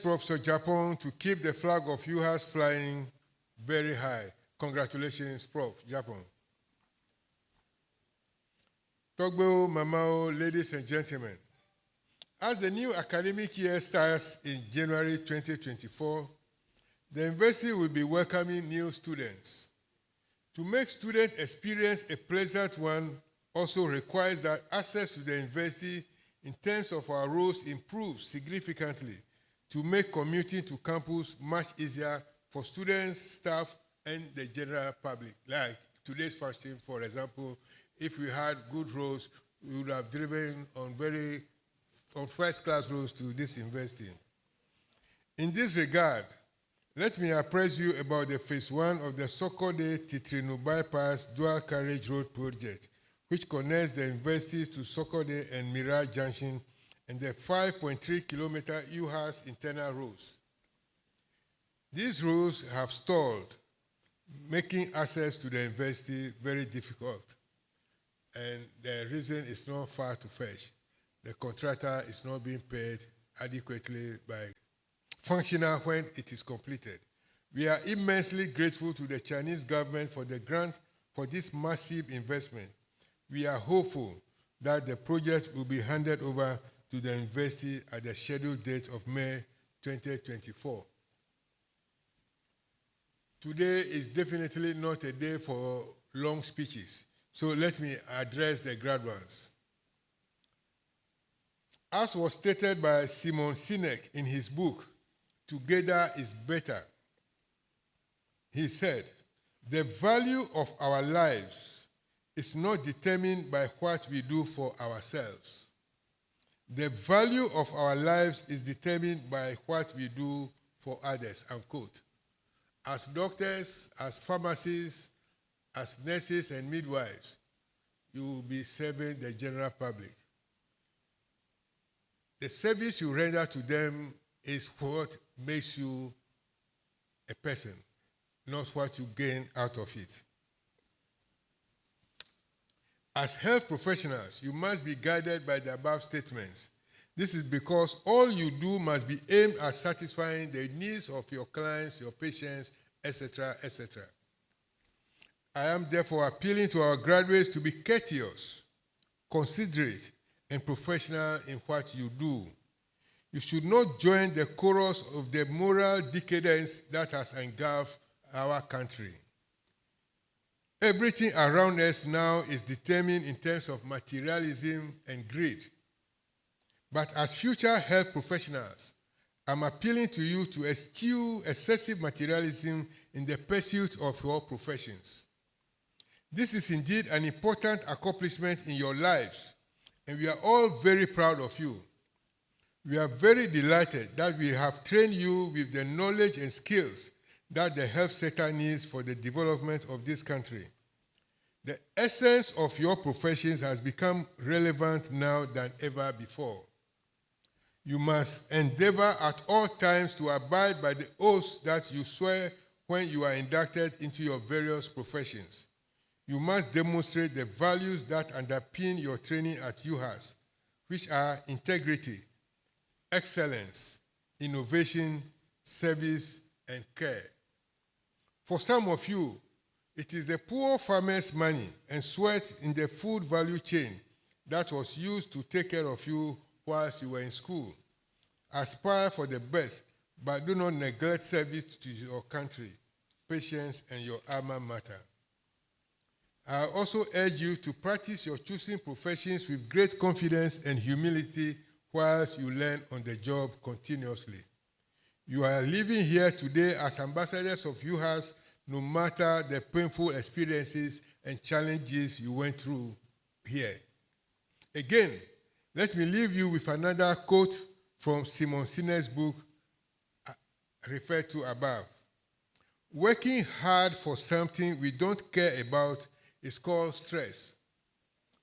Professor Japan to keep the flag of UHAS flying very high. Congratulations, Prof. Japan. Togbo, Mamao, ladies and gentlemen, as the new academic year starts in January 2024, the university will be welcoming new students. To make student experience a pleasant one also requires that access to the university in terms of our roads improves significantly to make commuting to campus much easier for students, staff, and the general public. Like today's function, for example, if we had good roads, we would have driven on first-class roads to this university. In this regard, let me apprise you about the phase 1 of the Sokode-Titrinu Bypass Dual Carriage Road Project, which connects the university to Sokode and Mira Junction and the 5.3-kilometer UHAS internal roads. These roads have stalled, making access to the university very difficult. And the reason is not far to fetch. The contractor is not being paid adequately by functional when it is completed. We are immensely grateful to the Chinese government for the grant for this massive investment. We are hopeful that the project will be handed over to the university at the scheduled date of May 2024. Today is definitely not a day for long speeches, so let me address the graduates. As was stated by Simon Sinek in his book, Together is Better, he said, the value of our lives is not determined by what we do for ourselves. The value of our lives is determined by what we do for others, unquote. As doctors, as pharmacists, as nurses and midwives, you will be serving the general public. The service you render to them is what makes you a person, not what you gain out of it. As health professionals, you must be guided by the above statements. This is because all you do must be aimed at satisfying the needs of your clients, your patients, etc., etc. I am therefore appealing to our graduates to be courteous, considerate, and professional in what you do. You should not join the chorus of the moral decadence that has engulfed our country. Everything around us now is determined in terms of materialism and greed. But as future health professionals, I'm appealing to you to eschew excessive materialism in the pursuit of your professions. This is indeed an important accomplishment in your lives, and we are all very proud of you. We are very delighted that we have trained you with the knowledge and skills that the health sector needs for the development of this country. The essence of your professions has become relevant now than ever before. You must endeavor at all times to abide by the oaths that you swear when you are inducted into your various professions. You must demonstrate the values that underpin your training at UHAS, which are integrity, excellence, innovation, service, and care. For some of you, it is the poor farmer's money and sweat in the food value chain that was used to take care of you whilst you were in school. Aspire for the best, but do not neglect service to your country, patients, and your alma mater. I also urge you to practice your choosing professions with great confidence and humility whilst you learn on the job continuously. You are living here today as ambassadors of UHAS, no matter the painful experiences and challenges you went through here. Again, let me leave you with another quote from Simon Sinek's book referred to above. Working hard for something we don't care about is called stress.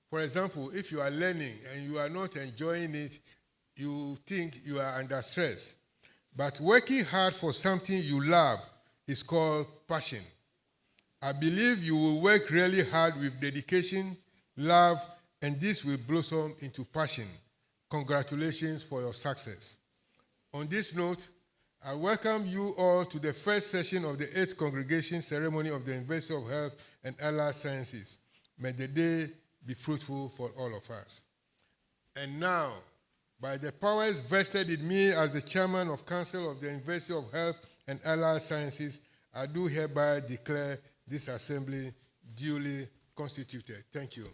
For example, if you are learning and you are not enjoying it, you think you are under stress. But working hard for something you love is called passion. I believe you will work really hard with dedication, love, and this will blossom into passion. Congratulations for your success. On this note, I welcome you all to the first session of the 8th Congregation Ceremony of the University of Health and Allied Sciences. May the day be fruitful for all of us. And now, by the powers vested in me as the Chairman of Council of the University of Health and Allied Sciences, I do hereby declare this assembly duly constituted. Thank you.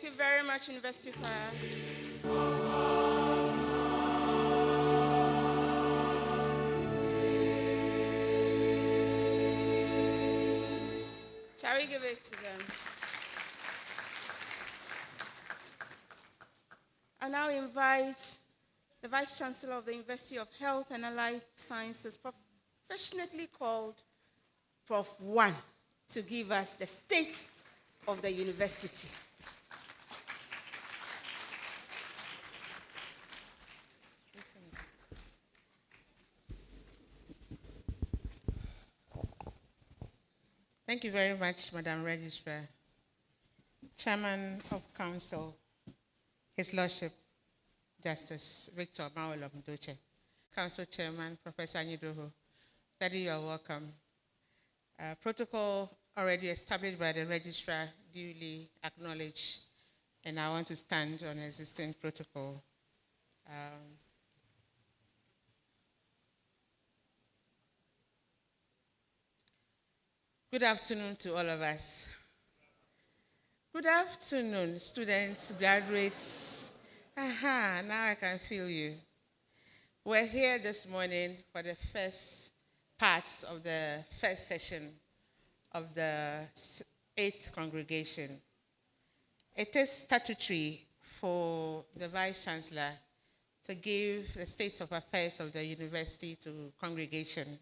Thank you very much, University Choir. Shall we give it to them? I now invite the Vice Chancellor of the University of Health and Allied Sciences, affectionately called Prof. 1, to give us the state of the university. Thank you very much, Madam Registrar. Chairman of Council, His Lordship, Justice Victor Mawolo Mdoche. Council Chairman, Professor Nyidoho. Daddy, you are welcome. Protocol already established by the Registrar, duly acknowledged, and I want to stand on existing protocol. Good afternoon to all of us. Good afternoon, students, graduates. Aha, now I can feel you. We're here this morning for the first parts of the first session of the 8th congregation. It is statutory for the Vice Chancellor to give the state of affairs of the university to congregation,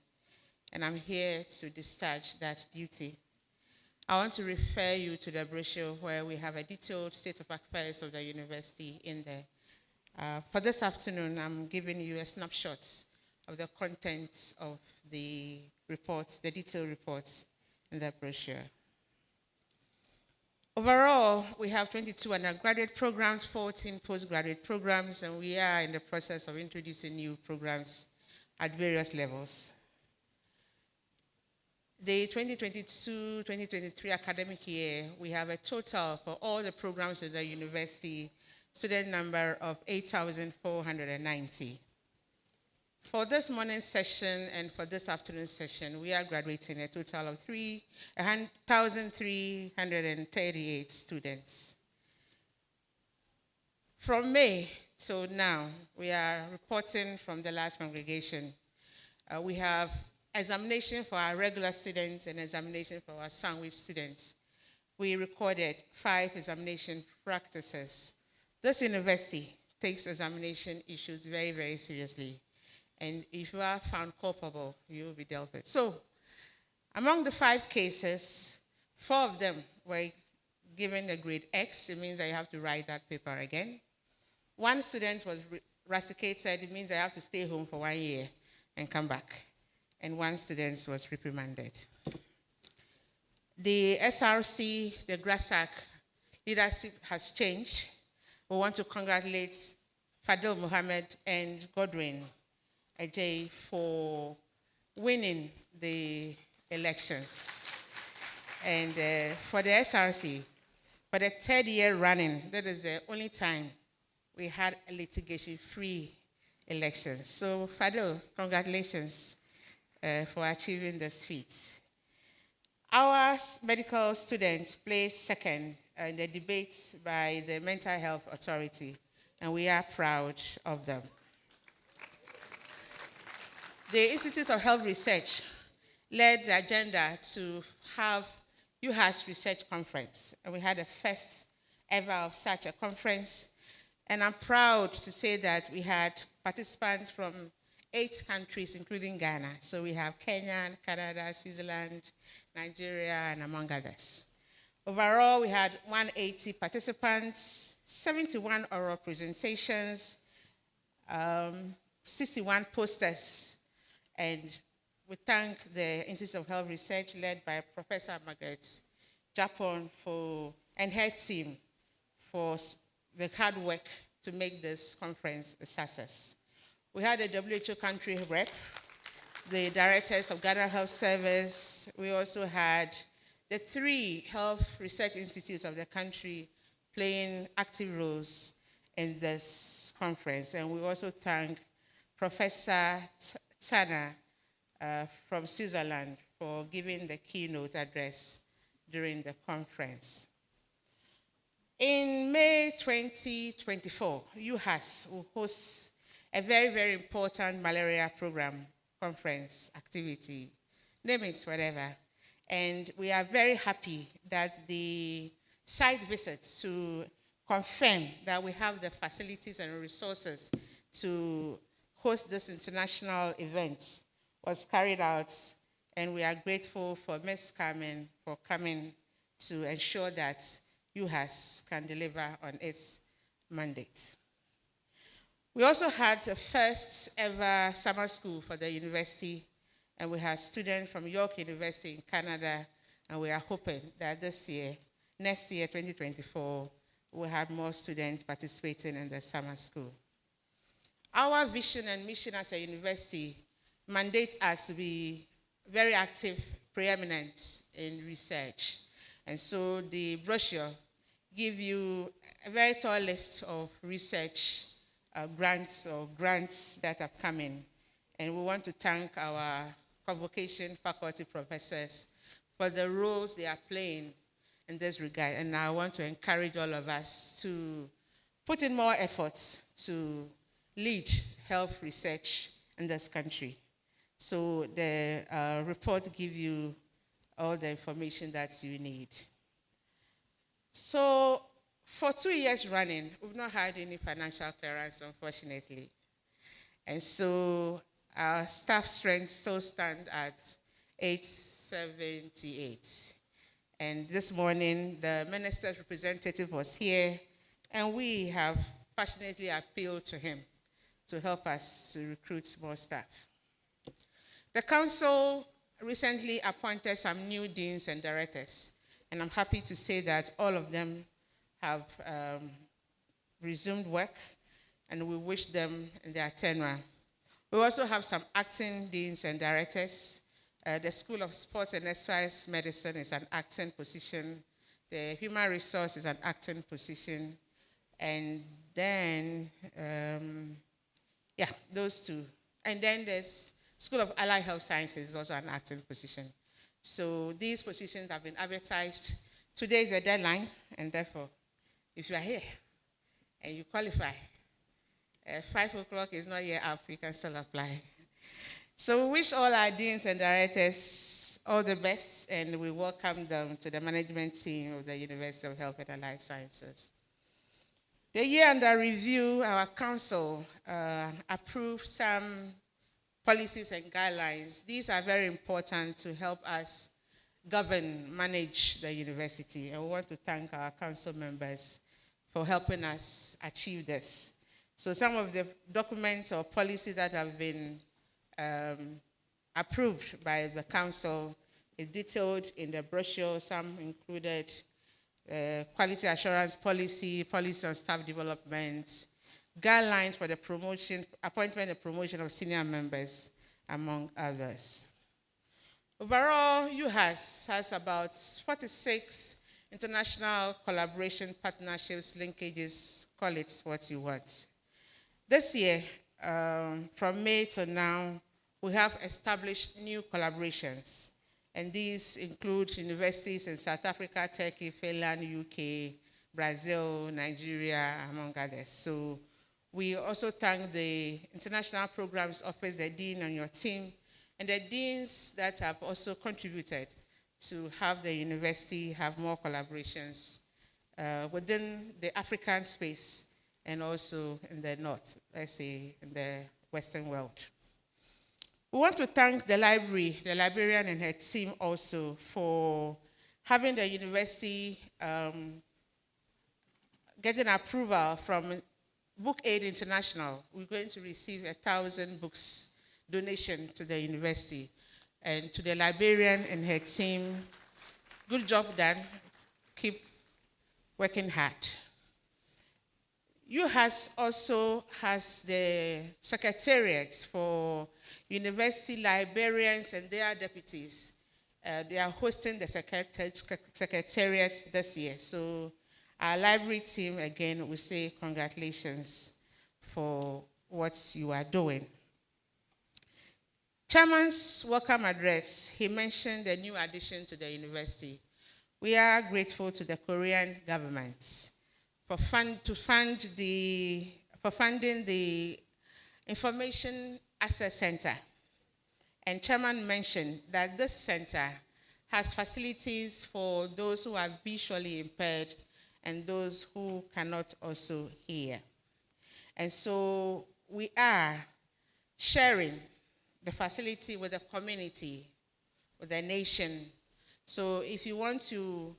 and I'm here to discharge that duty. I want to refer you to the brochure where we have a detailed state of affairs of the university in there. For this afternoon, I'm giving you a snapshot of the contents of the reports, the detailed reports in the brochure. Overall, we have 22 undergraduate programs, 14 postgraduate programs, and we are in the process of introducing new programs at various levels. The 2022-2023 academic year, we have a total for all the programs in the university student number of 8,490. For this morning session and for this afternoon session, we are graduating a total of 1,338 students. From May till now, we are reporting from the last congregation. We have examination for our regular students and examination for our sandwich students. We recorded 5 examination practices. This university takes examination issues very, very seriously. And if you are found culpable, you will be dealt with. So, among the 5 cases, 4 of them were given a grade X. It means that you have to write that paper again. 1 student was rusticated. It means I have to stay home for 1 year and come back. And 1 student was reprimanded. The SRC, the GRASAC leadership has changed. We want to congratulate Fadil Muhammad and Godwin Ajay for winning the elections. And for the SRC, for the 3rd year running, that is the only time we had a litigation-free elections. So Fadil, congratulations for achieving this feat. Our medical students placed 2nd in the debate by the Mental Health Authority, and we are proud of them. The Institute of Health Research led the agenda to have UHAS Research Conference, and we had the first ever of such a conference. And I'm proud to say that we had participants from 8 countries, including Ghana. So we have Kenya, Canada, Switzerland, Nigeria, and among others. Overall, we had 180 participants, 71 oral presentations, 61 posters. And we thank the Institute of Health Research led by Professor Margaret Japon and her team for the hard work to make this conference a success. We had a WHO country rep, the directors of Ghana Health Service. We also had the 3 health research institutes of the country playing active roles in this conference. And we also thank Professor Tana from Switzerland for giving the keynote address during the conference. In May 2024, UHAS will host a very, very important malaria program, conference, activity, name it, whatever. And we are very happy that the site visits to confirm that we have the facilities and resources to host this international event was carried out, and we are grateful for Ms. Carmen for coming to ensure that UHAS can deliver on its mandate. We also had the first ever summer school for the university, and we had students from York University in Canada, and we are hoping that this year, next year, 2024, we'll have more students participating in the summer school. Our vision and mission as a university mandates us to be very active, preeminent in research. And so the brochure gives you a very tall list of research grants that have come in. And we want to thank our convocation faculty professors for the roles they are playing in this regard. And I want to encourage all of us to put in more efforts to lead health research in this country. So the report gives you all the information that you need. So for 2 years running, we've not had any financial clearance, unfortunately. And so our staff strength still stands at 878. And this morning, the minister's representative was here, and we have passionately appealed to him to help us to recruit more staff. The council recently appointed some new deans and directors, and I'm happy to say that all of them have resumed work, and we wish them in their tenure. We also have some acting deans and directors. The School of Sports and Exercise Medicine is an acting position. The Human Resource is an acting position. And then, those two. And then there's School of Allied Health Sciences is also an acting position. So these positions have been advertised. Today is a deadline, and therefore, if you are here and you qualify, 5 o'clock is not yet up, you can still apply. So we wish all our deans and directors all the best, and we welcome them to the management team of the University of Health and Allied Sciences. The year under review, our council approved some policies and guidelines. These are very important to help us govern, manage the university. And we want to thank our council members for helping us achieve this. So some of the documents or policies that have been approved by the council is detailed in the brochure. Some included quality assurance policy, policy on staff development, guidelines for the promotion, appointment and promotion of senior members, among others. Overall, UHAS has about 46 international collaboration partnerships, linkages, call it what you want. This year, from May to now, we have established new collaborations, and these include universities in South Africa, Turkey, Finland, UK, Brazil, Nigeria, among others. So we also thank the International Programs Office, the dean on your team, and the deans that have also contributed to have the university have more collaborations within the African space and also in the north, let's say in the Western world. We want to thank the library, the librarian and her team also for having the university getting approval from Book Aid International. We're going to receive 1,000 books donation to the university. And to the librarian and her team, good job done. Keep working hard. UHAS also has the secretariat for university librarians and their deputies. They are hosting the secretariat this year. So our library team, again, we say congratulations for what you are doing. Chairman's welcome address, he mentioned the new addition to the university. We are grateful to the Korean government for funding the Information Access Center. And Chairman mentioned that this center has facilities for those who are visually impaired and those who cannot also hear. And so we are sharing the facility with the community, with the nation. So if you want to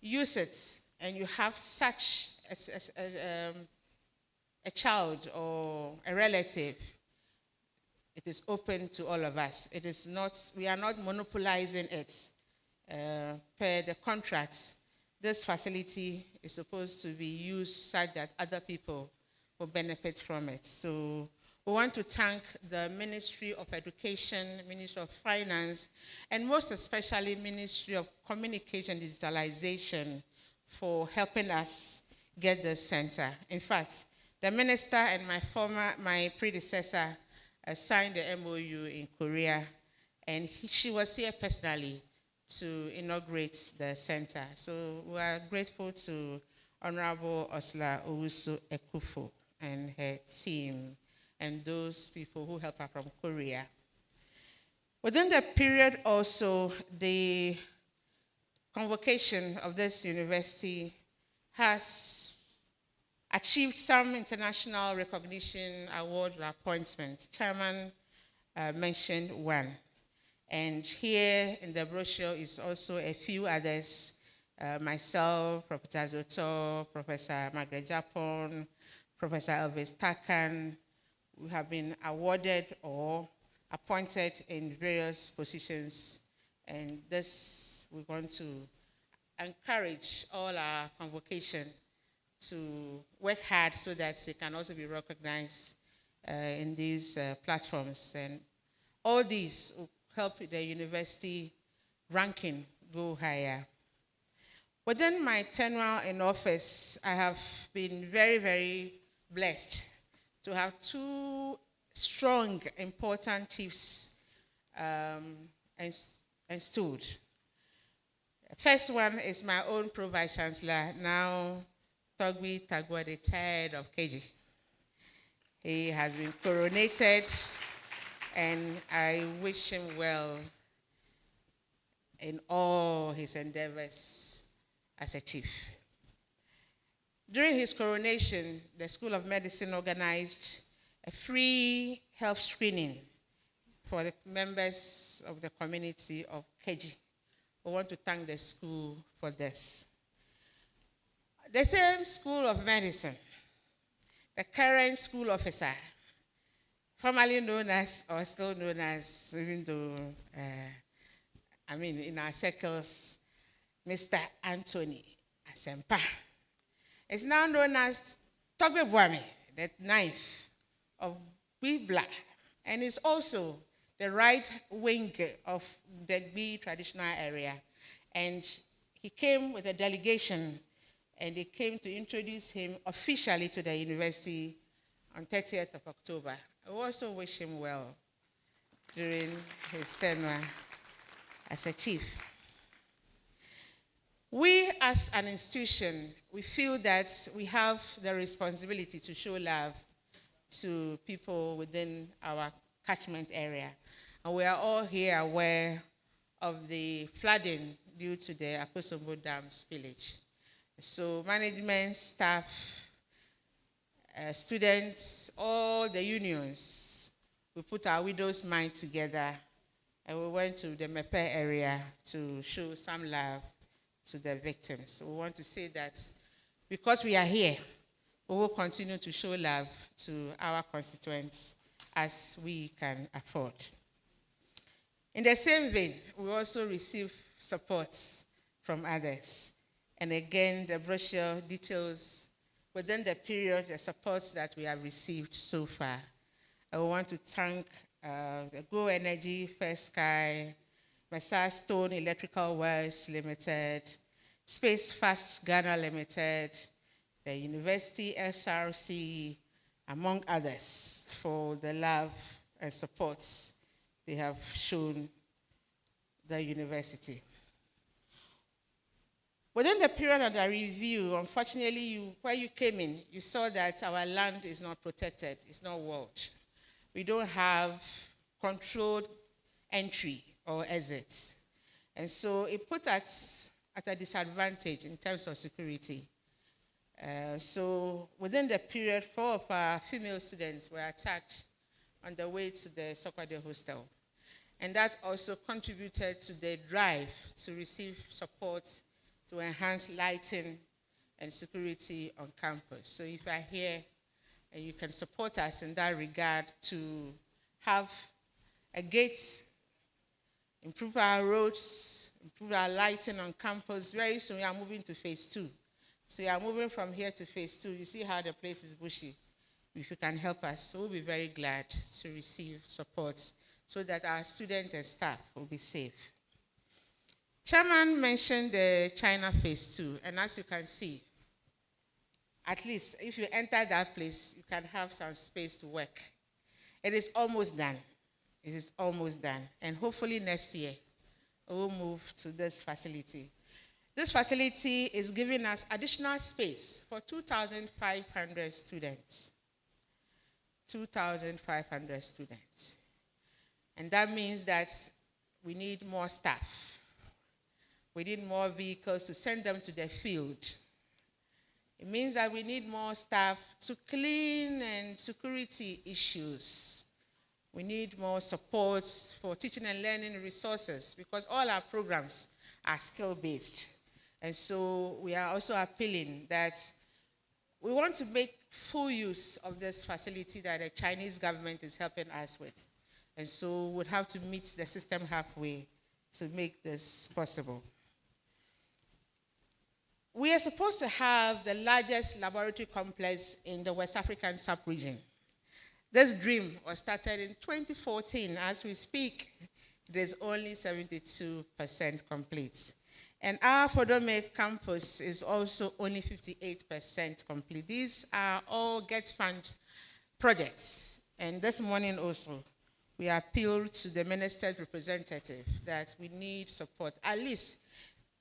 use it and you have such a child or a relative, it is open to all of us. It is not, we are not monopolizing it per the contracts. This facility is supposed to be used such that other people will benefit from it. So we want to thank the Ministry of Education, Ministry of Finance, and most especially Ministry of Communication and Digitalization for helping us get this center. In fact, the minister and my predecessor signed the MOU in Korea, and she was here personally to inaugurate the center. So we are grateful to Honorable Osla Owusu Ekufo and her team and those people who help her from Korea. Within the period also, the convocation of this university has achieved some international recognition, award, or appointment. Chairman mentioned one. And here in the brochure is also a few others, myself, Professor Zoto, Professor Margaret Japon, Professor Elvis Takan. We have been awarded or appointed in various positions, and this we want to encourage all our convocation to work hard so that they can also be recognized in these platforms. And all these will help the university ranking go higher. Within my tenure in office, I have been very, very blessed to have two strong, important chiefs installed. First one is my own Pro-Vice Chancellor, now Togbi Tagwa III of KG. He has been coronated, and I wish him well in all his endeavors as a chief. During his coronation, the School of Medicine organized a free health screening for the members of the community of KG. We want to thank the school for this. The same School of Medicine, the current school officer, formerly known as, or still known as, even though, in our circles, Mr. Anthony Asempa, is now known as Togbe Buame, the 9th of Bibla, and is also the right wing of the Gbi traditional area. And he came with a delegation, and they came to introduce him officially to the university on 30th of October. I also wish him well during his tenure as a chief. We as an institution, we feel that we have the responsibility to show love to people within our catchment area. And we are all here aware of the flooding due to the Akosombo Dam spillage. So management, staff, students, all the unions, we put our widow's mind together, and we went to the Mepe area to show some love to the victims. So we want to say that because we are here, we will continue to show love to our constituents as we can afford. In the same vein, we also receive support from others. And again, the brochure details within the period the supports that we have received so far. I want to thank the Go Energy, First Sky, Massa Stone Electrical Works Limited, Space Fast Ghana Limited, the University SRC, among others, for the love and supports they have shown the university. Within the period of the review, unfortunately, where you came in, you saw that our land is not protected, it's not walled. We don't have controlled entry or exits. And so it put us at a disadvantage in terms of security. So within the period, 4 of our female students were attacked on the way to the Sokwade hostel. And that also contributed to the drive to receive support to enhance lighting and security on campus. So if you are here and you can support us in that regard to have a gate, improve our roads, improve our lighting on campus. Very soon we are moving to phase 2. So we are moving from here to phase 2. You see how the place is bushy. If you can help us, we'll be very glad to receive support so that our students and staff will be safe. Chairman mentioned the China phase 2, and as you can see, at least if you enter that place, you can have some space to work. It is almost done. It is almost done. And hopefully next year, we will move to this facility. This facility is giving us additional space for 2,500 students. 2,500 students. And that means that we need more staff. We need more vehicles to send them to the field. It means that we need more staff to clean and security issues. We need more support for teaching and learning resources because all our programs are skill-based. And so we are also appealing that we want to make full use of this facility that the Chinese government is helping us with. And so we'll have to meet the system halfway to make this possible. We are supposed to have the largest laboratory complex in the West African sub-region. This dream was started in 2014. As we speak, it is only 72% complete. And our Fodome campus is also only 58% complete. These are all Get Fund projects. And this morning also, we appealed to the minister's representative that we need support. At least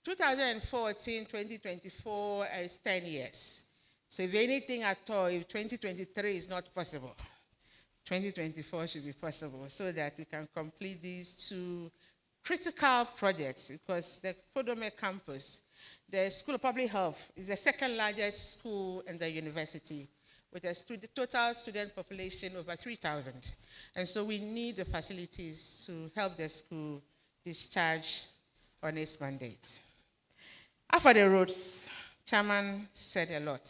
2014, 2024 is 10 years. So if anything at all, if 2023 is not possible, 2024 should be possible so that we can complete these two critical projects, because the Fodome campus, the School of Public Health, is the second largest school in the university with a total student population over 3,000. And so we need the facilities to help the school discharge on its mandate. After the roads, Chairman said a lot.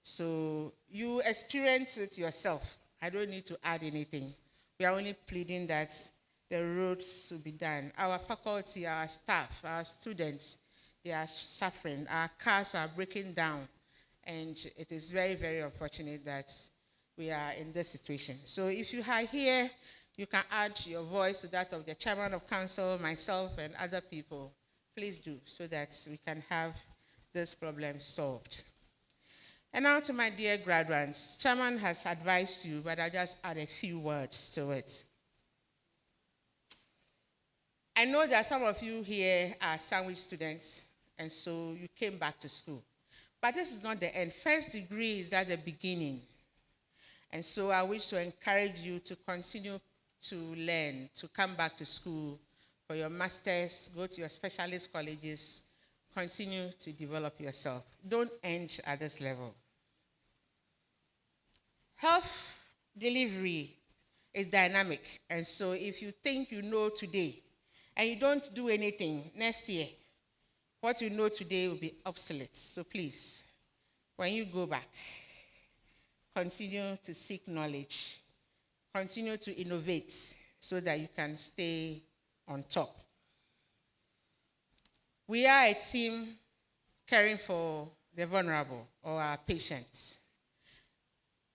So you experience it yourself. I don't need to add anything. We are only pleading that the roads will be done. Our faculty, our staff, our students, they are suffering. Our cars are breaking down. And it is very, very unfortunate that we are in this situation. So if you are here, you can add your voice to that of the Chairman of Council, myself, and other people. Please do, so that we can have this problem solved. And now to my dear graduates, Chairman has advised you, but I'll just add a few words to it. I know that some of you here are sandwich students, and so you came back to school. But this is not the end. First degree is at the beginning. And so I wish to encourage you to continue to learn, to come back to school for your masters, go to your specialist colleges, continue to develop yourself. Don't end at this level. Health delivery is dynamic. And so if you think you know today, and you don't do anything next year, what you know today will be obsolete. So please, when you go back, continue to seek knowledge, continue to innovate so that you can stay on top. We are a team caring for the vulnerable or our patients.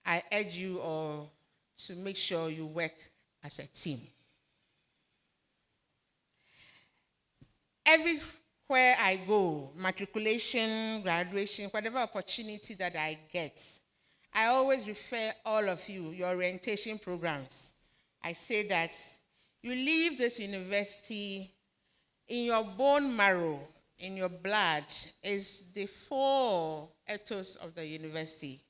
I urge you all to make sure you work as a team. Everywhere I go, matriculation, graduation, whatever opportunity that I get, I always refer all of you, your orientation programs. I say that you leave this university in your bone marrow, in your blood, is the four ethos of the university.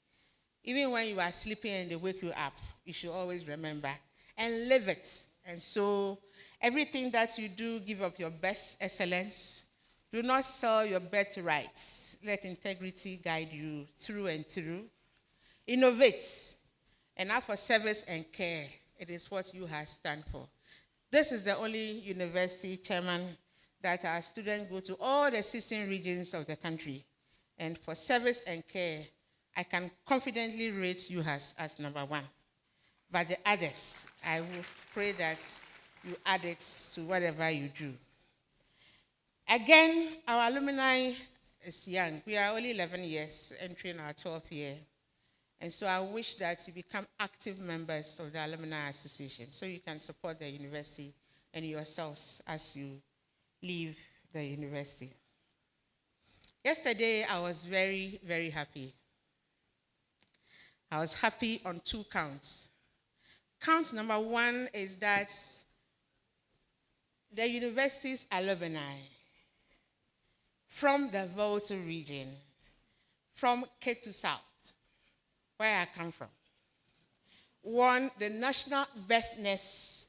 Even when you are sleeping and they wake you up, you should always remember and live it. And so everything that you do, give up your best excellence. Do not sell your birthrights. Let integrity guide you through and through. Innovate. And now for service and care, it is what UHAS stand for. This is the only university, Chairman, that our students go to all the 16 regions of the country. And for service and care, I can confidently rate UHAS as #1. But the others, I will pray that you add it to whatever you do. Again, our alumni is young. We are only 11 years, entering our 12th year. And so I wish that you become active members of the Alumni Association so you can support the university and yourselves as you leave the university. Yesterday, I was very, very happy. I was happy on 2 counts. Count #1 is that the university's alumni from the Volta region, from Ketu South, where I come from, won the National Bestness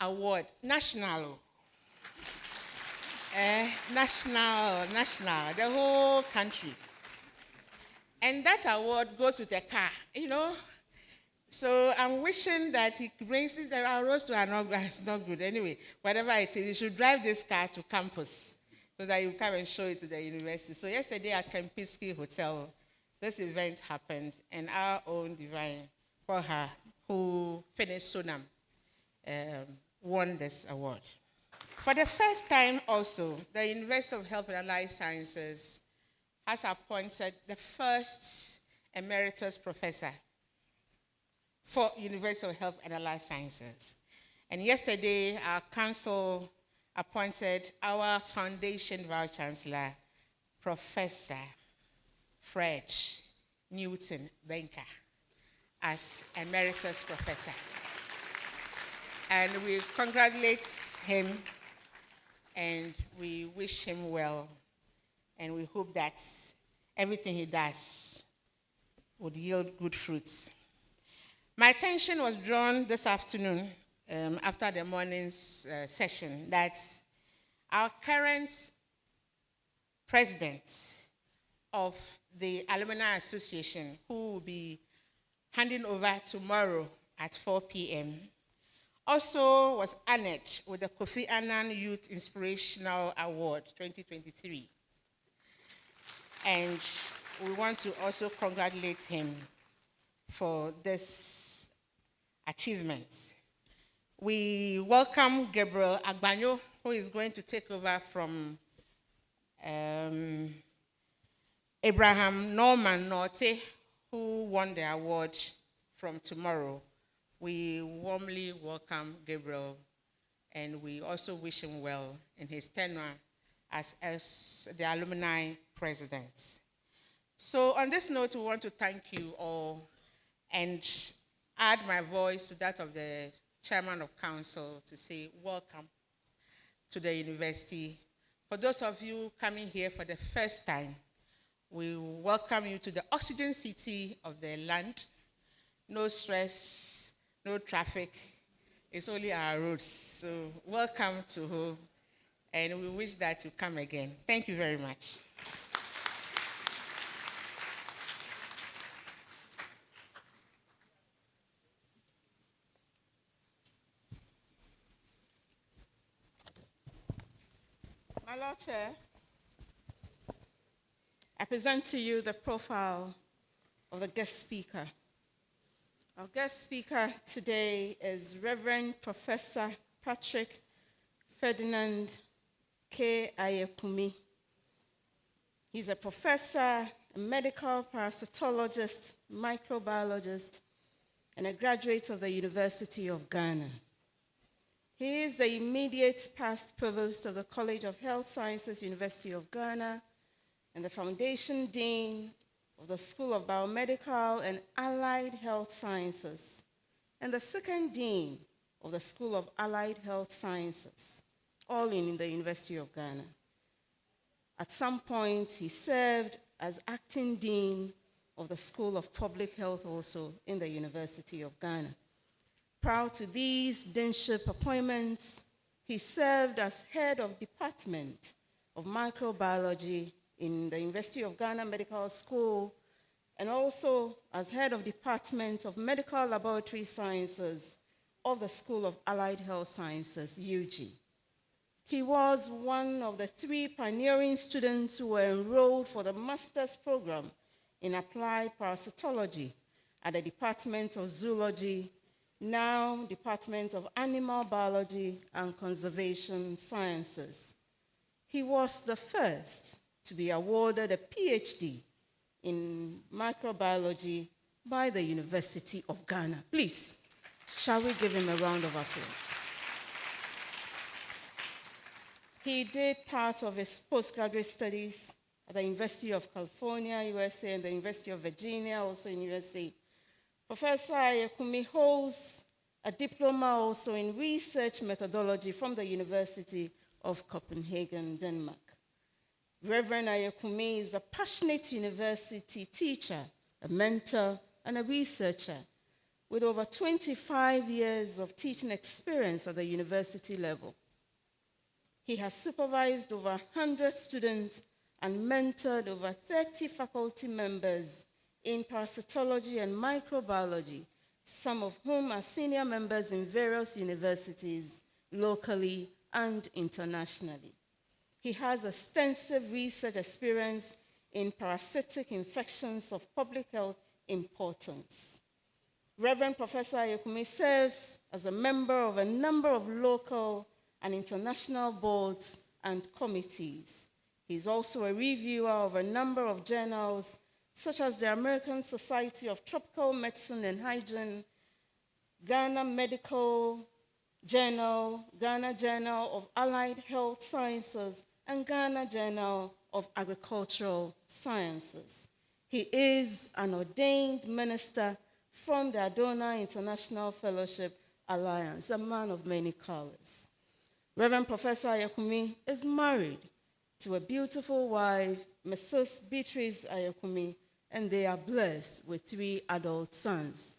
Award, national, the whole country. And that award goes with a car, you know. So I'm wishing that he brings it, our roads to Anogba, it's not good. Anyway, whatever it is, you should drive this car to campus so that you come and show it to the university. So yesterday at Kempinski Hotel, this event happened, and our own Divine, Koha, who finished SONAM, won this award. For the first time also, the University of Health and Allied Sciences has appointed the first emeritus professor for University of Health and Allied Sciences. And yesterday, our council appointed our foundation vice chancellor, Professor Fred Newton Benka, as emeritus professor. And we congratulate him, and we wish him well, and we hope that everything he does would yield good fruits. My attention was drawn this afternoon, after the morning's session, that our current president of the Alumni Association, who will be handing over tomorrow at 4 p.m., also was honored with the Kofi Annan Youth Inspirational Award 2023. And we want to also congratulate him for this achievement. We welcome Gabriel Agbanyo, who is going to take over from Abraham Norman Norte, who won the award from tomorrow. We warmly welcome Gabriel, and we also wish him well in his tenure as the alumni president. So on this note, we want to thank you all and add my voice to that of the chairman of council to say welcome to the university. For those of you coming here for the first time, we welcome you to the oxygen city of the land. No stress, no traffic. It's only our roads. So welcome to Ho, and we wish that you come again. Thank you very much. My Lord Chair, I present to you the profile of the guest speaker. Our guest speaker today is Reverend Professor Patrick Ferdinand K. Ayekumi. He's a professor, a medical parasitologist, microbiologist, and a graduate of the University of Ghana. He is the immediate past provost of the College of Health Sciences, University of Ghana, and the foundation dean of the School of Biomedical and Allied Health Sciences, and the second dean of the School of Allied Health Sciences, all in the University of Ghana. At some point, he served as acting dean of the School of Public Health also in the University of Ghana. Prior to these deanship appointments, he served as head of Department of Microbiology in the University of Ghana Medical School, and also as head of Department of Medical Laboratory Sciences of the School of Allied Health Sciences, UG. He was one of the 3 pioneering students who were enrolled for the master's program in applied parasitology at the Department of Zoology, now Department of Animal Biology and Conservation Sciences. He was the first to be awarded a PhD in microbiology by the University of Ghana. Please, shall we give him a round of applause? He did part of his postgraduate studies at the University of California, USA, and the University of Virginia, also in USA. Professor Ayekumi holds a diploma also in research methodology from the University of Copenhagen, Denmark. Reverend Ayekumi is a passionate university teacher, a mentor, and a researcher with over 25 years of teaching experience at the university level. He has supervised over 100 students and mentored over 30 faculty members in parasitology and microbiology, some of whom are senior members in various universities, locally and internationally. He has extensive research experience in parasitic infections of public health importance. Reverend Professor Ayekumi serves as a member of a number of local and international boards and committees. He's also a reviewer of a number of journals, such as the American Society of Tropical Medicine and Hygiene, Ghana Medical Journal, Ghana Journal of Allied Health Sciences, and Ghana Journal of Agricultural Sciences. He is an ordained minister from the Adona International Fellowship Alliance, a man of many colors. Reverend Professor Ayekumi is married to a beautiful wife, Mrs. Beatrice Ayekumi, and they are blessed with 3 adult sons.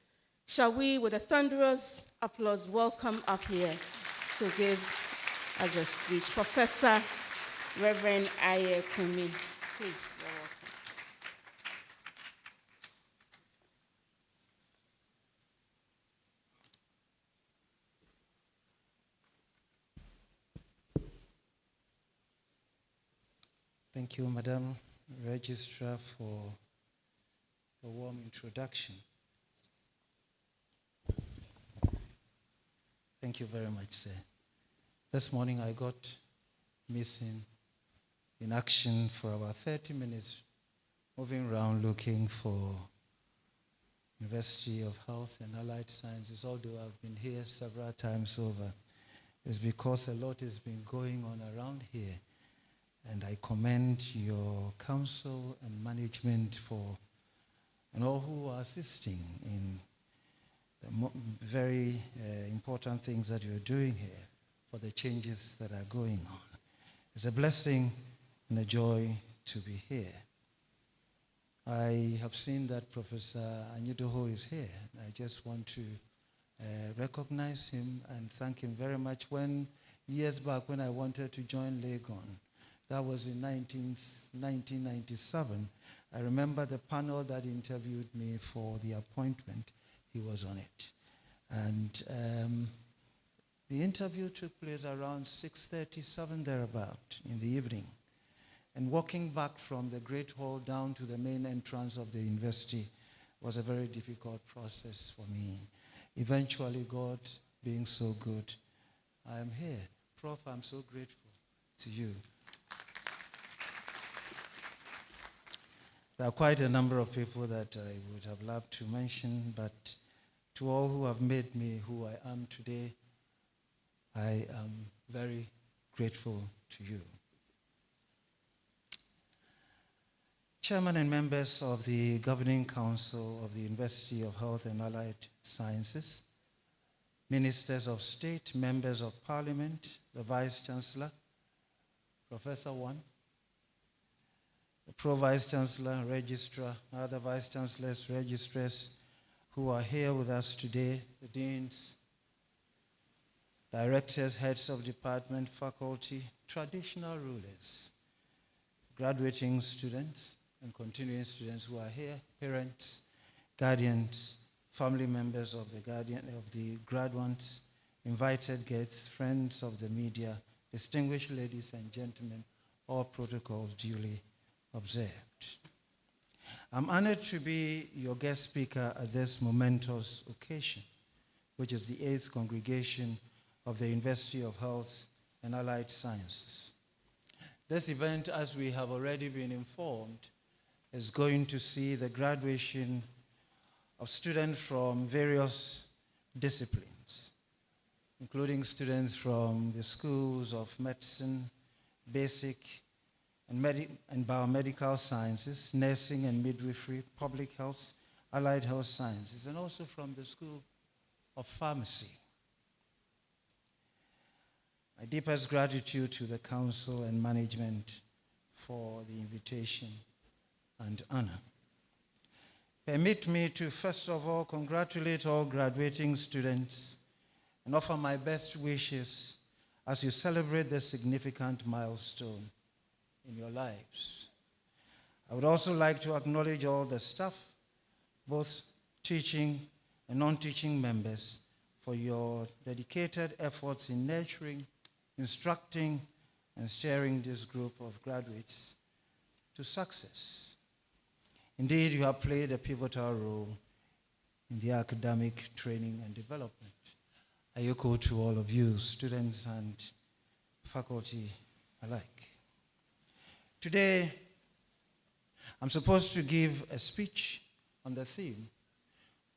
Shall we, with a thunderous applause, welcome up here to give us a speech, Professor Reverend Ayekumi. Please, you're welcome. Thank you, Madam Registrar, for a warm introduction. Thank you very much, sir. This morning I got missing in action for about 30 minutes, moving around looking for University of Health and Allied Sciences, although I've been here several times over. It's because a lot has been going on around here. And I commend your council and management and all who are assisting in the very important things that you're doing here for the changes that are going on. It's a blessing and a joy to be here. I have seen that Professor Anyidoho is here. I just want to recognize him and thank him very much. Years back when I wanted to join Legon, that was in 1997. I remember the panel that interviewed me for the appointment. He was on it. And the interview took place around 6:37 thereabout in the evening. And walking back from the Great Hall down to the main entrance of the university was a very difficult process for me. Eventually, God being so good, I am here. Prof, I'm so grateful to you. There are quite a number of people that I would have loved to mention, but to all who have made me who I am today, I am very grateful to you. Chairman and members of the Governing Council of the University of Health and Allied Sciences, Ministers of State, Members of Parliament, the Vice Chancellor, Professor Wan, the Pro-Vice Chancellor, Registrar, other Vice Chancellors, Registrars who are here with us today, the Deans, Directors, Heads of Department, Faculty, traditional rulers, graduating students and continuing students who are here, parents, guardians, family members of the graduates, invited guests, friends of the media, distinguished ladies and gentlemen, all protocols duly observed. I'm honored to be your guest speaker at this momentous occasion, which is the 8th congregation of the University of Health and Allied Sciences. This event, as we have already been informed, is going to see the graduation of students from various disciplines, including students from the schools of medicine, basic and biomedical sciences, nursing and midwifery, public health, allied health sciences, and also from the School of Pharmacy. My deepest gratitude to the Council and management for the invitation and honor. Permit me to first of all congratulate all graduating students and offer my best wishes as you celebrate this significant milestone in your lives. I would also like to acknowledge all the staff, both teaching and non-teaching members, for your dedicated efforts in nurturing, instructing, and steering this group of graduates to success. Indeed, you have played a pivotal role in the academic training and development. I echo to all of you, students and faculty alike. Today, I'm supposed to give a speech on the theme,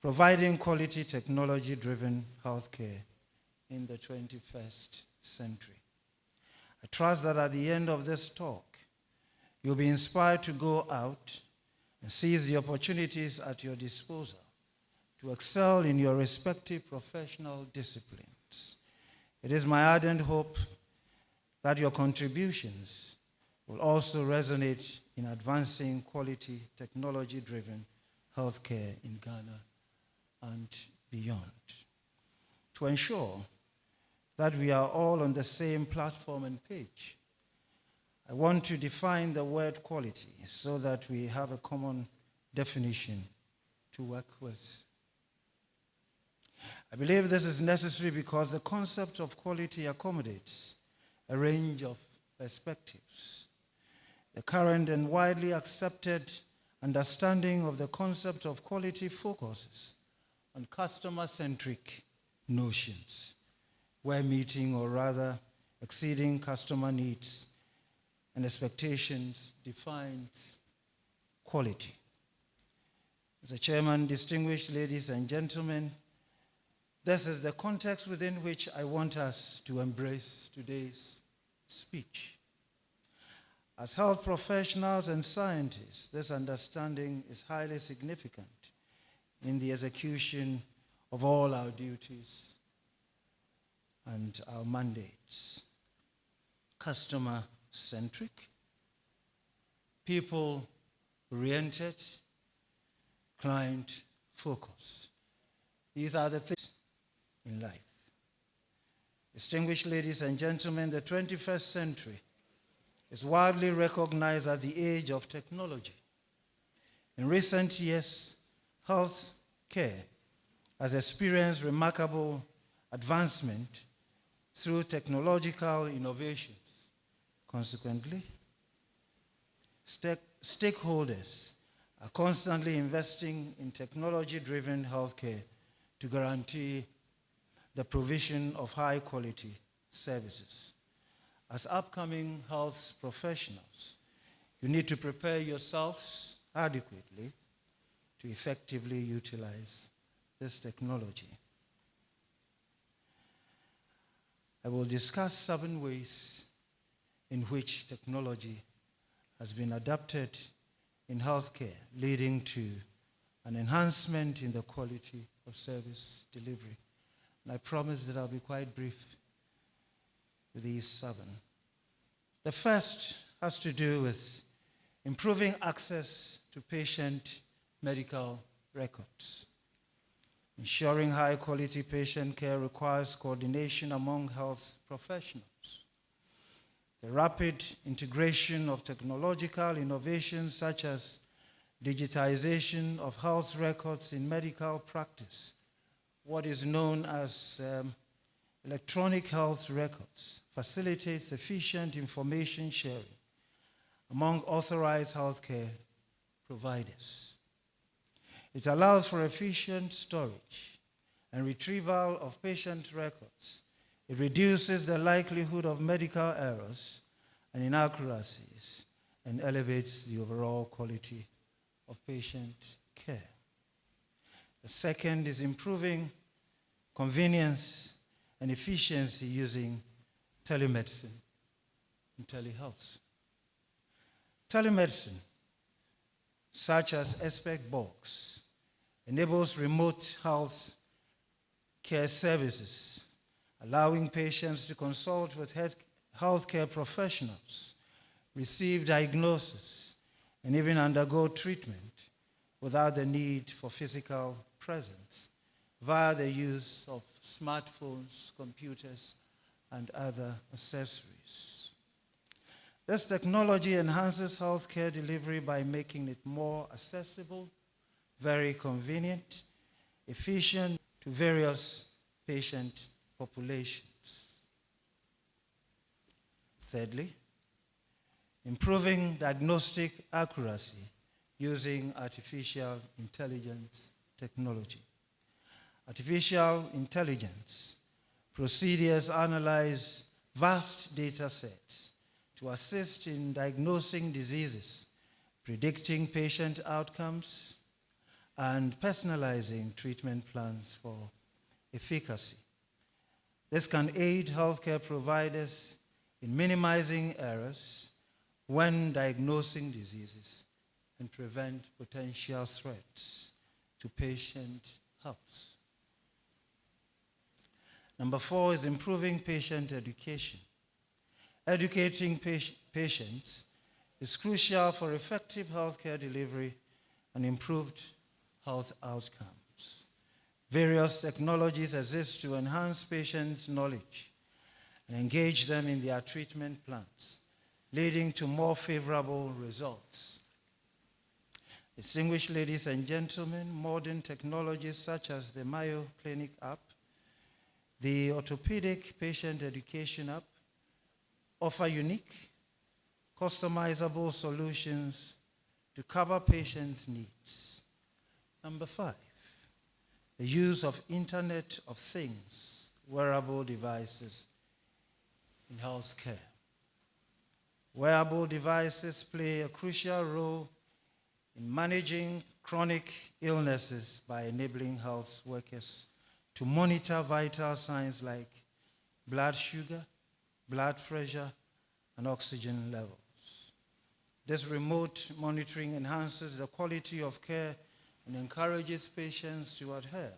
providing quality technology-driven healthcare in the 21st century. I trust that at the end of this talk, you'll be inspired to go out and seize the opportunities at your disposal to excel in your respective professional disciplines. It is my ardent hope that your contributions will also resonate in advancing quality technology-driven healthcare in Ghana and beyond. To ensure that we are all on the same platform and page, I want to define the word quality so that we have a common definition to work with. I believe this is necessary because the concept of quality accommodates a range of perspectives. The current and widely accepted understanding of the concept of quality focuses on customer-centric notions, where meeting or rather exceeding customer needs and expectations defines quality. Mr. Chairman, distinguished ladies and gentlemen, this is the context within which I want us to embrace today's speech. As health professionals and scientists, this understanding is highly significant in the execution of all our duties and our mandates. Customer-centric, people-oriented, client-focused. These are the things in life. Distinguished ladies and gentlemen, the 21st century is widely recognized as the age of technology. In recent years, health care has experienced remarkable advancement through technological innovations. Consequently, stakeholders are constantly investing in technology-driven healthcare to guarantee the provision of high-quality services. As upcoming health professionals, you need to prepare yourselves adequately to effectively utilize this technology. I will discuss 7 ways in which technology has been adapted in healthcare, leading to an enhancement in the quality of service delivery. And I promise that I'll be quite brief with these 7. The first has to do with improving access to patient medical records. Ensuring high-quality patient care requires coordination among health professionals. The rapid integration of technological innovations such as digitization of health records in medical practice, what is known as electronic health records, facilitates efficient information sharing among authorized healthcare providers. It allows for efficient storage and retrieval of patient records. It reduces the likelihood of medical errors and inaccuracies and elevates the overall quality of patient care. The second is improving convenience and efficiency using telemedicine and telehealth. Telemedicine, such as Aspect Box, enables remote health care services, allowing patients to consult with healthcare professionals, receive diagnosis, and even undergo treatment without the need for physical presence via the use of smartphones, computers, and other accessories. This technology enhances healthcare delivery by making it more accessible, very convenient, efficient to various patient populations. Thirdly, improving diagnostic accuracy using artificial intelligence technology. Artificial intelligence procedures analyze vast data sets to assist in diagnosing diseases, predicting patient outcomes, and personalizing treatment plans for efficacy. This can aid healthcare providers in minimizing errors when diagnosing diseases and prevent potential threats to patient health. Number 4 is improving patient education. Educating patients is crucial for effective healthcare delivery and improved health outcomes. Various technologies exist to enhance patients' knowledge and engage them in their treatment plans, leading to more favorable results. Distinguished ladies and gentlemen, modern technologies such as the Mayo Clinic app, the Orthopedic Patient Education app, offer unique, customizable solutions to cover patients' needs. Number 5, the use of Internet of Things, wearable devices in healthcare. Wearable devices play a crucial role in managing chronic illnesses by enabling health workers to monitor vital signs like blood sugar, blood pressure, and oxygen levels. This remote monitoring enhances the quality of care and encourages patients to adhere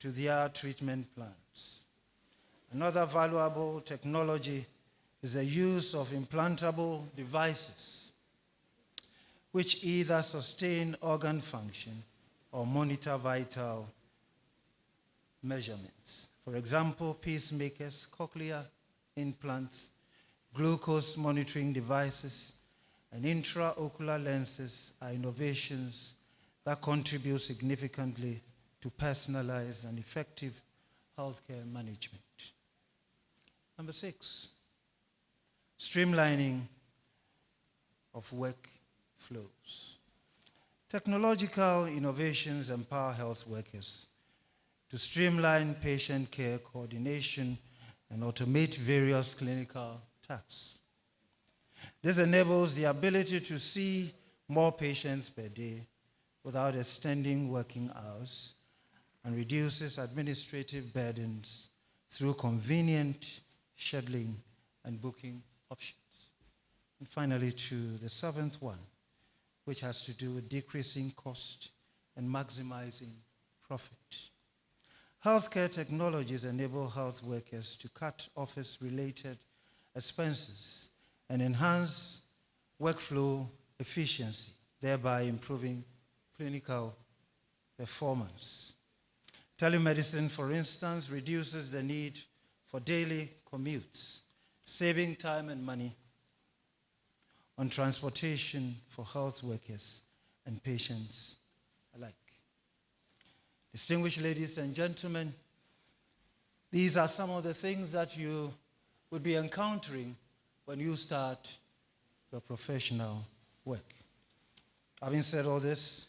to their treatment plans. Another valuable technology is the use of implantable devices, which either sustain organ function or monitor vital measurements. For example, pacemakers, cochlear implants, glucose monitoring devices, and intraocular lenses are innovations that contribute significantly to personalized and effective healthcare management. Number 6, streamlining of workflows. Technological innovations empower health workers to streamline patient care coordination and automate various clinical tasks. This enables the ability to see more patients per day without extending working hours and reduces administrative burdens through convenient scheduling and booking options. And finally, to the 7th one, which has to do with decreasing cost and maximizing profit. Healthcare technologies enable health workers to cut office-related expenses and enhance workflow efficiency, thereby improving clinical performance. Telemedicine, for instance, reduces the need for daily commutes, saving time and money on transportation for health workers and patients alike. Distinguished ladies and gentlemen, these are some of the things that you would be encountering when you start your professional work. Having said all this,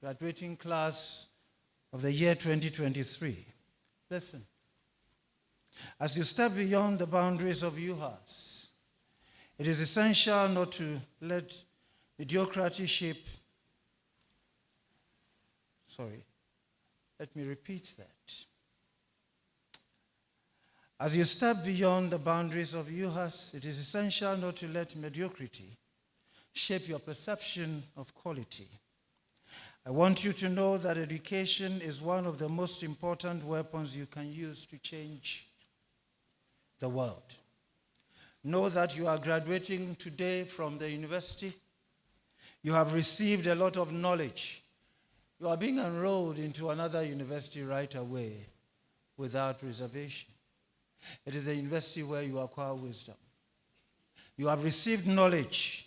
graduating class of the year 2023, listen. As you step beyond the boundaries of UHAS, it is essential not to let mediocrity shape. Let me repeat that. As you step beyond the boundaries of UHAS, it is essential not to let mediocrity shape your perception of quality. I want you to know that education is one of the most important weapons you can use to change the world. Know that you are graduating today from the university. You have received a lot of knowledge. You are being enrolled into another university right away without reservation. It is a university where you acquire wisdom. You have received knowledge.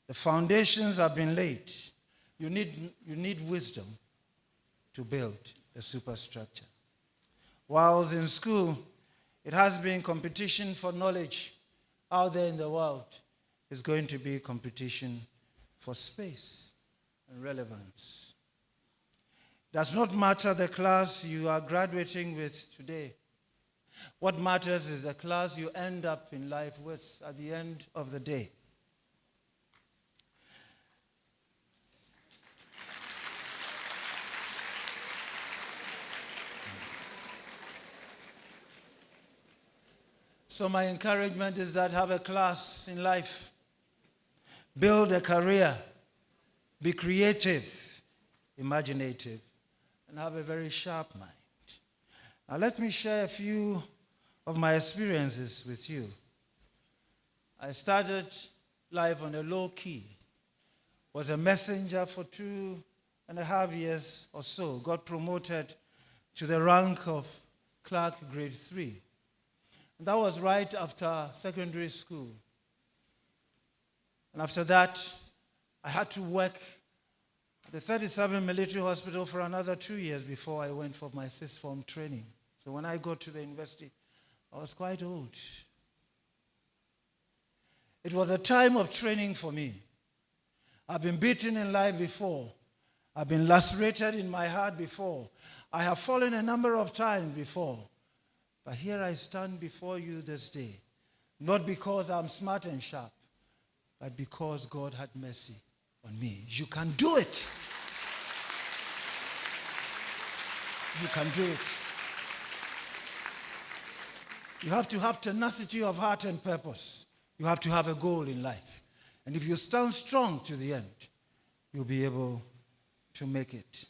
The foundations have been laid. You need wisdom to build a superstructure. Whilst in school, it has been competition for knowledge. Out there in the world is going to be competition for space and relevance. Does not matter the class you are graduating with today. What matters is the class you end up in life with at the end of the day. So my encouragement is that have a class in life, build a career, be creative, imaginative, and have a very sharp mind. Now let me share a few of my experiences with you. I started life on a low key, was a messenger for 2.5 years or so, got promoted to the rank of clerk grade 3. That was right after secondary school. And after that, I had to work at the 37 Military Hospital for another 2 years before I went for my sixth form training. So when I got to the university, I was quite old. It was a time of training for me. I've been beaten in life before. I've been lacerated in my heart before. I have fallen a number of times before. But here I stand before you this day, not because I'm smart and sharp, but because God had mercy on me. You can do it. You can do it. You have to have tenacity of heart and purpose. You have to have a goal in life. And if you stand strong to the end, you'll be able to make it.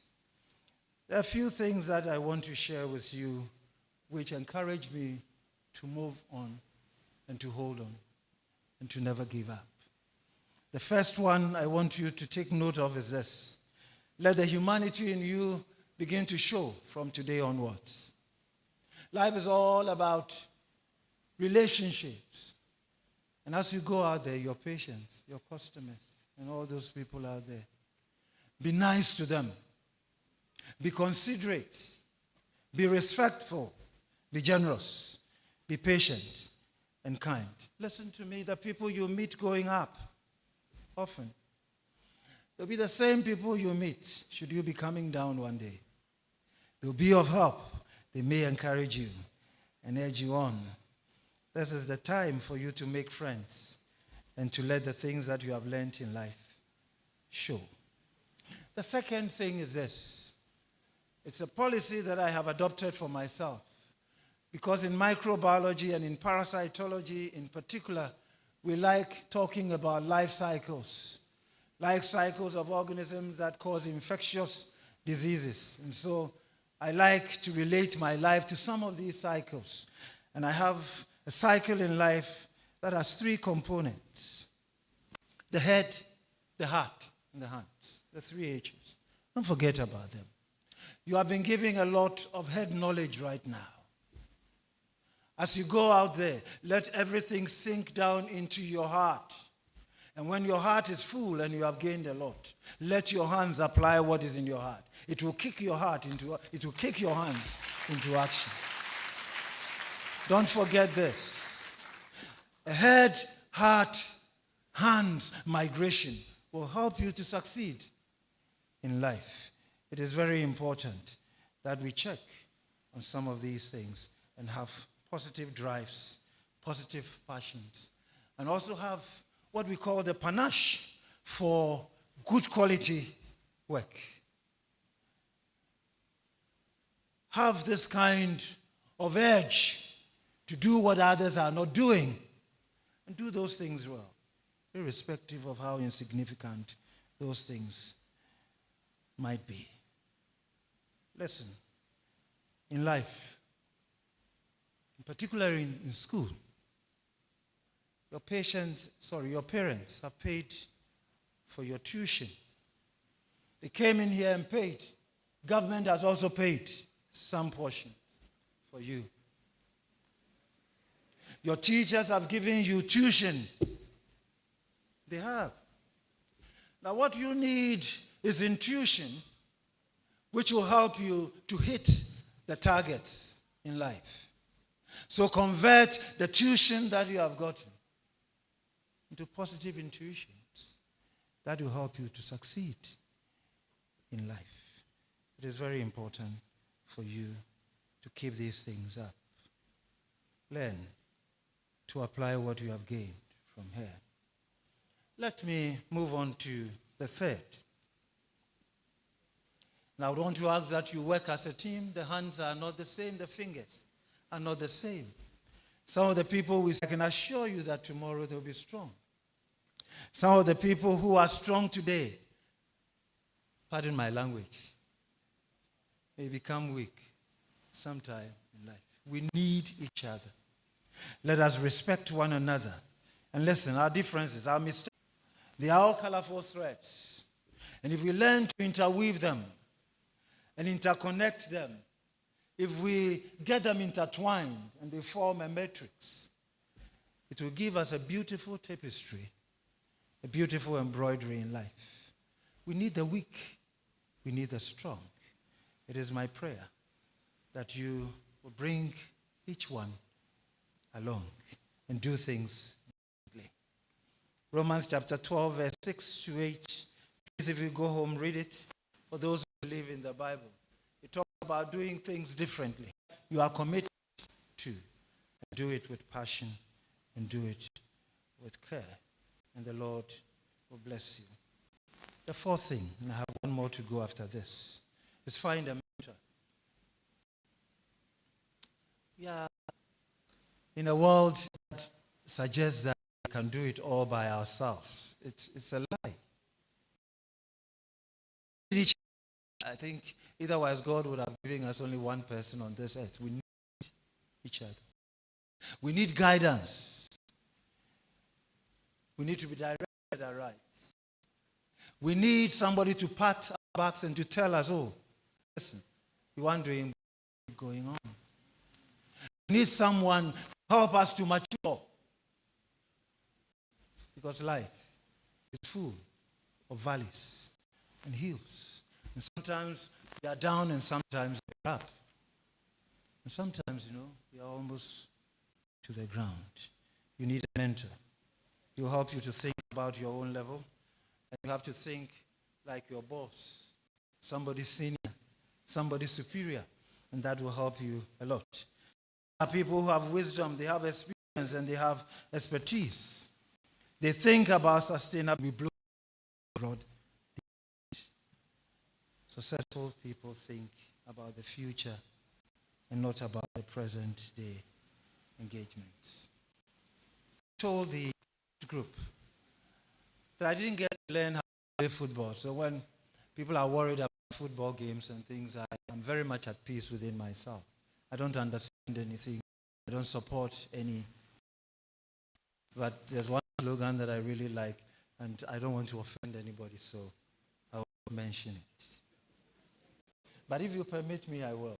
There are a few things that I want to share with you which encouraged me to move on and to hold on and to never give up. The first one I want you to take note of is this. Let the humanity in you begin to show from today onwards. Life is all about relationships. And as you go out there, your patients, your customers, and all those people out there, be nice to them. Be considerate. Be respectful. Be generous. Be patient and kind. Listen to me, the people you meet going up, often, they'll be the same people you meet should you be coming down one day. They'll be of help. They may encourage you and urge you on. This is the time for you to make friends and to let the things that you have learned in life show. The second thing is this. It's a policy that I have adopted for myself. Because in microbiology and in parasitology in particular, we like talking about life cycles of organisms that cause infectious diseases. And so I like to relate my life to some of these cycles. And I have a cycle in life that has 3 components. The head, the heart, and the hands. The 3 H's. Don't forget about them. You have been giving a lot of head knowledge right now. As you go out there, let everything sink down into your heart. And when your heart is full and you have gained a lot, let your hands apply what is in your heart. It will kick your hands into action. Don't forget this. A head, heart, hands migration will help you to succeed in life. It is very important that we check on some of these things and have positive drives, positive passions, and also have what we call the panache for good quality work. Have this kind of urge to do what others are not doing, and do those things well, irrespective of how insignificant those things might be. Listen, in life, particularly in school, your parents have paid for your tuition. They came in here and paid. Government has also paid some portion for you. Your teachers have given you tuition. They have. Now what you need is intuition, which will help you to hit the targets in life. So convert the tuition that you have gotten into positive intuitions that will help you to succeed in life. It is very important for you to keep these things up. Learn to apply what you have gained from here. Let me move on to the third. Now, I want to ask that you work as a team. The hands are not the same, the fingers are not the same. Some of the people, I can assure you that tomorrow they'll be strong. Some of the people who are strong today, pardon my language, may become weak sometime in life. We need each other. Let us respect one another. And listen, our differences, our mistakes, they are all colorful threads. And if we learn to interweave them and interconnect them, if we get them intertwined and they form a matrix, it will give us a beautiful tapestry, a beautiful embroidery in life. We need the weak. We need the strong. It is my prayer that you will bring each one along and do things differently. Romans chapter 12, verse 6 to 8. Please, if you go home, read it. For those who believe in the Bible, it talks about doing things differently. You are committed to do it with passion and do it with care. And the Lord will bless you. The fourth thing, and I have one more to go after this, is find a mentor. We are in a world that suggests that we can do it all by ourselves. It's a lie. I think otherwise God would have given us only one person on this earth. We need each other. We need guidance. We need to be directed aright. We need somebody to pat our backs and to tell us, oh, listen, you aren't doing what's going on. We need someone to help us to mature. Because life is full of valleys and hills. And sometimes we are down and sometimes we are up. And sometimes, we are almost to the ground. You need a mentor. He will help you to think about your own level. And you have to think like your boss, somebody senior, somebody superior. And that will help you a lot. There are people who have wisdom, they have experience, and they have expertise. They think about sustainability. Successful people think about the future and not about the present day engagements. I told the group that I didn't get to learn how to play football. So when people are worried about football games and things, I'm very much at peace within myself. I don't understand anything. I don't support any. But there's one slogan that I really like, and I don't want to offend anybody, so I will mention it. But if you permit me, I will.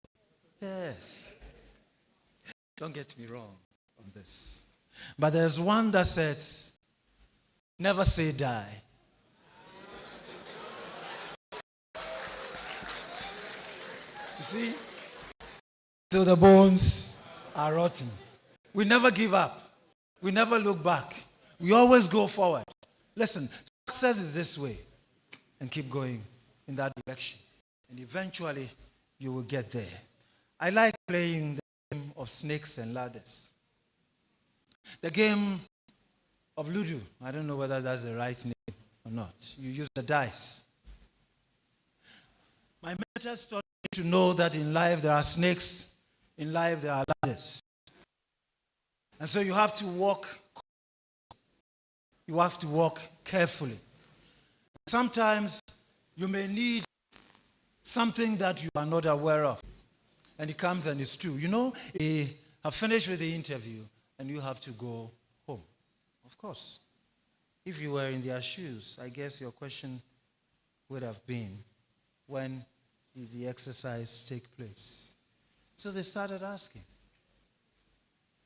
Yes. Don't get me wrong on this. But there's one that says, never say die. You see? So the bones are rotten. We never give up. We never look back. We always go forward. Listen, success is this way. And keep going in that direction. And eventually, you will get there. I like playing the game of snakes and ladders. The game of Ludo. I don't know whether that's the right name or not. You use the dice. My mentors taught me to know that in life there are snakes, in life there are ladders. And so you have to walk carefully. Sometimes you may need something that you are not aware of. And it comes and it's true. You know, you have finished with the interview and you have to go home. Of course. If you were in their shoes, I guess your question would have been, when did the exercise take place? So they started asking.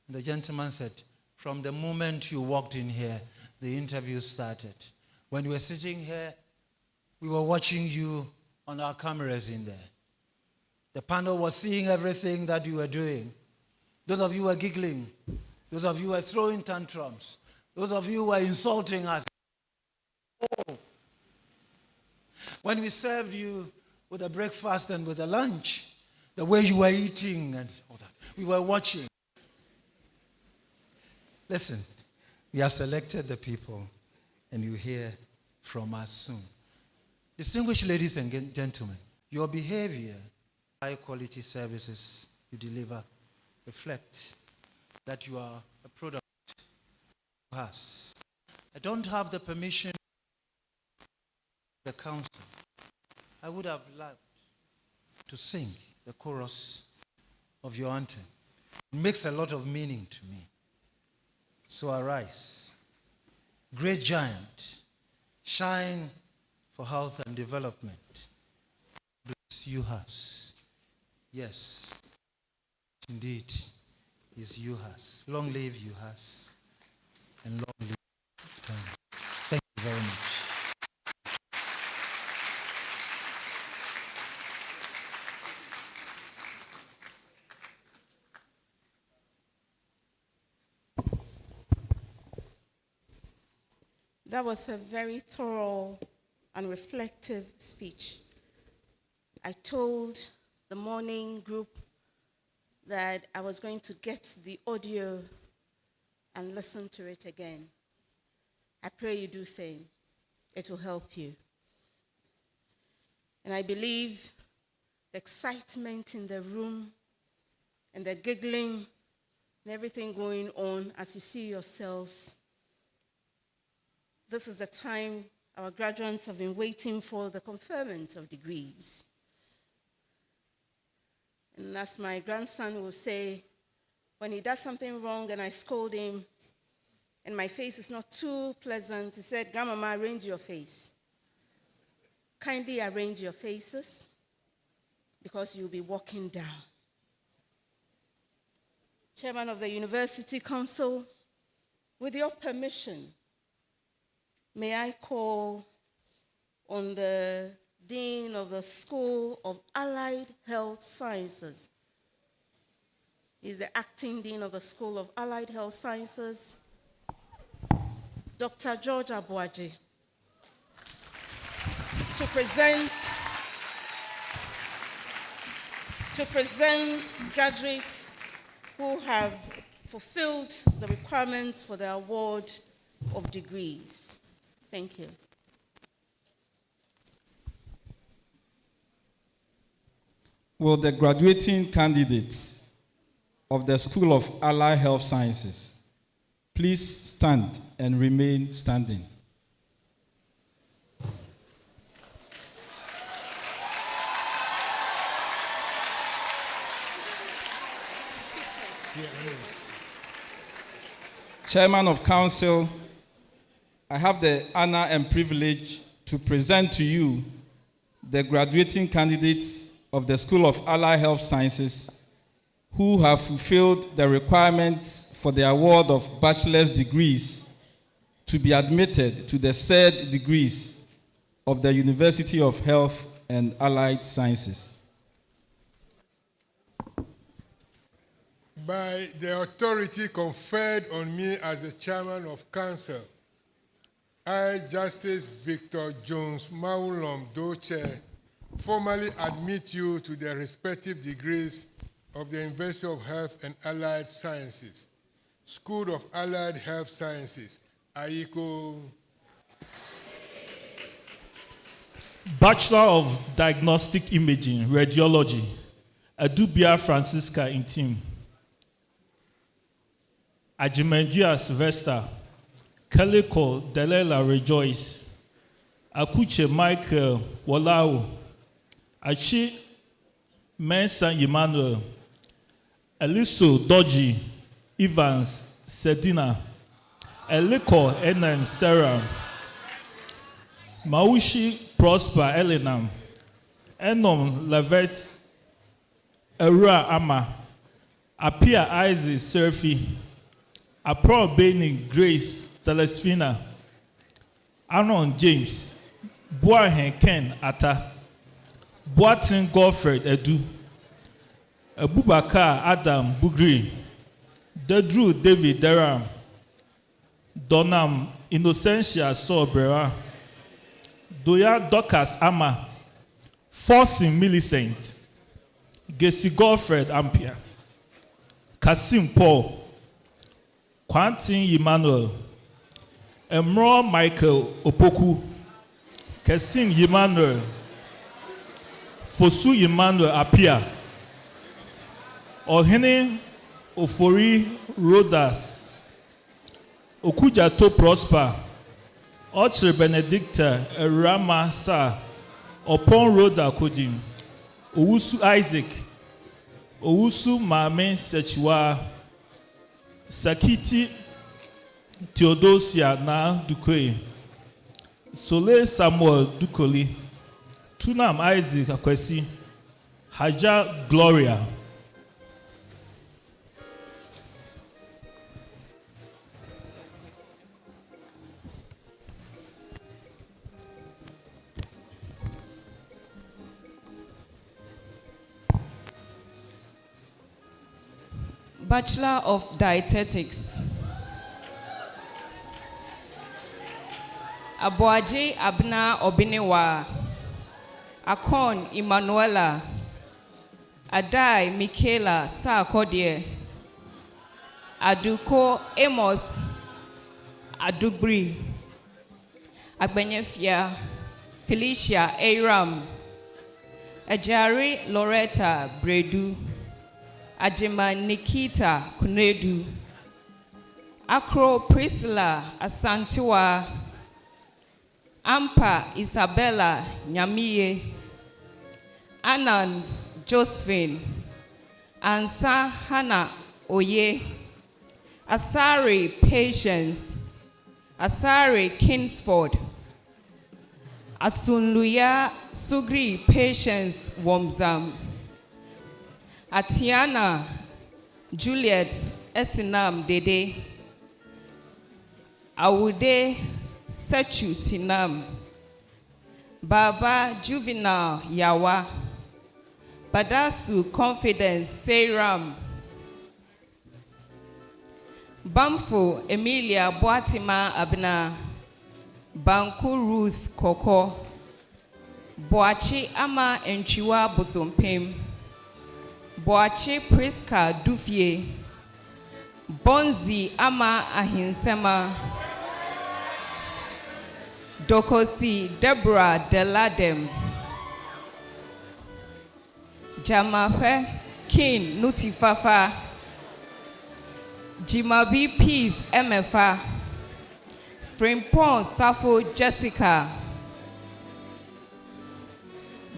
The gentleman said, from the moment you walked in here, the interview started. When you were sitting here, we were watching you on our cameras in there. The panel was seeing everything that you were doing. Those of you were giggling. Those of you were throwing tantrums. Those of you were insulting us. Oh. When we served you with a breakfast and with a lunch, the way you were eating and all that, we were watching. Listen, we have selected the people, and you hear from us soon. Distinguished ladies and gentlemen, your behavior, high-quality services you deliver, reflect that you are a product of UHAS. I don't have the permission of the council. I would have loved to sing the chorus of your anthem. It makes a lot of meaning to me. So arise, great giant, shine for health and development. Bless UHAS. Yes, indeed, is UHAS. Long live UHAS, and long live Ghana. Thank you very much. That was a very thorough and reflective speech. I told the morning group that I was going to get the audio and listen to it again. I pray you do same. It will help you. And I believe the excitement in the room and the giggling and everything going on as you see yourselves, this is the time our graduates have been waiting for, the conferment of degrees. And as my grandson will say, when he does something wrong and I scold him, and my face is not too pleasant, he said, "Grandmama, arrange your face. Kindly arrange your faces, because you'll be walking down." Chairman of the University Council, with your permission, may I call on the Dean of the School of Allied Health Sciences. He's the acting Dean of the School of Allied Health Sciences, Dr. George Abuaji, to present graduates who have fulfilled the requirements for the award of degrees. Thank you. Will the graduating candidates of the School of Allied Health Sciences please stand and remain standing? Chairman of Council, I have the honor and privilege to present to you the graduating candidates of the School of Allied Health Sciences who have fulfilled the requirements for the award of bachelor's degrees to be admitted to the third degrees of the University of Health and Allied Sciences. By the authority conferred on me as the Chairman of Council, I, Justice Victor Jones Maulom Doche, formally admit you to the respective degrees of the University of Health and Allied Sciences, School of Allied Health Sciences, AICO. Bachelor of Diagnostic Imaging, Radiology, Adubia Francisca Intim. Ajimendia Sylvester, Kaliko Delela Rejoice, Akuche Michael Walao, Achi Mensa Emmanuel, Eliso Doji, Evans Sedina, Eliko Enan Sarah, Maushi Prosper Elenam, Enom Levet Era Ama, Apia Isaac Serfi, Apro Beni Grace Celestina, Aaron James, Boahen Ken Ata, Boatin Godfred Edu, Abubakar Adam Bugri, Dedru David Deram, Donam Innocentia Sobrera, Doya Docas Ama, Forcing Millicent, Gesi Godfred Ampia, Kasim Paul, Quentin Emmanuel, Emro Michael Opoku, Kesin Emmanuel, Fosu Emmanuel Apia, Ohene Ofori Rodas, Okujato Prosper, Otre Benedicta Rama Sa, Opon Roda Kodim, Owusu Isaac, Owusu Mame Sechwa, Sakiti Theodosia Na Dukwe, Sole Samuel Dukoli, Tunam Isaac Akwesi, Haja Gloria. Bachelor of Dietetics. Aboaje Abna Obinewa, Akon Emanuela, Adai Michaela Sarkodie, Aduko Amos Adubri, Agbenyefia Felicia Aram, Ajari Loretta Bredu, Ajima Nikita Kunedu, Akro Priscilla Asantiwa, Ampa Isabella Nyamiye, Anan Josephine, Ansa Hannah Oye, Asari Patience, Asari Kingsford, Asunluya Sugri Patience Womzam, Atiana Juliet Esinam Dede, Awude Sechu Sinam, Baba Juvenile Yawa, Badasu Confidence Seram, Bamfo Emilia Boatima Abna, Banku Ruth Koko, Boachi Ama Enchiwa Bosompem, Boachi Priska Dufie, Bonzi Ama Ahinsema, Dokosi Deborah Deladem, Jamafe King Nutifafa, Jimabi Peace MFA, Frimpon Safo Jessica,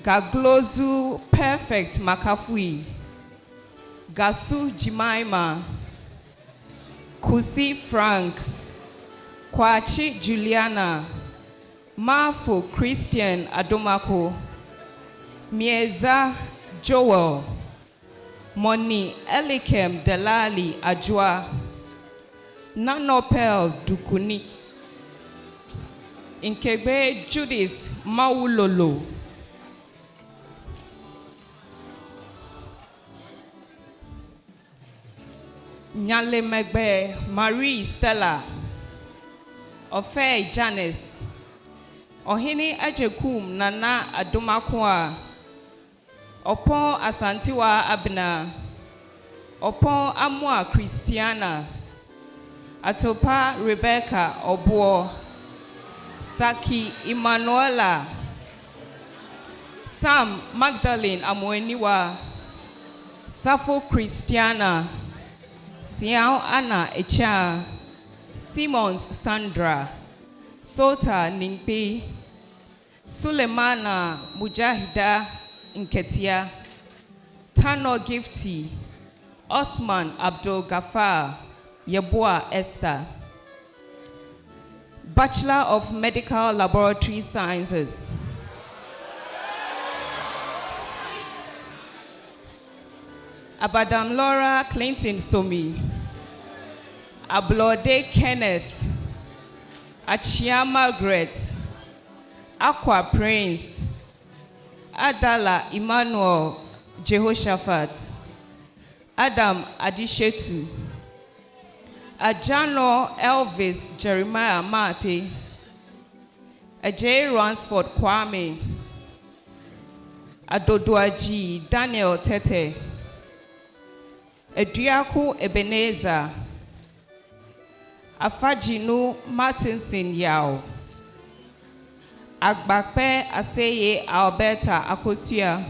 Gaglozu Perfect Makafui, Gasu Jimaima, Kusi Frank, Kwachi Juliana, Mafo Christian Adomako, Mieza Joel, Moni Elikem Delali Ajwa, Nanopel Dukuni, Inkebe Judith Maulolo, Nyale Megbe Marie Stella, Ofe Janice, Ohini Ajekum Nana Adomakwa, Opon Asantiwa Abna, Opon Amwa Christiana, Atopa Rebecca Obuo, Saki Emanuela, Sam Magdalene Amweniwa, Safo Christiana, Siao Anna Echa, Simons Sandra, Sota Ningpi, Sulemana Mujahida Nketia, Tano Gifty, Osman Abdul Ghaffar, Yeboah Esther. Bachelor of Medical Laboratory Sciences. Abadam Laura Clinton Somi, Ablode Kenneth, Achia Margaret, Aqua Prince, Adala Emmanuel Jehoshaphat, Adam Adishetu, Ajano Elvis Jeremiah Mate, Ajay Ransford Kwame, Adodoaji Daniel Tete, Ediaku Ebenezer, Afajinu Martinson Yao, Agbakpe Aseye Alberta Akosia,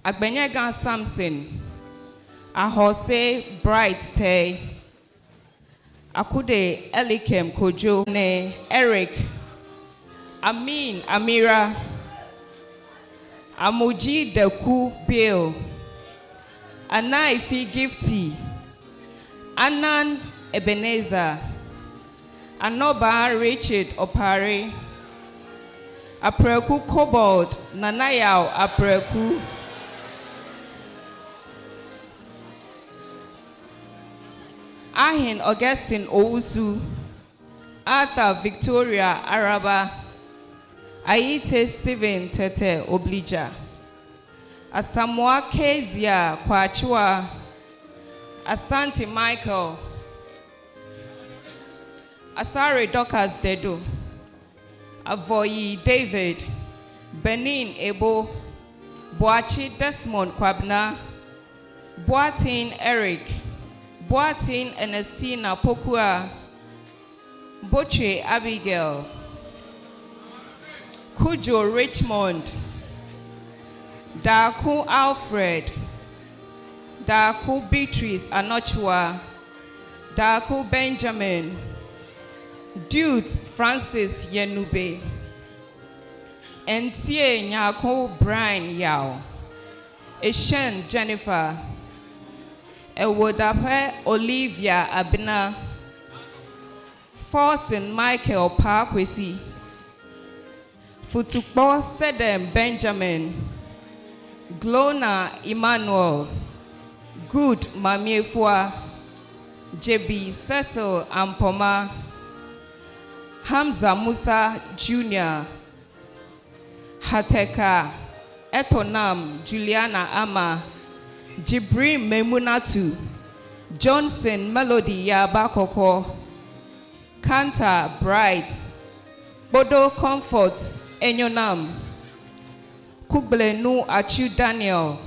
Agbenyegan Samson, Ahose Bright Tay, Akude Elikem Kojo Ne Eric, Amin Amira, Amuji Deku Bill, Anaifi Gifty, Anan Ebenezer, Anoba Richard Opare, Apreku Cobalt, Nanayao Apreku, Ahin Augustine Ousu, Arthur Victoria Araba, Aite Stephen Tete Oblija, Asamoah Kezia Kwachua, Asante Michael, Asare Dokas Dedo, Avoyi David, Benin Ebo, Boachi Desmond Kwabna, Boatin Eric, Boatin Ernestina Pokua, Boche Abigail, Kujo Richmond, Daku Alfred, Daku Beatrice Anochua, Daku Benjamin, Dude Francis Yenube, Entie Nyako Brian Yao, Eshen Jennifer, Ewodape Olivia Abina, Forsen Michael Parkwesi, Futukbo Sedem Benjamin, Glona Emmanuel, Good Mamiefua, JB Cecil Ampoma, Hamza Musa Jr., Hateka, Etonam Juliana Ama, Jibrin Memunatu, Johnson Melody Yabakoko, Kanta Bright, Bodo Comfort Enyonam, Kublenu Achu Daniel,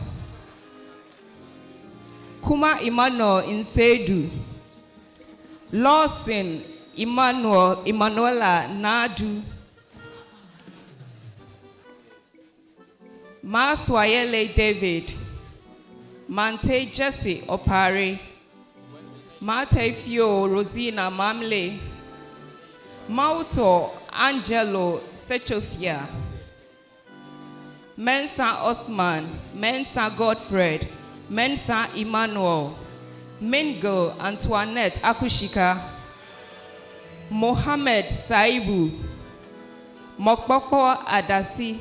Kuma Emmanuel Insedu, Lawson Emanuela Nadu, Maswayele David, Mante Jesse Opare, Mate Fio Rosina Mamle, Mauto Angelo Sechofia, Mensa Osman, Mensa Godfred, Mensa Emmanuel, Mingo Antoinette Akushika, Mohammed Saibu, Mokpokpo Adasi,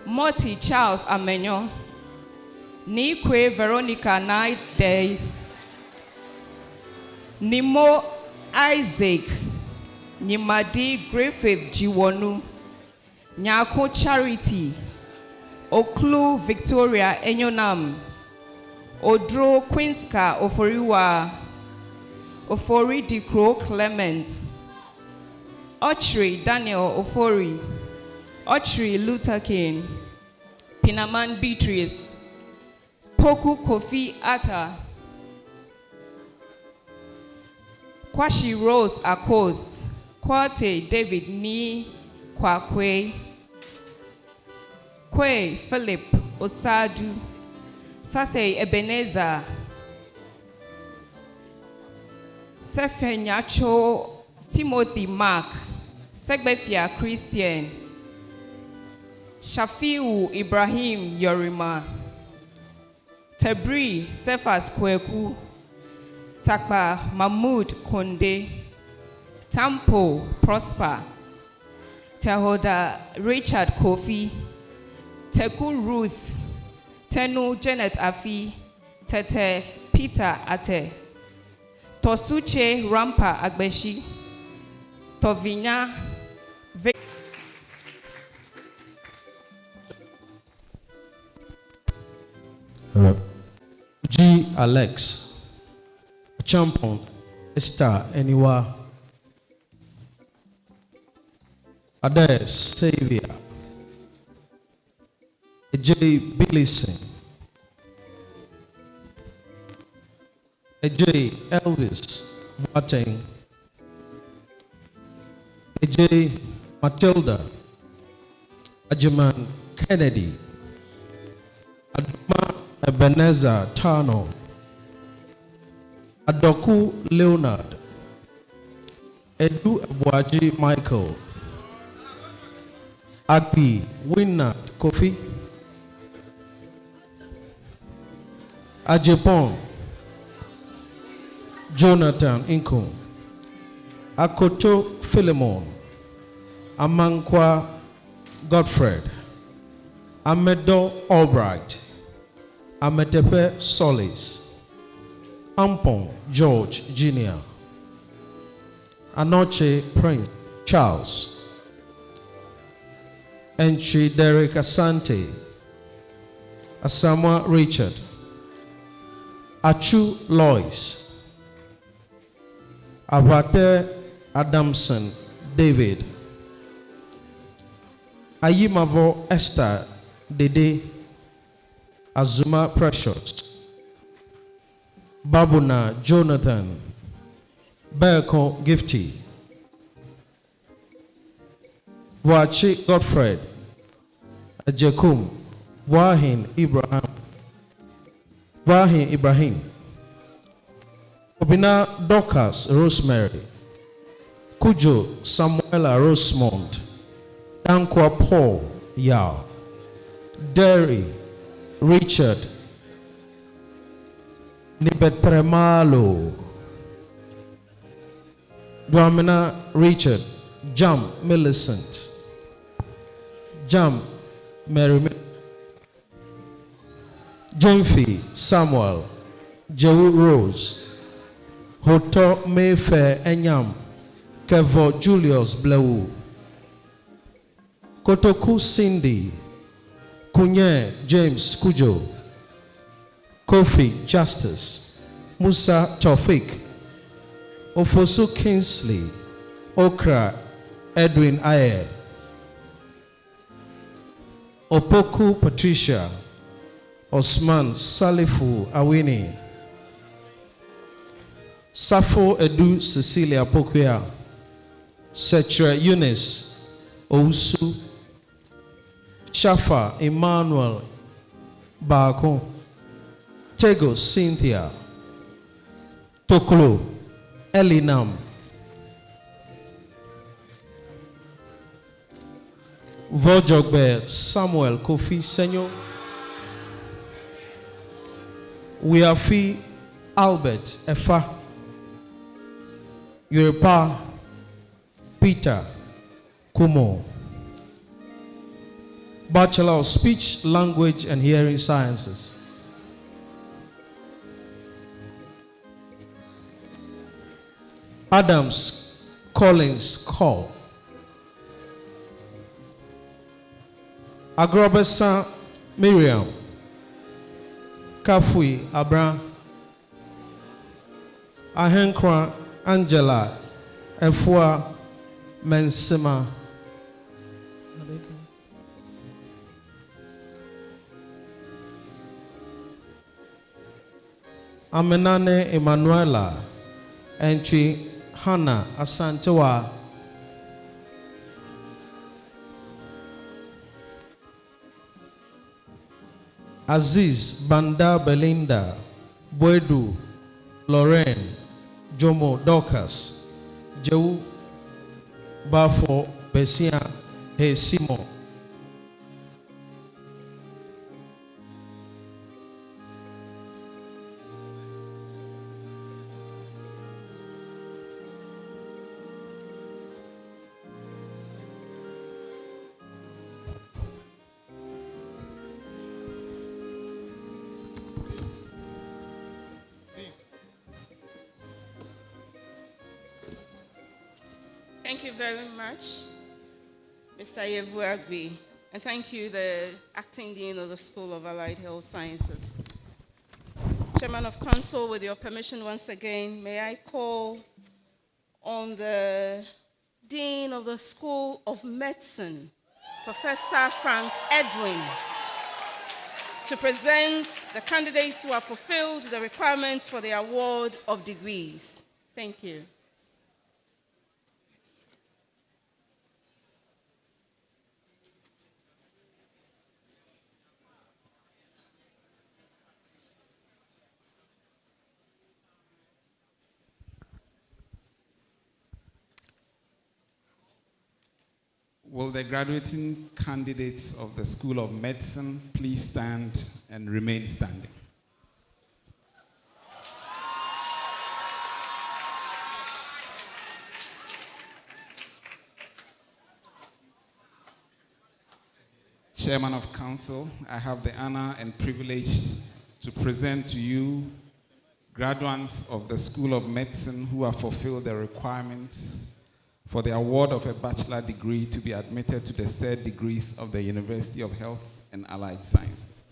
Moti Charles Amenyo, Nikwe Veronica Naide, Nimo Isaac, Nimadi Griffith Jiwonu, Nyako Charity, Oklu Victoria Enyonam, Odro Quinska Oforiwa, Ofori Dikro Clement, Ochri Daniel Ofori, Ochri Luther King, Pinaman Beatrice, Poku Kofi Atta, Kwashi Rose Akos, Kwate David Ni Kwakwe, Kwe Philip Osadu, Sase Ebenezer, Sefe Nyacho Timothy Mark, Segbefia Christian, Shafiu Ibrahim Yorima, Tabri Cephas Kweku, Takba Mahmoud Konde, Tampo Prosper, Tehoda Richard Kofi, Teku Ruth, Tenu Janet Afi, Tete Peter Ate, Tosuche Rampa Agbeshi, Tovinya G. Alex, Champon, Esther, Eniwa, Adair, Xavier, J. Billison, J. Elvis, Boateng, J. Matilda, Ajaman Kennedy, Adama Ebenezer Tano, Adoku Leonard, Edu Abuaji Michael, Agbi Winard Kofi, Ajepon Jonathan Inko, Akoto Philemon, Amankwa Godfred, Amedo Albright, Ametepe Solis, Ampon George Jr., Anoche Prince Charles, Entry Derek Asante, Asamoah Richard, Achu Lois, Abate Adamson David, Ayimavo Esther Dede, Azuma Precious, Babuna Jonathan, Berko Gifty, Wachi Godfred, Jekum, Wahin Ibrahim, Obina Dorcas Rosemary, Kujo Samuela Rosemont, Dankwa Paul Yao, Derry Richard, Nibetremalo, Dwamina Richard, Jam Millicent, Jam Mary, Jemfi Samuel, Jewu Rose, Hoto Mayfair Enyam, Kevo Julius Blewu, Kotoku Cindy, Kunye James Kujo, Kofi Justice, Musa Tofik, Ofosu Kingsley, Okra Edwin Aye, Opoku Patricia, Osman Salifu Awini, Safo Edu Cecilia Pokuya, Setre Eunice Ousu, Shafa Emmanuel Bako, Tego Cynthia, Toklo Elinam, Vojogbe Samuel Kofi Senyo, Wiafi Albert Efa, Yoruba Peter Kumo, Bachelor of Speech, Language and Hearing Sciences, Adams Collins Call, Agrobesa Miriam, Kafui Abraham, Ahenkra Angela, Efua Mensima, Amenane Emanuela, Entry Hannah Asantewa, Aziz Banda Belinda, Boedu, Lorraine, Jomo Dorcas, Jewu Bafo Besia He Simo, Thank you very much, Mr. Yevuagui. And thank you, the Acting Dean of the School of Allied Health Sciences. Chairman of Council, with your permission once again, may I call on the Dean of the School of Medicine, Professor Frank Edwin, to present the candidates who have fulfilled the requirements for the award of degrees. Thank you. Will the graduating candidates of the School of Medicine please stand and remain standing? Chairman of Council, I have the honor and privilege to present to you graduates of the School of Medicine who have fulfilled the requirements for the award of a bachelor degree to be admitted to the third degrees of the University of Health and Allied Sciences.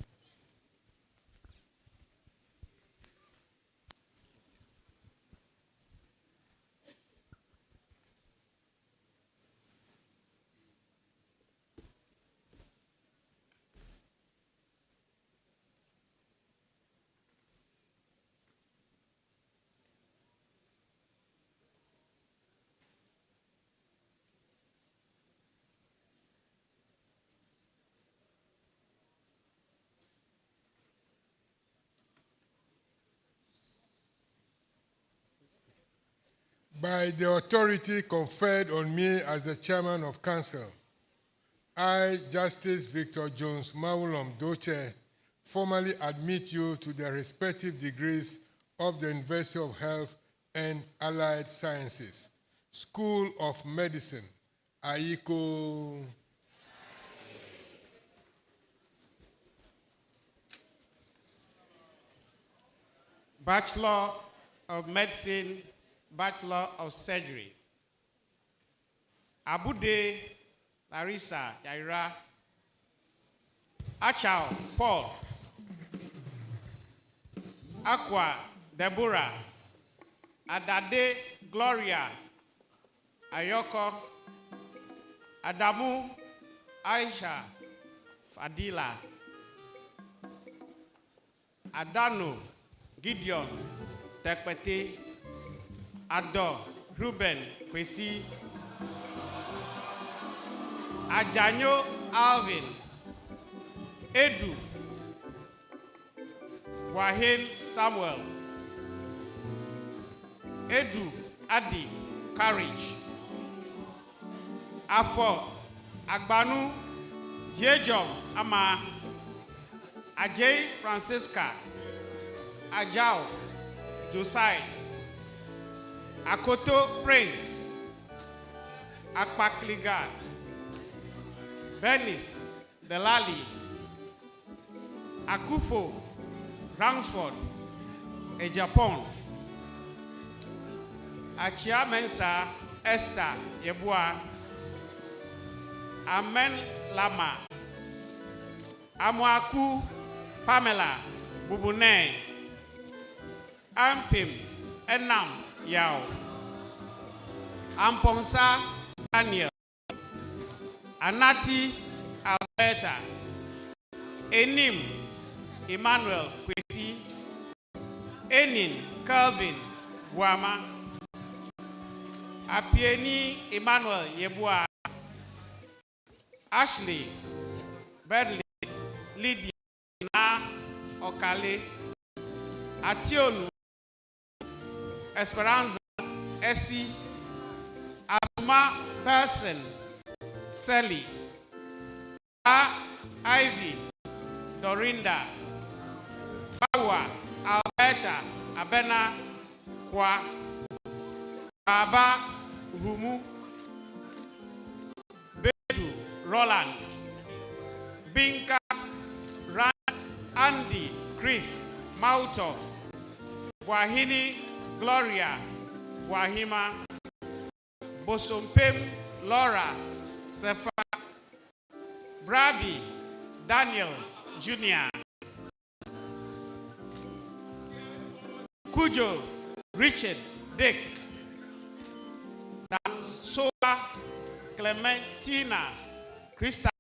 By the authority conferred on me as the Chairman of Council, I, Justice Victor Jones Mawulom Doche, formally admit you to the respective degrees of the University of Health and Allied Sciences, School of Medicine, Aiko. Bachelor of Medicine, Bachelor of Surgery. Abude Larissa Yaira. Achao Paul. Aqua Deborah. Adade Gloria Ayoko. Adamu Aisha Fadila. Adano Gideon Tekpete. Ado Ruben Kwesi. Ajanyo Alvin. Edu Wahin Samuel. Edu Adi Courage. Afo Agbanu Diejom Ama. Ajay Francisca. Ajao Josiah. Akoto Prince. Akpakliga. Bernice Delali. Akufo Ransford. Ejapon. Achia Mensa Esther Yebua. Amen Lama. Amwaku Pamela Bubune. Ampim Enam Yao. Amponsa Daniel. Anati Alberta. Enim Emmanuel Kwesi. Enin Calvin Buama. Apieni Emmanuel Yebua. Ashley Bedley Lydia Na Okale. Ationu Esperanza Essie. Asuma Person Sally. Ivy Dorinda. Bawa Alberta Abena Kwa. Baba Humu. Bedu Roland. Binka Ran Andy Chris Mauto. Wahini Gloria Wahima. Bosompem Laura Sefa Brabi Daniel Jr. Kujo Richard Dick Soa Clementina Crystal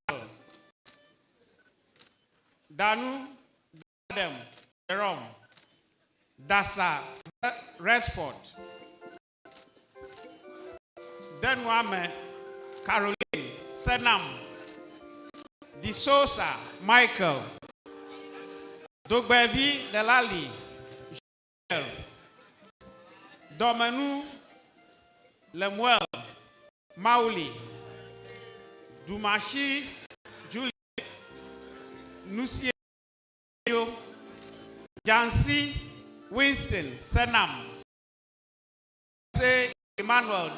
Danu Adam Jerome Dasa Resford Denwame Caroline Senam Di Sosa Michael Dogbevi Delali Domenu Lemuel Mauli Dumashi Juliet Nusie Jansi Winston Senam Se Emmanuel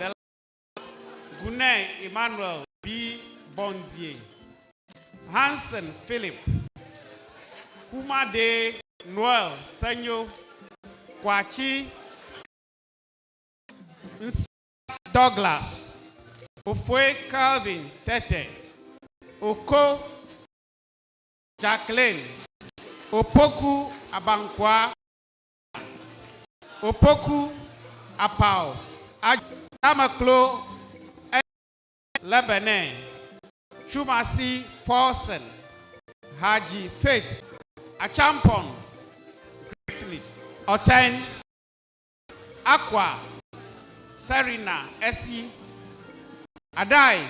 Gune Emmanuel B. Bonzier Hansen Philip Kumade Noel Senyo Kwachi Douglas Ofwe Calvin Tete Oko Jacqueline Opoku Abankwa Opoku Apau Amaklo Lebanon Chumasi Forsen Haji Faith Achampon Griffiths Oten Aqua Serena Essie Adai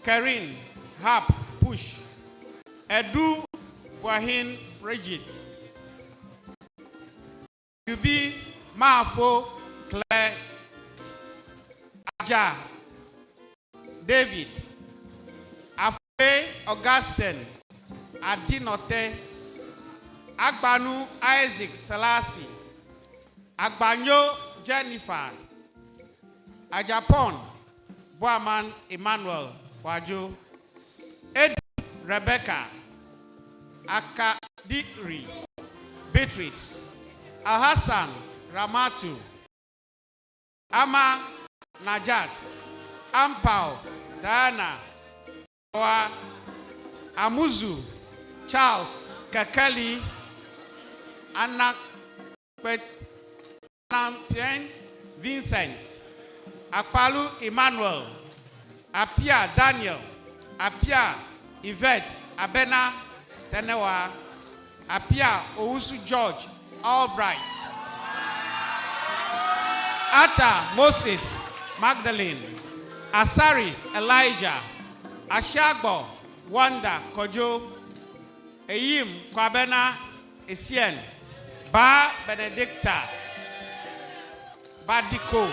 Karin Hap Push Edu Wahin Bridget Yubi Mafo Claire Aja David Afe Augustine Adinote Agbanu Isaac Selassie Agbanyo Jennifer Ajapon Boaman Emmanuel Wajo Ed Rebecca Akadiri Beatrice Alhassan Ramatu Ama Najat Ampao Diana Oa Amuzu Charles Kakali Anak Petnampien Vincent Akpalu Emmanuel Apia Daniel Apia Yvette Abena Tenewa Apia Owusu George Albright Ata Moses Magdalene Asari Elijah Ashagbo Wanda Kojo Eyim Kwabena Esien Ba Benedicta Badiko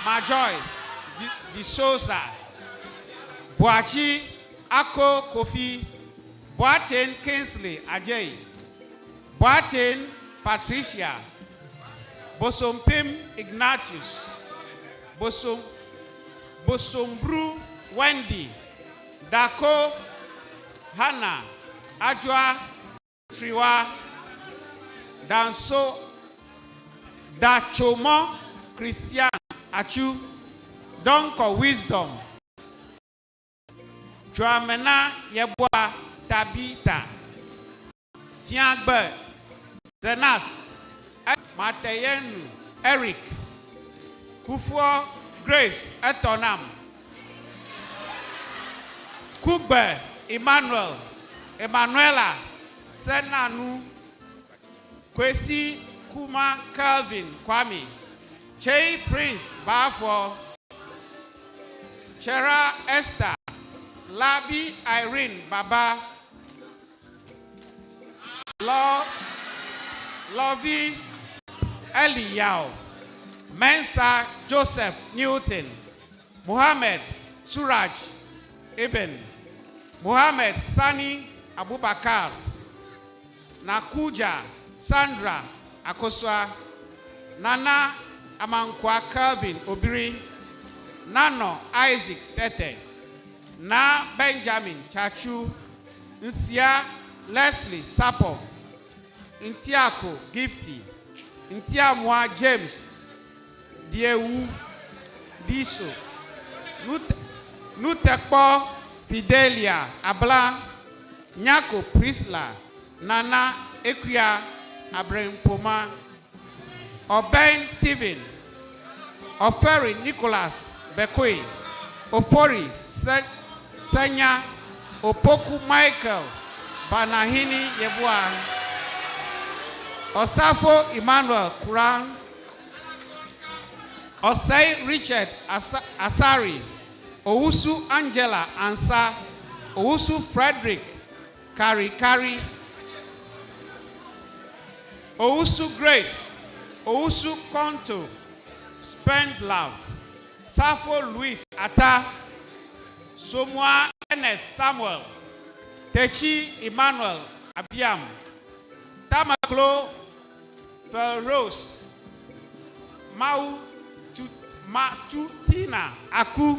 Majoy Di Sosa Boachi Ako Kofi Boaten Kingsley Ajay Boaten Patricia Bosompim Ignatius Bosombru Wendy Dako Hannah Ajwa Triwa Danso Dachomo Christian Achu Donko Wisdom Joamena Yeboa Tabita Fiangbe Zenas Mateyenu Eric Kufuor Grace Etonam Kugbe Emmanuel Emanuela Senanu Kwesi Kuma Calvin Kwame Chey Prince Bafo Chera Esther Labi Irene Baba Lovey Eliyao Mensa Joseph Newton Muhammad Suraj Ibn Muhammad Sani Abubakar Nakuja Sandra Akoswa Nana Amankwa Calvin Obiri Nano Isaac Tete Na Benjamin Chachu Nsia Leslie Sapo Ntiako Gifty Ntiamwa James Diewu Diso Nutekpo Fidelia Abla Nyako Prisla Nana Equia Abrempoma Oben Stephen Oferi Nicholas Bekwe Ofori Senya Opoku Michael Banahini Yebua Osafo Emmanuel Kuran Osei Richard Asari Owusu Angela Ansa Owusu Frederick Kari Owusu Grace Owusu Konto Spend Love Safo Louis Ata Somwa Ernest Samuel Techi Emmanuel Abiam Tamaklo Felrose Matutina Aku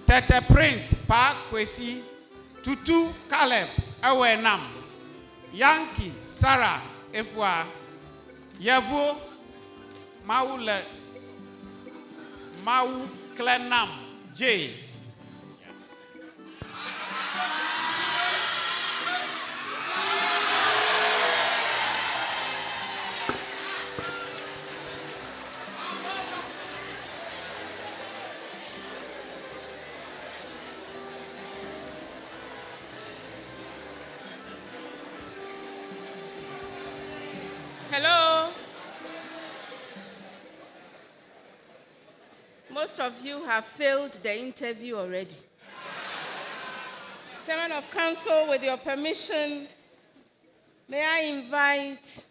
Tete Prince Pa Kwesi Tutu Caleb Ewenam Yankee Sarah Efwa Yevo Mau Klenam J. Hello. Most of you have failed the interview already. Chairman of Council, with your permission, may I invite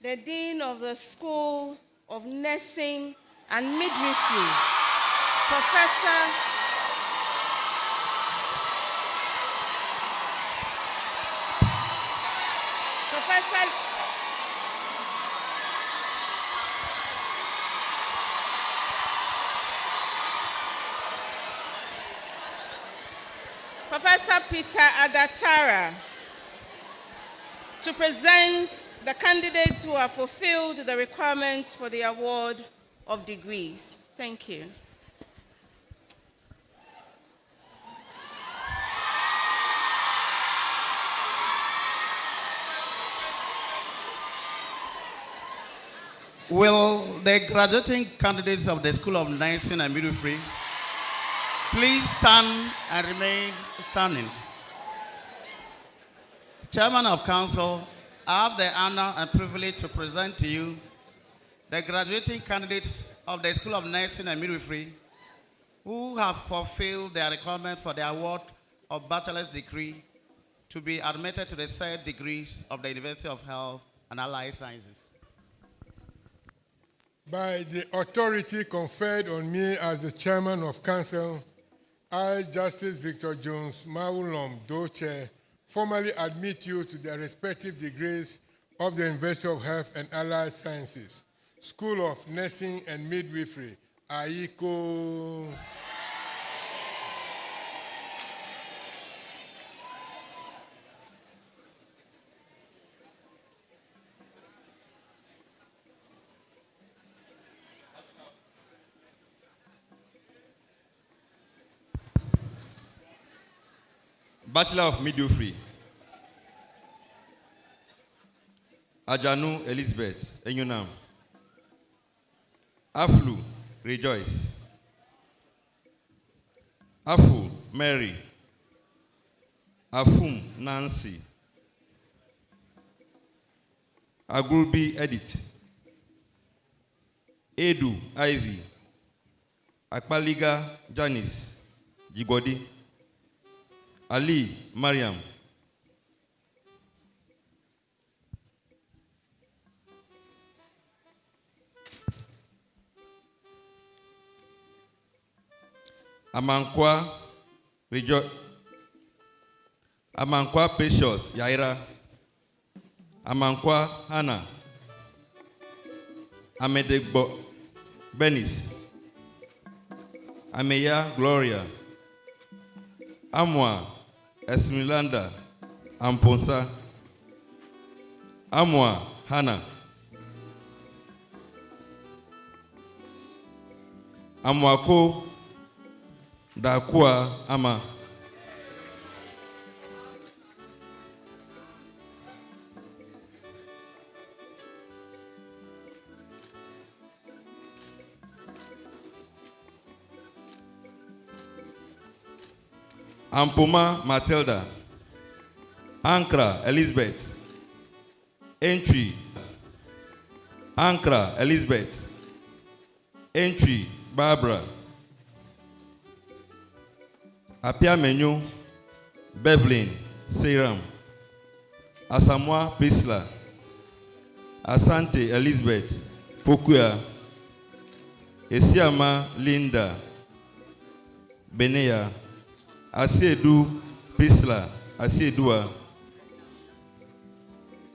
the Dean of the School of Nursing and Midwifery, Professor Peter Adatara to present the candidates who have fulfilled the requirements for the award of degrees. Thank you. Will the graduating candidates of the School of Nursing and Midwifery please stand and remain standing? Chairman of Council, I have the honor and privilege to present to you the graduating candidates of the School of Nursing and Midwifery who have fulfilled their requirement for the award of bachelor's degree to be admitted to the third degrees of the University of Health and Allied Sciences. By the authority conferred on me as the Chairman of Council, I, Justice Victor Jones Mawulom Doche, formally admit you to the respective degrees of the University of Health and Allied Sciences, School of Nursing and Midwifery, AICO. Bachelor of Midwifery, Ajanu Elizabeth, Enyunam. Aflu, Rejoice. Afu, Mary. Afum, Nancy. Agulbi, Edith. Edu, Ivy. Akpaliga, Janice. Jigodi. Ali, Mariam. Amankwa, Amankwa Precious, Yaira. Amankwa Hannah. Amedegbo, Benis. Ameya Gloria. Amwa Esmilanda Amponsa. Amwa Hannah. Amwako Dakua Ama. Ampoma Matilda. Ankra Elizabeth. Entry. Ankra Elizabeth. Entry Barbara. Apia Menu. Bevlin Seram. Asamoah Priscilla. Asante Elizabeth Pokuya. Esiama Linda Benea. Asiedu Priscilla Asiedua.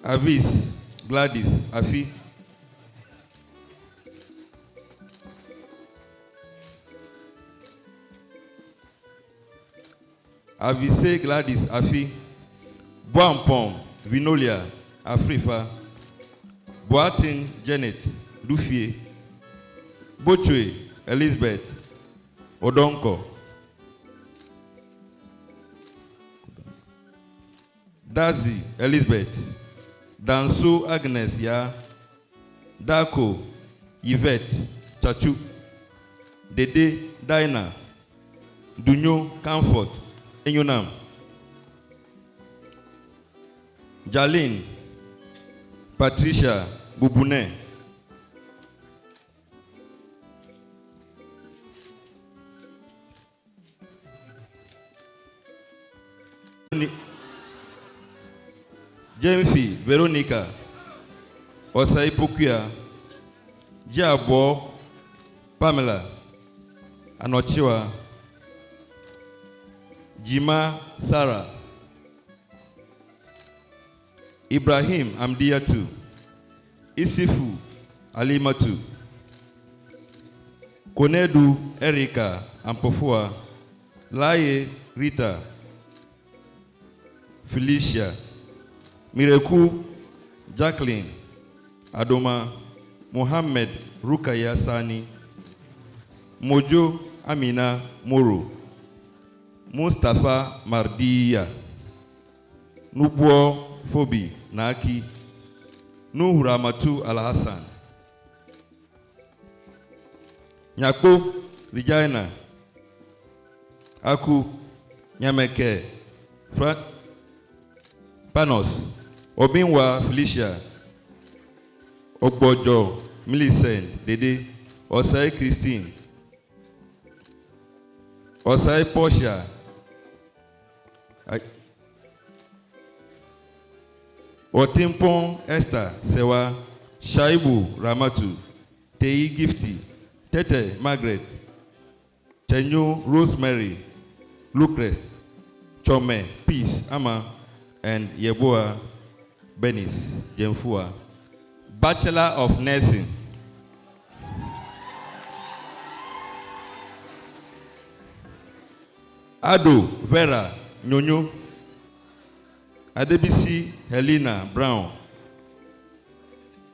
Avis Gladys Afi. Avise Gladys Afi. Boampom Vinolia Afrifa. Boatin Janet Dufie. Bochwe Elizabeth Odonko. Dazi Elizabeth. Danso Agnes Ya. Dako Yvette Chachu. Dede Dinah. Dunyo Comfort Enyonam. Jalene Patricia Bubune. Jemfi Veronica Osai Pokuya. Jiabo Pamela Anochiwa. Jima Sarah. Ibrahim Amdiatu. Isifu Alimatu. Konedu Erika Ampofua. Laye Rita. Felicia. Mireku Jacqueline Adoma. Mohammed Rukaya Sani. Mojo Amina Moro. Mustafa Mardiya. Nubuo Fobi Naki. Nuhu Ramatu Al-Hassan. Nyako Regina. Aku Nyameke Panos. Obinwa Felicia. Ogbojo Millicent Dede. Osai Christine. Osai Portia. Otimpon Esther Sewa. Shaibu Ramatu. Tei Gifty. Tete Margaret. Chenyo Rosemary. Lucas. Chome Peace Ama. And Yeboah Benis Jemfua. Bachelor of Nursing. Ado Vera Nyonyo. Adebisi Helena Brown.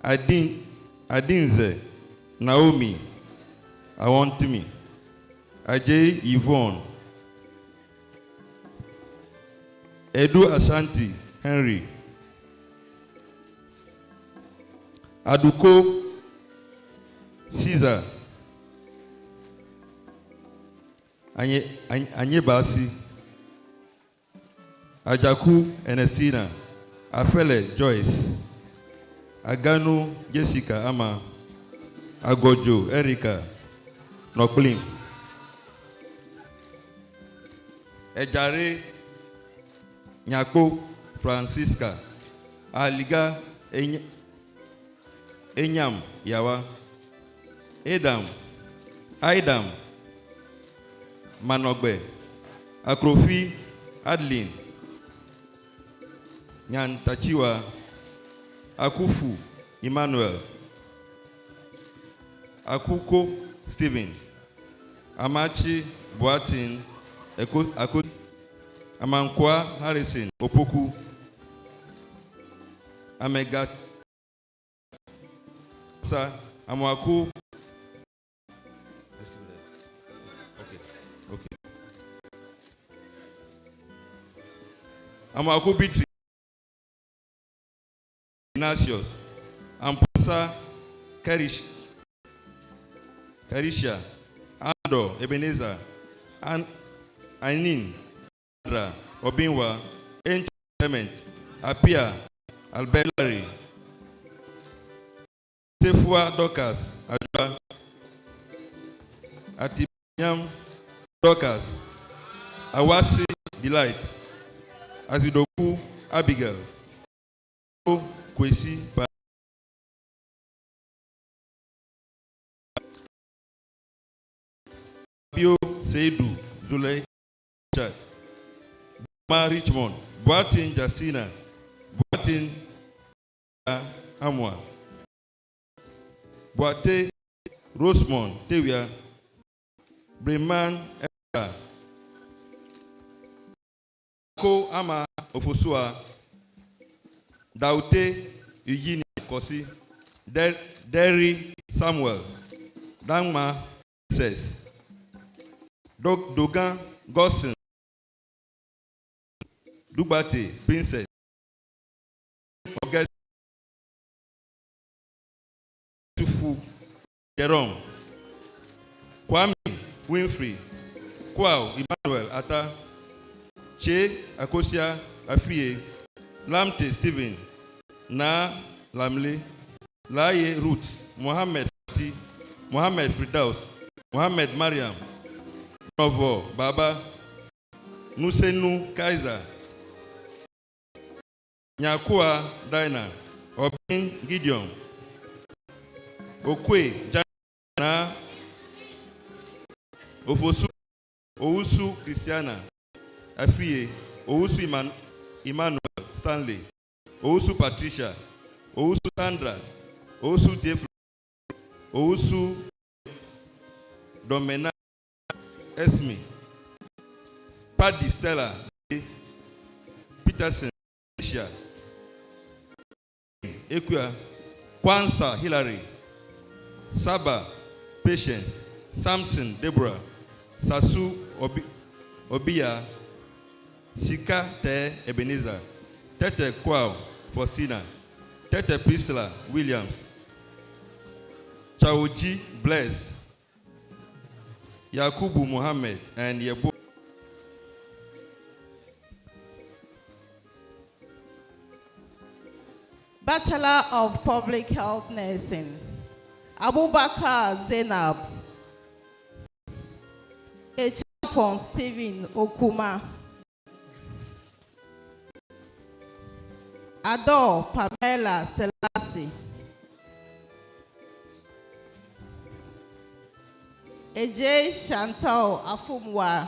Adinze Naomi Awantimi. Ajay Yvonne. Edu Ashanti Henry. Aduko Caesar. Anyebasi. Ajaku Ernestina. Afele Joyce. Aganu Jessica Ama. Agojo Erica Noklim. Ejare Nyako Francisca. Aliga Enyam Yawa. Aidam Manogbe. Akrofi Adeline. Nyantachiwa. Akufu Emmanuel. Akuko Stephen. Amachi Boatin. Amankwa Harrison Opoku. Amega Sa Amwaku. Okay. Amaku Bitri, Ignatius, Amposa Carisha, Ando, Ebenezer, Ainin, Andra, Obinwa, Ancient Clement, Apia, Albert Larry, Tefua Dorcas, Adwa, Atibiam Dorcas, Awasi Delight, Azidoku Abigail, Kwesi Bio Seidu Zule Chad, Ma Richmond, Boatin Justina, Boatin Amwa, Boate Rosemont Tewia, Breman Eka, Ko Ama Ofosua, Daute Eugene Kosi, Derry Samuel, Dangma Princess, Dogan Gosson, Dubate Princess, August Tufu Jerome, Kwame Winfrey, Kwao Emmanuel Ata, Che Akosia Afie, Lamte Stephen, Na Lamle, Laye Ruth, Mohammed Fati, Mohammed Fridaus, Mohammed Mariam, Novo Baba, Nusenu Kaiser, Nyakua Dina, Obin Gideon, Okwe Jana, Ofosu, Ousu Christiana, Afie, Ousu Emmanuel Stanley, Ousu Patricia, Ousu Sandra, Ousu Jeffrey, Ousu Domena Esme, Paddy Stella, Peterson, Asia, Equa, Kwanzaa Hillary, Saba Patience, Samson Deborah, Sasu Obia, Sika Te Ebenezer, Tete Kwao Faustina, Tete Priscilla Williams, Chaoji Bless, Yakubu Muhammad, and Yebo. Bachelor of Public Health Nursing, Abubakar Zainab, Echapon Stephen Okuma, Ador Pamela Selassie, Eje Chantal Afumwa,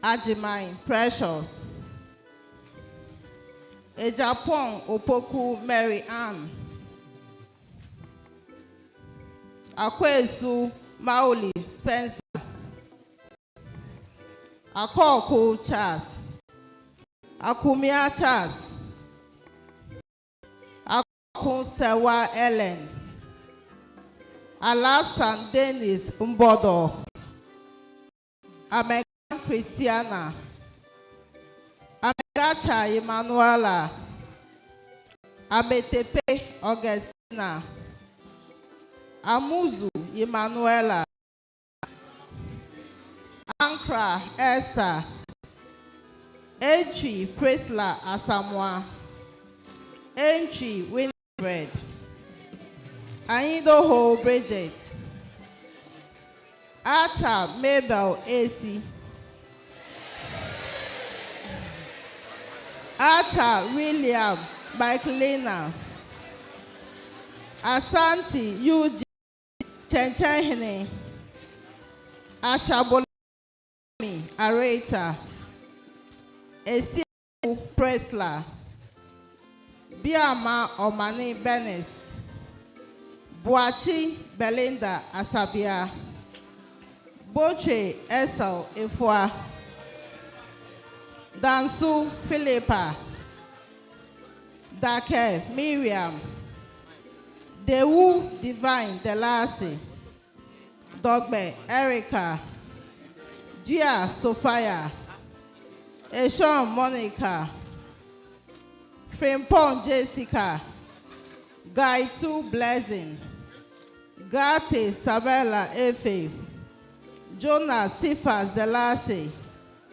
Ajimai Precious, Ejapon Opoku Mary Ann, Akwesu Mauli Spencer, Akoku Charles, Akumia Charles, Akun Sewa Ellen, Alasan Dennis Mbodo, American Christiana, Gacha Emanuela, Abetepe Augustina, Amuzu Emanuela, Ankra Esther, Entry Prisla Asamoah, Entry Winifred, Aidoho Bridget, Ata Mabel AC, Ata William Michaelina, Asante Eugene Chenchenhene, Ashabolami Areta, Esiemu Presla, Biama Omani Benes, Boachi Belinda Asabia, Boche Esel Efua, Dansu Philippa, Dake Miriam, Dewu Divine Delasi, Dogbe Erica, Dia Sophia, Eshon Monica, Frimpong Jessica, Gaitu Blessing, Gate Sabella Efe, Jonas Sifas Delase,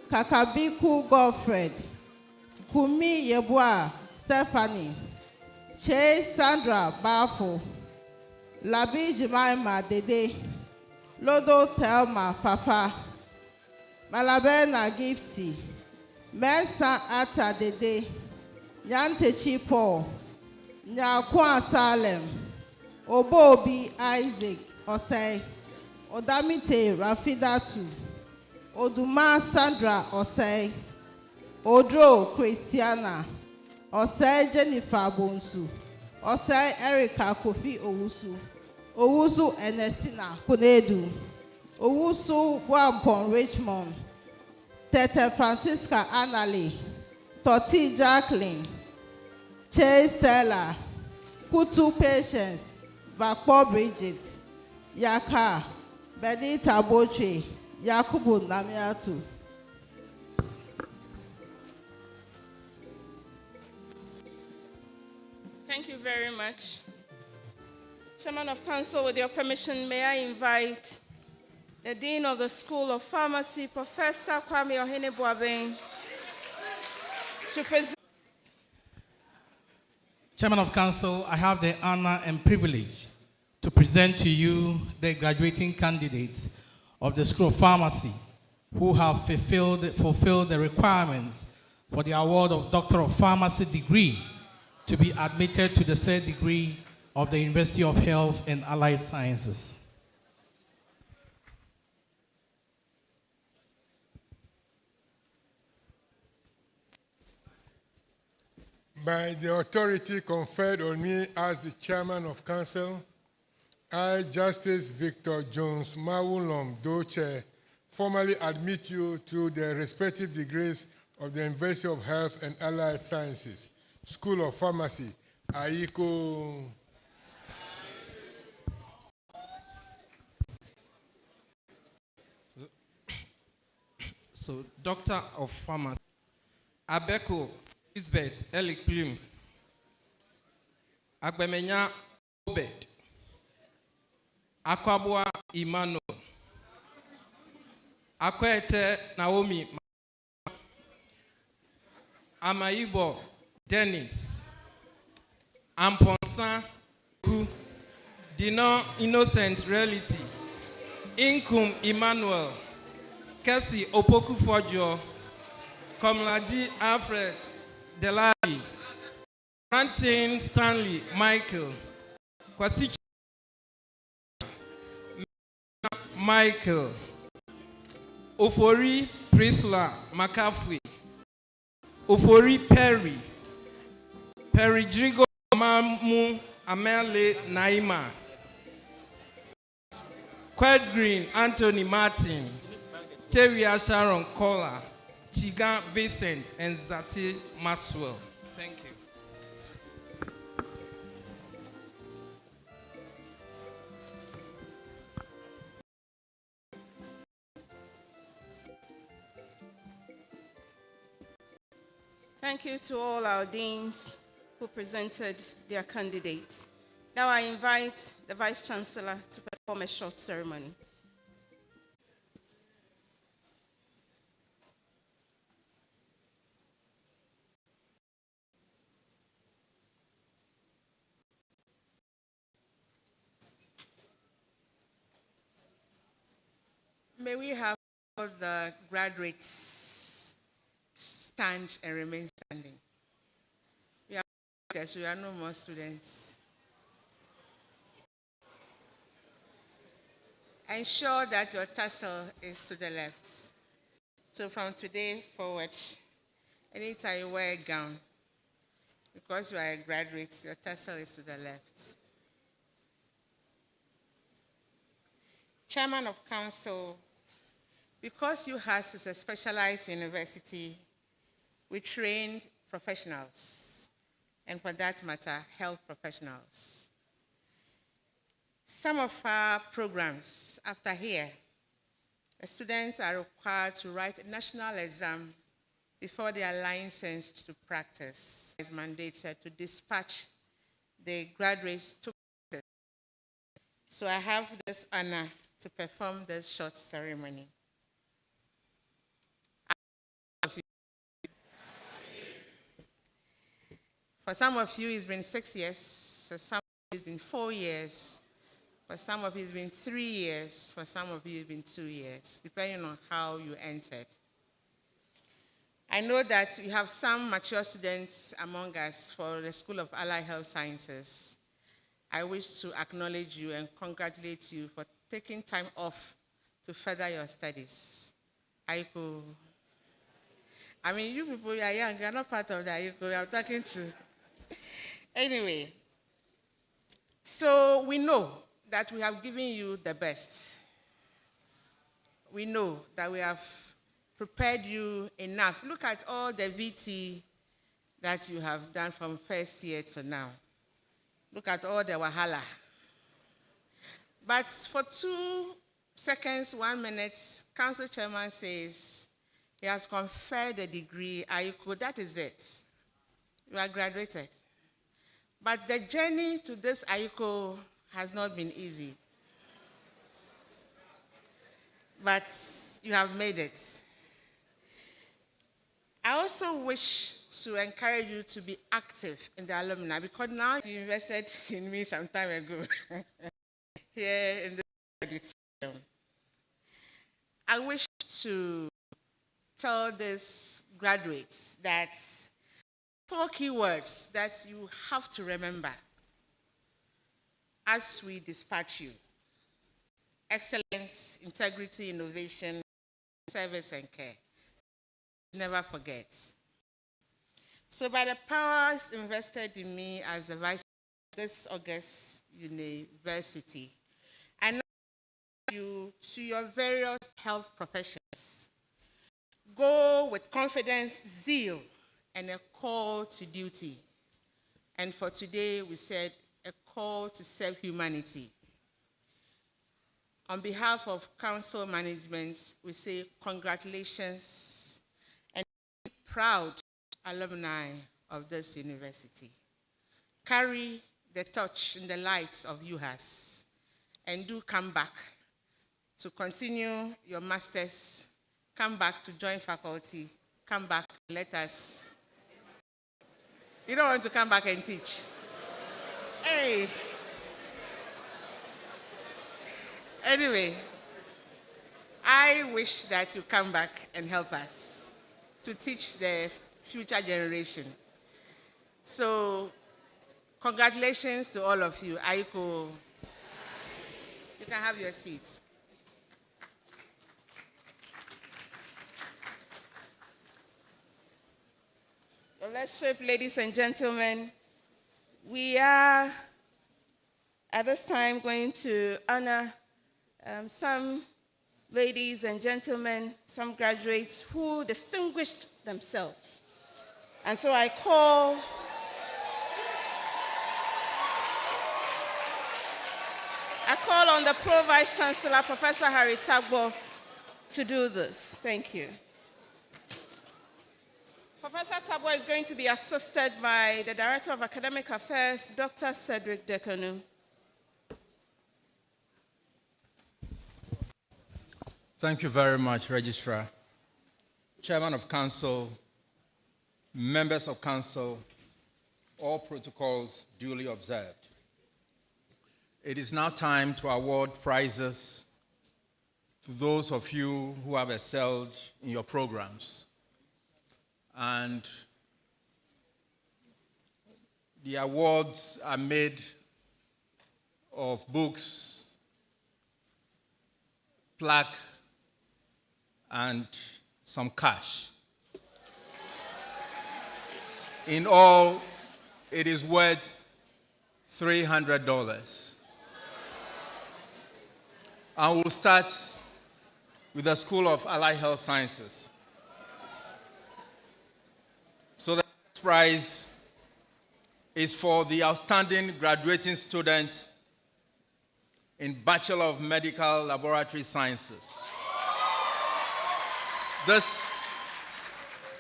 Kakabiku Godfred, Kumi Yeboah Stephanie, Che Sandra Bafo, Labi Jemima Dede, Lodo Telma Fafa, Malabena Gifty, Mensa Ata Dede, Nyantechi Paul, Nyakwan Salem, Obobi Isaac Osei, Odamite Rafidatu, Oduma Sandra Osei, Odro Christiana, Osei Jennifer Bonsu, Osei Erica Kofi Owusu, Owusu Ernestina Kunedu, Owusu Wampon Richmond, Tete Francisca Annalie, Toti Jacqueline, Chase Stella, Kutu Patience, Vakpo Bridget, Yaka, Benita Botre, Yakubu Namiatu. Thank you very much. Chairman of Council, with your permission, may I invite the Dean of the School of Pharmacy, Professor Kwame Ohene-Boabeng, to present. Chairman of Council, I have the honor and privilege to present to you the graduating candidates of the School of Pharmacy who have fulfilled the requirements for the award of Doctor of Pharmacy degree to be admitted to the said degree of the University of Health and Allied Sciences. By the authority conferred on me as the Chairman of Council, I, Justice Victor Jones Mawulom Doche, formally admit you to the respective degrees of the University of Health and Allied Sciences, School of Pharmacy, Aiko. So, Doctor of Pharmacy, Abeko Elizabeth Elik Plum, Agbemenya Obed, Akwabua Emmanuel, Akwete Naomi, Amaibo Dennis, Amponsan Ku, Dino Innocent Reality, Inkum Emmanuel, Kessi Opoku Fojo, Komladi Alfred Delali, Rantin Stanley Michael, Kwasi Michael, Ofori Priscilla McCaffrey, Ofori Perry, Perry Drigo Mamu Amele Naima, Qued Green Anthony Martin, Teria Sharon Kola, Chiga Vincent, and Zati Maxwell. Thank you. Thank you to all our deans who presented their candidates. Now I invite the Vice Chancellor to perform a short ceremony. May we have all the graduates stand and remain standing. We are no more students. Ensure that your tassel is to the left. So from today forward, anytime you wear a gown, because you are a graduate, your tassel is to the left. Chairman of Council, because UHAS is a specialized university, we train professionals, and for that matter, health professionals. Some of our programs, after here, the students are required to write a national exam before they are licensed to practice, is mandated to dispatch the graduates to practice. So I have this honor to perform this short ceremony. For some of you, it's been 6 years. For some of you, it's been 4 years. For some of you, it's been 3 years. For some of you, it's been 2 years, depending on how you entered. I know that we have some mature students among us for the School of Allied Health Sciences. I wish to acknowledge you and congratulate you for taking time off to further your studies. I mean, you people, you are young, you are not part of that. I'm talking to. Anyway, so we know that we have given you the best. We know that we have prepared you enough. Look at all the VT that you have done from first year to now. Look at all the wahala. But for 2 seconds, 1 minute, Council Chairman says he has conferred a degree. That is it. You are graduated. But the journey to this AICO has not been easy. But you have made it. I also wish to encourage you to be active in the alumni, because now you invested in me some time ago here in the auditorium. I wish to tell these graduates that 4 keywords that you have to remember as we dispatch you: excellence, integrity, innovation, service, and care. Never forget. So by the powers invested in me as the vice of this August University, I know you to your various health professions. Go with confidence, zeal, and a call to duty. And for today, we said a call to serve humanity. On behalf of council management, we say congratulations and proud alumni of this university. Carry the torch in the light of UHAS and do come back to continue your masters, come back to join faculty, come back, let us. You don't want to come back and teach. Hey. Anyway, I wish that you come back and help us to teach the future generation. So, congratulations to all of you. Aiko, you can have your seats. Your Lordship, ladies and gentlemen, we are at this time going to honor some ladies and gentlemen, some graduates who distinguished themselves. And so I call on the Pro-Vice Chancellor, Professor Harry Tagbo, to do this. Thank you. Professor Tagbo is going to be assisted by the Director of Academic Affairs, Dr. Cedric Dekonu. Thank you very much, Registrar. Chairman of Council, members of Council, all protocols duly observed. It is now time to award prizes to those of you who have excelled in your programs. And the awards are made of books, plaque, and some cash. In all, it is worth $300. And we'll start with the School of Allied Health Sciences. So the first prize is for the outstanding graduating student in Bachelor of Medical Laboratory Sciences.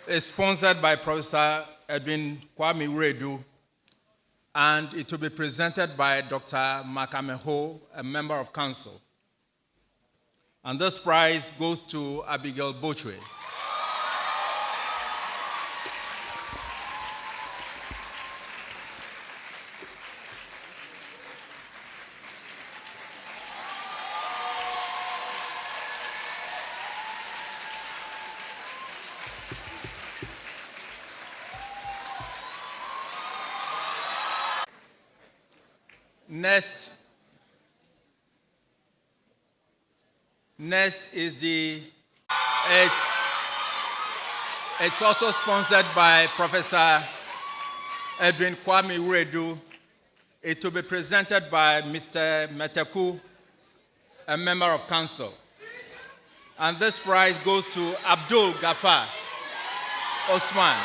is sponsored by Professor Edwin Kwame Uredu, and it will be presented by Dr. Makameho, a member of council. And this prize goes to Abigail Bochwe. Next is it's also sponsored by Professor Edwin Kwame Uredu. It will be presented by Mr. Meteku, a member of council. And this prize goes to Abdul Ghaffar Osman.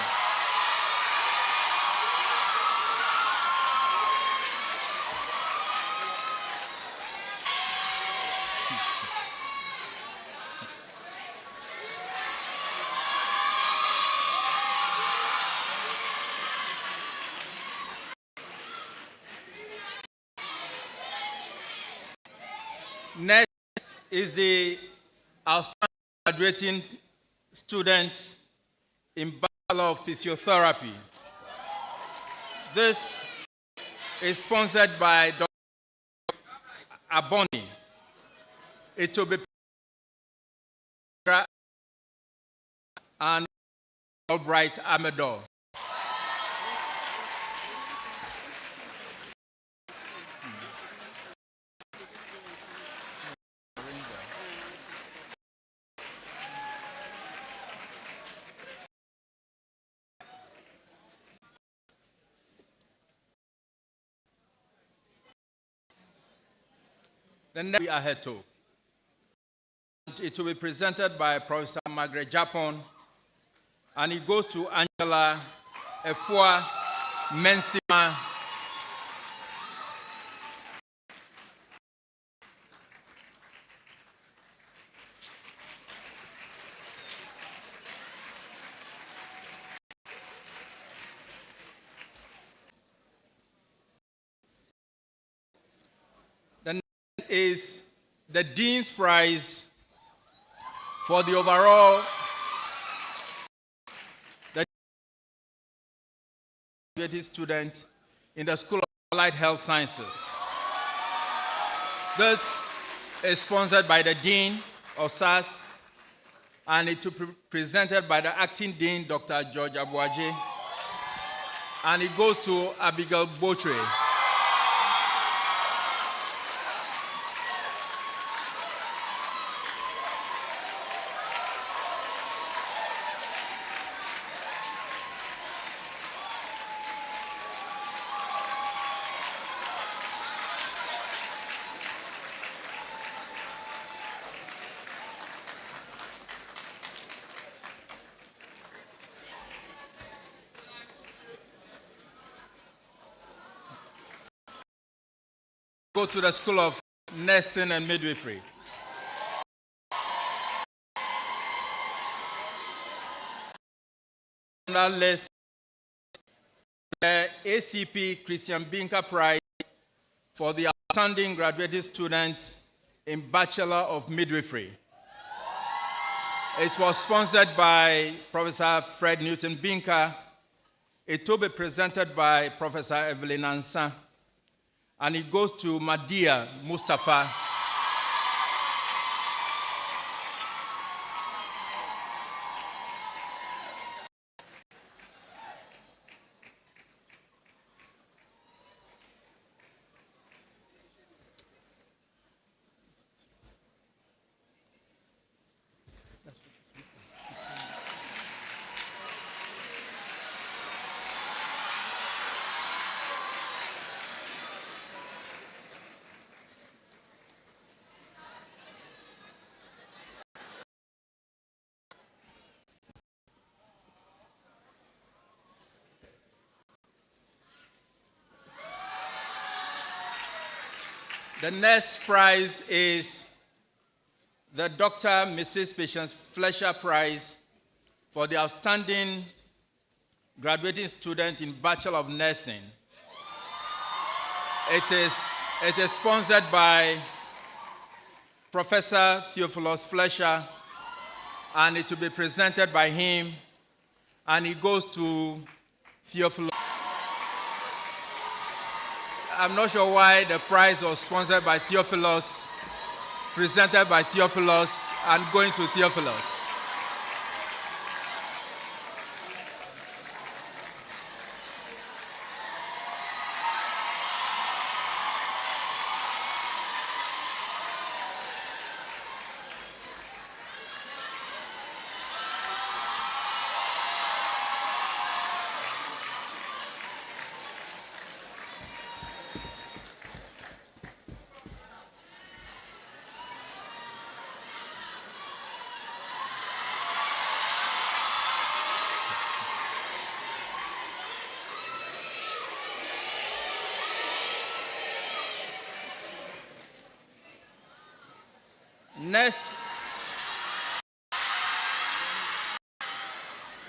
Next is the outstanding graduating student in Bachelor of Physiotherapy. This is sponsored by Dr. Aboni. It will be and Albright Amador. The next ahead to. It will be presented by Professor Margaret Japon, and it goes to Angela Efua Mensima. The next is the Dean's Prize for the overall graduate student in the School of Allied Health Sciences. This is sponsored by the Dean of SAHS, and it will be presented by the Acting Dean, Dr. George Abuaje, and it goes to Abigail Bochwe. Go to the School of Nursing and Midwifery. On that list, the ACP Christian Binka Prize for the outstanding graduate student in Bachelor of Midwifery. It was sponsored by Professor Fred Newton Binka. It will be presented by Professor Evelyn Ansa, and it goes to Madia Mustafa. The next prize is the Dr. Mrs. Patience Fletcher Prize for the outstanding graduating student in Bachelor of Nursing. It is sponsored by Professor Theophilus Fletcher, and it will be presented by him, and it goes to Theophilus. I'm not sure why the prize was sponsored by Theophilus, presented by Theophilus, and going to Theophilus.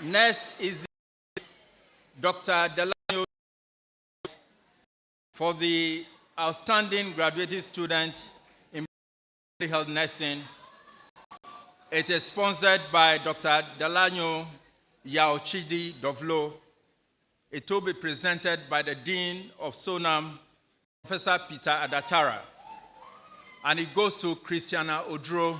Next is Dr. Delano for the outstanding graduating student in public health nursing. It is sponsored by Dr. Delano Yaochidi Dovlo. It will be presented by the Dean of SONAM, Professor Peter Adatara. And it goes to Christiana Odro.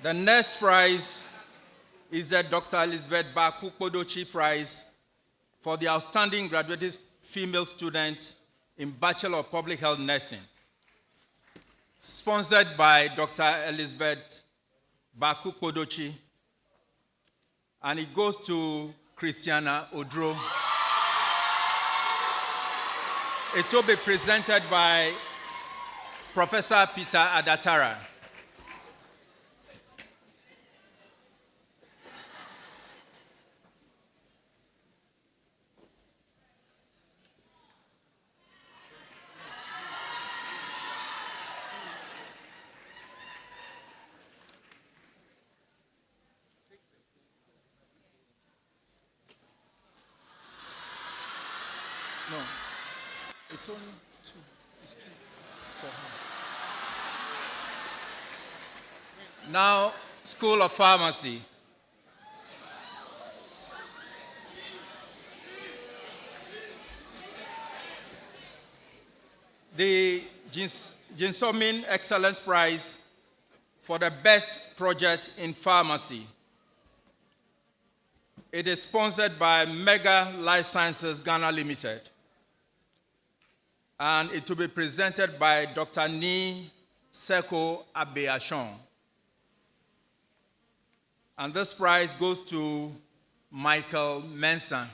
The next prize is the Dr. Elizabeth Bakukpodochi Prize for the outstanding graduating female student in Bachelor of Public Health Nursing, sponsored by Dr. Elizabeth Bakukpodochi, and it goes to Christiana Odro. It will be presented by Professor Peter Adatara. No, it's only two. It's two for her. Now, School of Pharmacy. The Jinsomin Excellence Prize for the best project in pharmacy. It is sponsored by Mega Life Sciences Ghana Limited. And it will be presented by Dr. Ni Seko Abeashon. And this prize goes to Michael Mensan.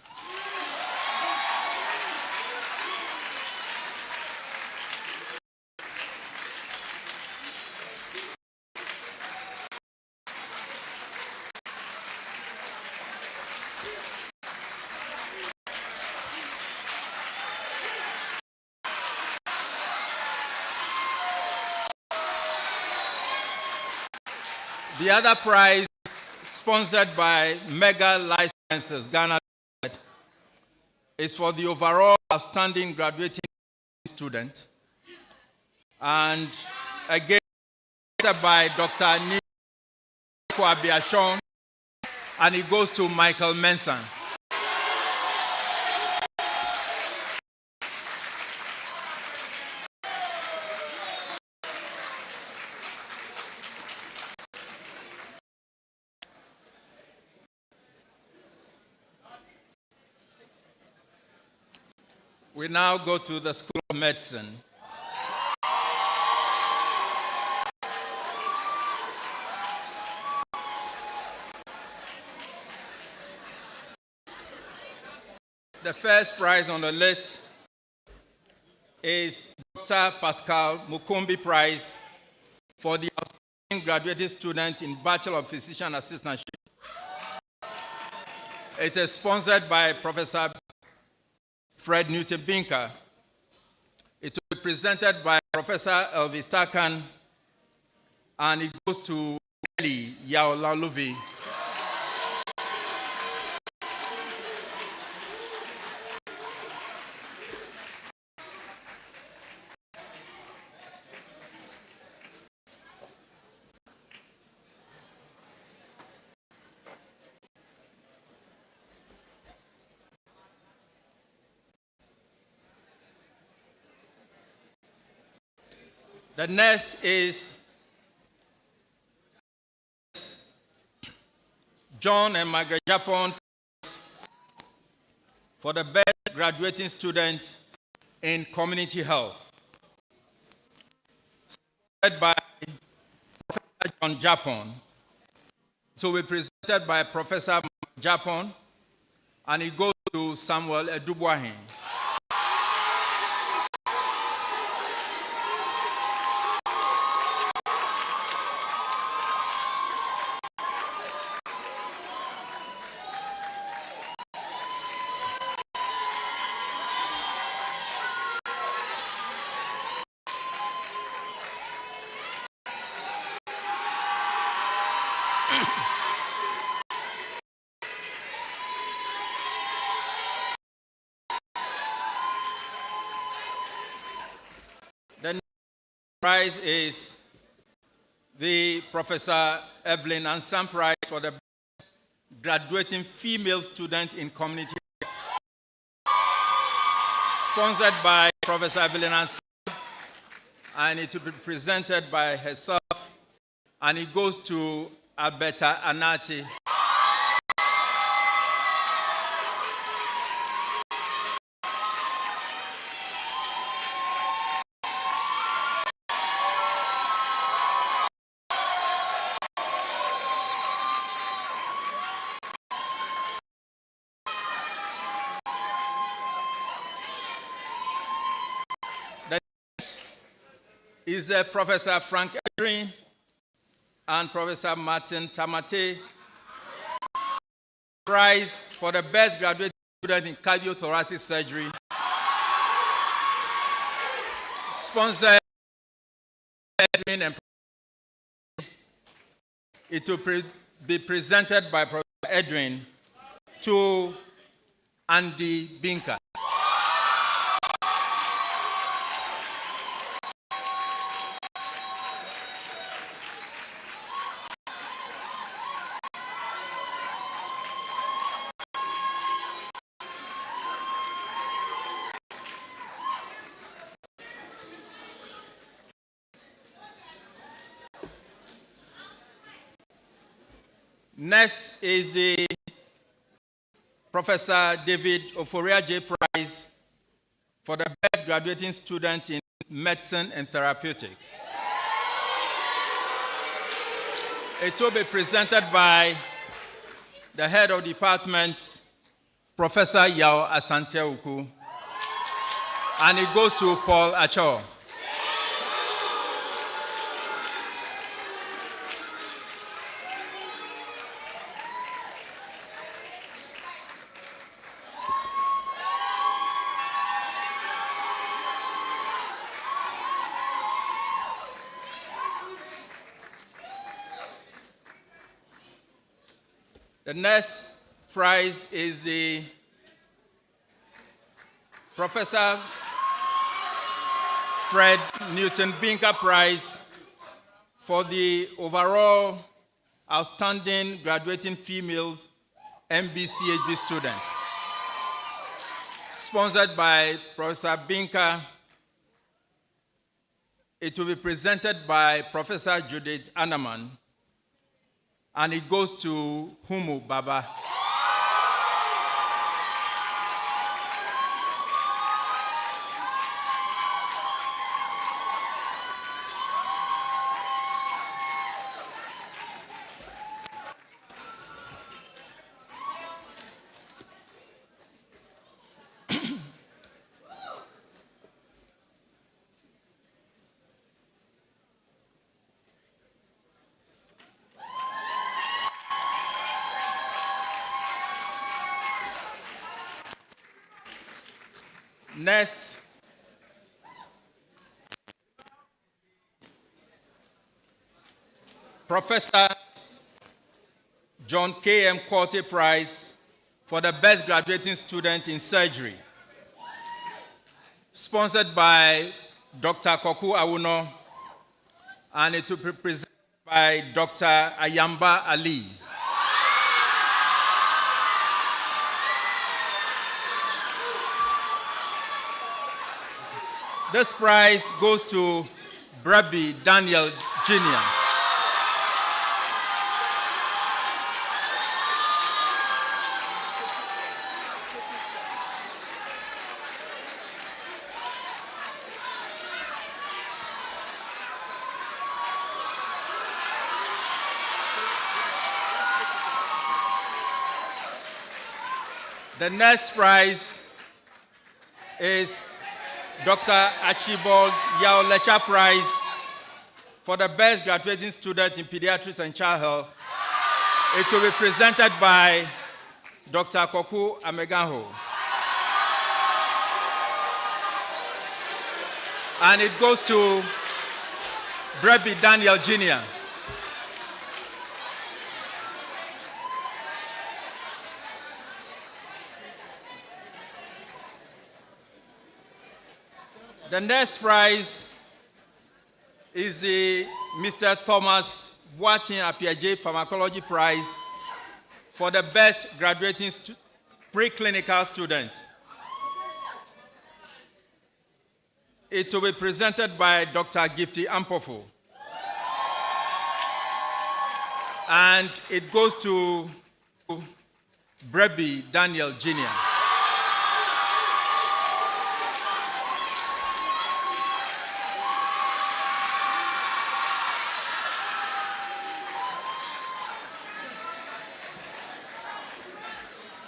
The other prize, sponsored by Mega Life Sciences Ghana, is for the overall outstanding graduating student. And again, by Dr. Nico Abiashon, and it goes to Michael Mensan. We now go to the School of Medicine. The first prize on the list is Dr. Pascal Mukumbi Prize for the outstanding graduating student in Bachelor of Physician Assistantship. It is sponsored by Professor Fred Newton Binker. It will be presented by Professor Elvis Takan, and it goes to Eli Yaolaluvi. The next is John and Margaret Japon for the best graduating student in community health. Sponsored by Professor John Japon. So we presented by Professor Japon, and it goes to Samuel Edubuahin. The next prize is the Professor Evelyn Ansam Prize for the graduating female student in community health. Sponsored by Professor Evelyn Ansam, and it will be presented by herself, and it goes to Alberta Anati. Is Professor Frank Edrin and Professor Martin Tamate Prize for the best graduate student in cardiothoracic surgery. Sponsored by Edwin, and it will be presented by Professor Edwin to Andy Binker. Next is the Professor David Oforiaje Prize for the best graduating student in medicine and therapeutics. It will be presented by the head of department, Professor Yao Asante Uku, and it goes to Paul Acho. The next prize is the Professor Fred Newton Binker Prize for the overall outstanding graduating females MBCHB student. Sponsored by Professor Binker, it will be presented by Professor Judith Anaman, and it goes to Humu Baba. Next, Professor John K.M. Corte Prize for the best graduating student in surgery, sponsored by Dr. Koku Awuno, and it will be presented by Dr. Ayamba Ali. This prize goes to Brebi Daniel Jr. The next prize is Dr. Archibald Yao Lecha Prize for the best graduating student in pediatrics and child health. It will be presented by Dr. Koku Amegaho. And it goes to Brebi Daniel Jr. The next prize is the Mr. Thomas Boatin Apiaje Pharmacology Prize for the best graduating preclinical student. It will be presented by Dr. Gifty Ampofo. And it goes to Brebi Daniel Jr.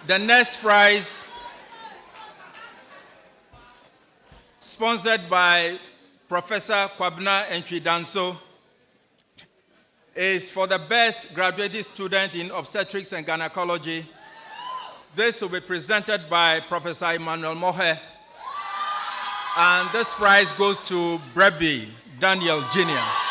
The next prize, sponsored by Professor Kwabna Entwidanso, is for the best graduating student in obstetrics and gynecology. This will be presented by Professor Emmanuel Mohe. And this prize goes to Brebi Daniel Jr.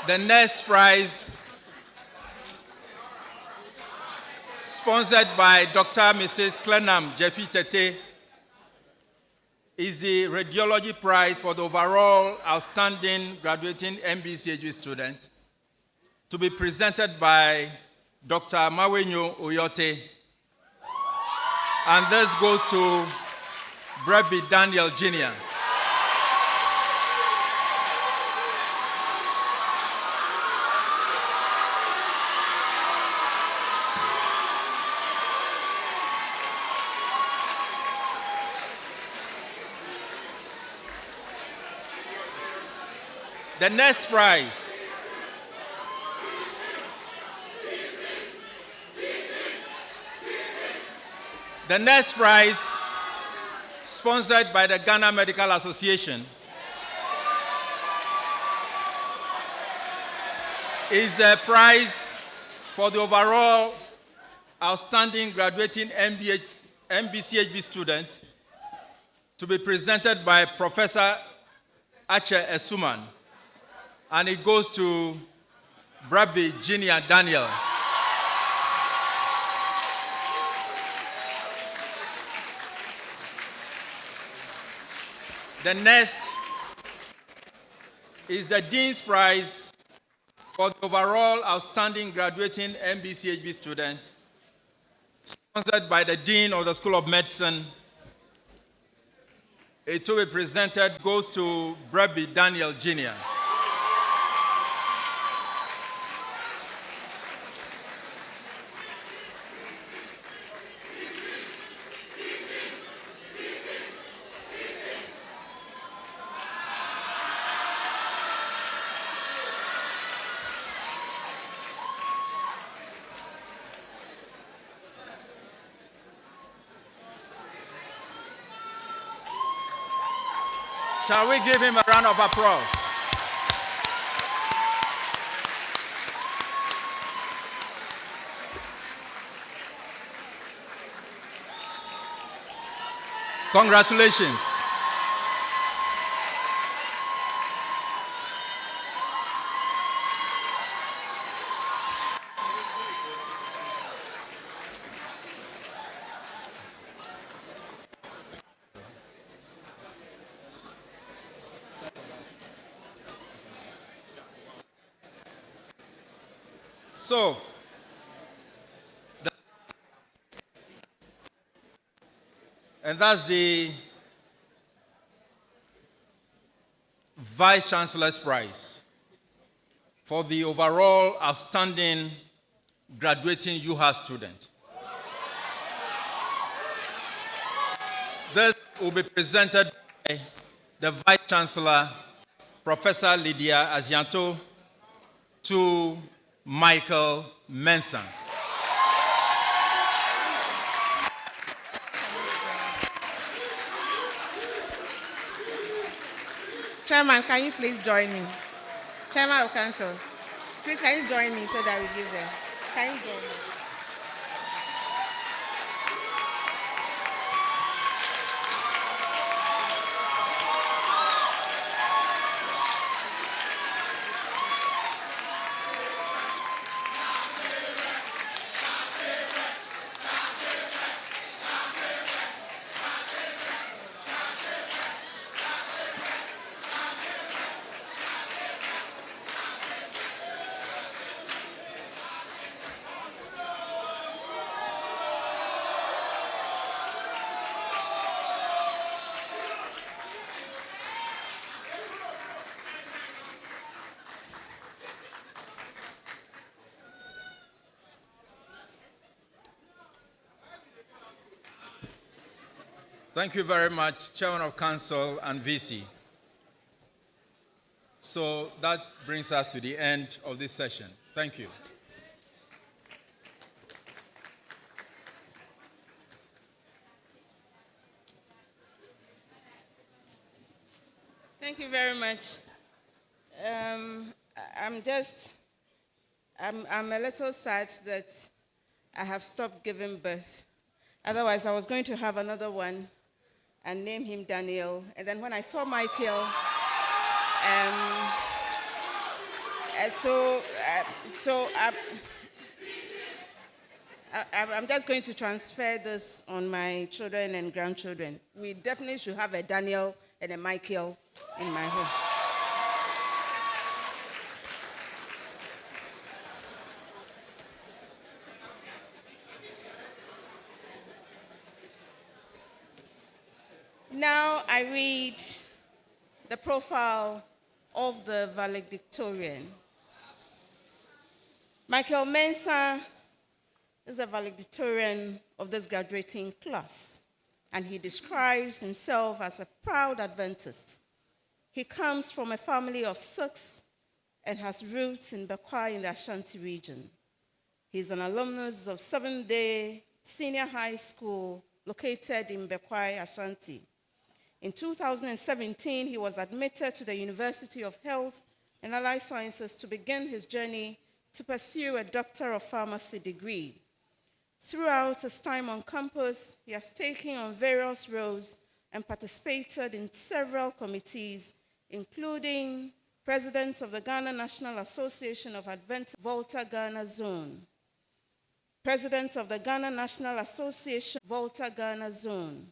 The next prize, sponsored by Dr. Mrs. Clenham Jepi Tete, is the Radiology Prize for the overall outstanding graduating MBCHB student, to be presented by Dr. Mawenyo Oyote. And this goes to Brebi Daniel Jr. The next prize sponsored by the Ghana Medical Association, is a prize for the overall outstanding graduating MBCHB student, to be presented by Professor Ache Esuman. And it goes to Brebi Junior Daniel. The next is the Dean's Prize for the overall outstanding graduating MBCHB student, sponsored by the Dean of the School of Medicine. It will be presented, goes to Brebi Daniel Jr. Shall we give him a round of applause? Congratulations. So, and that's the Vice Chancellor's Prize for the overall outstanding graduating UHAS student. This will be presented by the Vice Chancellor, Professor Lydia Azianto, to Michael Mensah. Chairman, can you please join me? Chairman of Council, please can you join me so that we give them? Can you join me? Thank you very much, Chairman of Council and VC. So that brings us to the end of this session. Thank you. Thank you very much. I'm a little sad that I have stopped giving birth. Otherwise, I was going to have another one and name him Daniel. And then when I saw Michael, I'm just going to transfer this on my children and grandchildren. We definitely should have a Daniel and a Michael in my home. Now I read the profile of the valedictorian. Michael Mensah is a valedictorian of this graduating class, and he describes himself as a proud Adventist. He comes from a family of 6 and has roots in Bekwai in the Ashanti region. He's an alumnus of 7-Day Senior High School located in Bekwai, Ashanti. In 2017, he was admitted to the University of Health and Allied Sciences to begin his journey to pursue a Doctor of Pharmacy degree. Throughout his time on campus, he has taken on various roles and participated in several committees, including President of the Ghana National Association of Adventists, Volta Ghana Zone, President of the Ghana National Association, Volta Ghana Zone,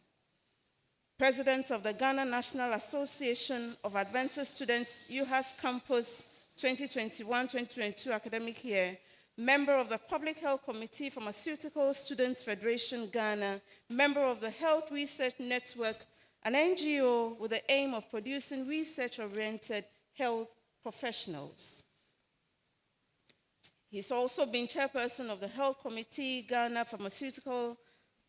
President of the Ghana National Association of Adventist Students, UHAS Campus 2021-2022 academic year, member of the Public Health Committee, Pharmaceutical Students Federation, Ghana, member of the Health Research Network, an NGO with the aim of producing research-oriented health professionals. He's also been chairperson of the Health Committee, Ghana Pharmaceutical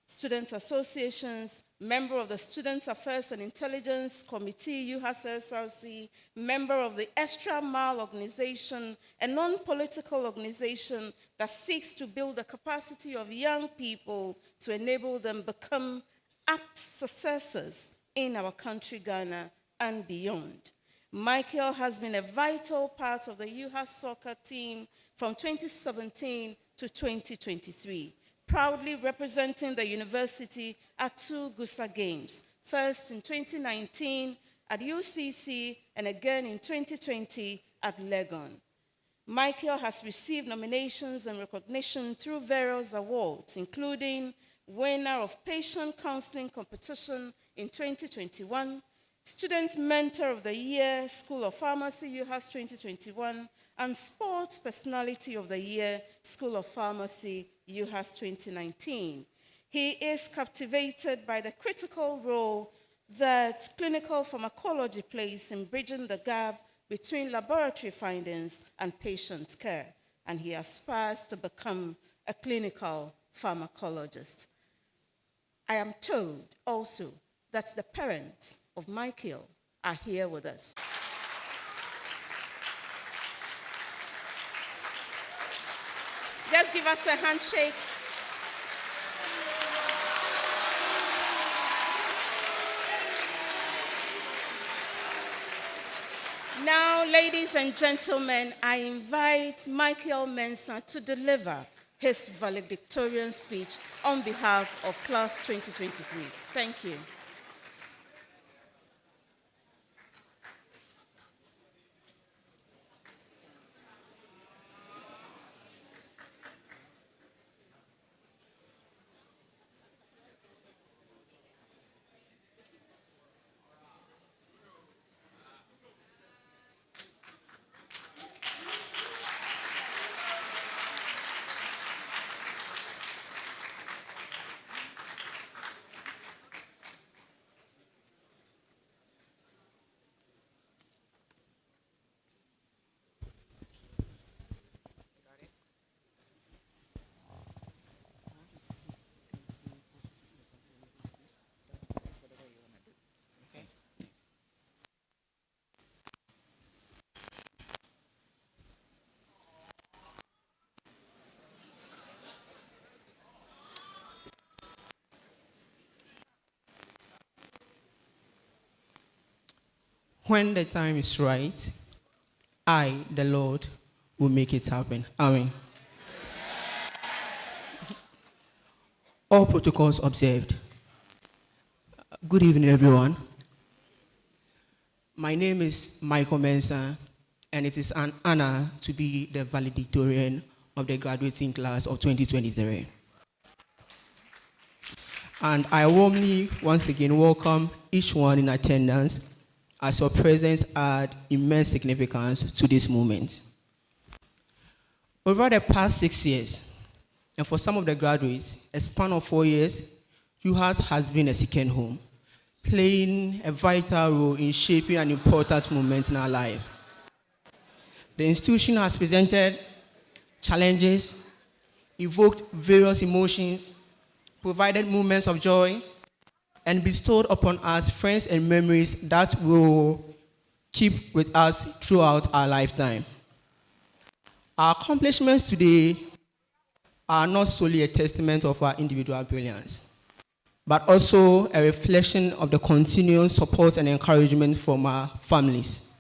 Students Associations, member of the Students Affairs and Intelligence Committee, UHAS SRC, member of the Extra Mile Organization, a non-political organization that seeks to build the capacity of young people to enable them become apt successors in our country, Ghana, and beyond. Michael has been a vital part of the UHAS soccer team from 2017 to 2023, proudly representing the university at 2 GUSA games, first in 2019 at UCC and again in 2020 at Legon. Michael has received nominations and recognition through various awards, including winner of Patient Counseling Competition in 2021, Student Mentor of the Year, School of Pharmacy, UHAS 2021, and Sports Personality of the Year, School of Pharmacy, UHAS 2019. He is captivated by the critical role that clinical pharmacology plays in bridging the gap between laboratory findings and patient care, and he aspires to become a clinical pharmacologist. I am told also that the parents of Michael are here with us. Just give us a handshake. Now, ladies and gentlemen, I invite Michael Mensah to deliver his valedictorian speech on behalf of Class 2023. Thank you. When the time is right, I, the Lord, will make it happen. Amen. All protocols observed. Good evening, everyone. My name is Michael Mensah, and it is an honor to be the valedictorian of the graduating class of 2023. And I warmly, once again, welcome each one in attendance, as your presence adds immense significance to this moment. Over the past 6 years, and for some of the graduates, a span of 4 years, UHAS has been a second home, playing a vital role in shaping an important moment in our life. The institution has presented challenges, evoked various emotions, provided moments of joy, and bestowed upon us friends and memories that will keep with us throughout our lifetime. Our accomplishments today are not solely a testament of our individual brilliance, but also a reflection of the continuing support and encouragement from our families.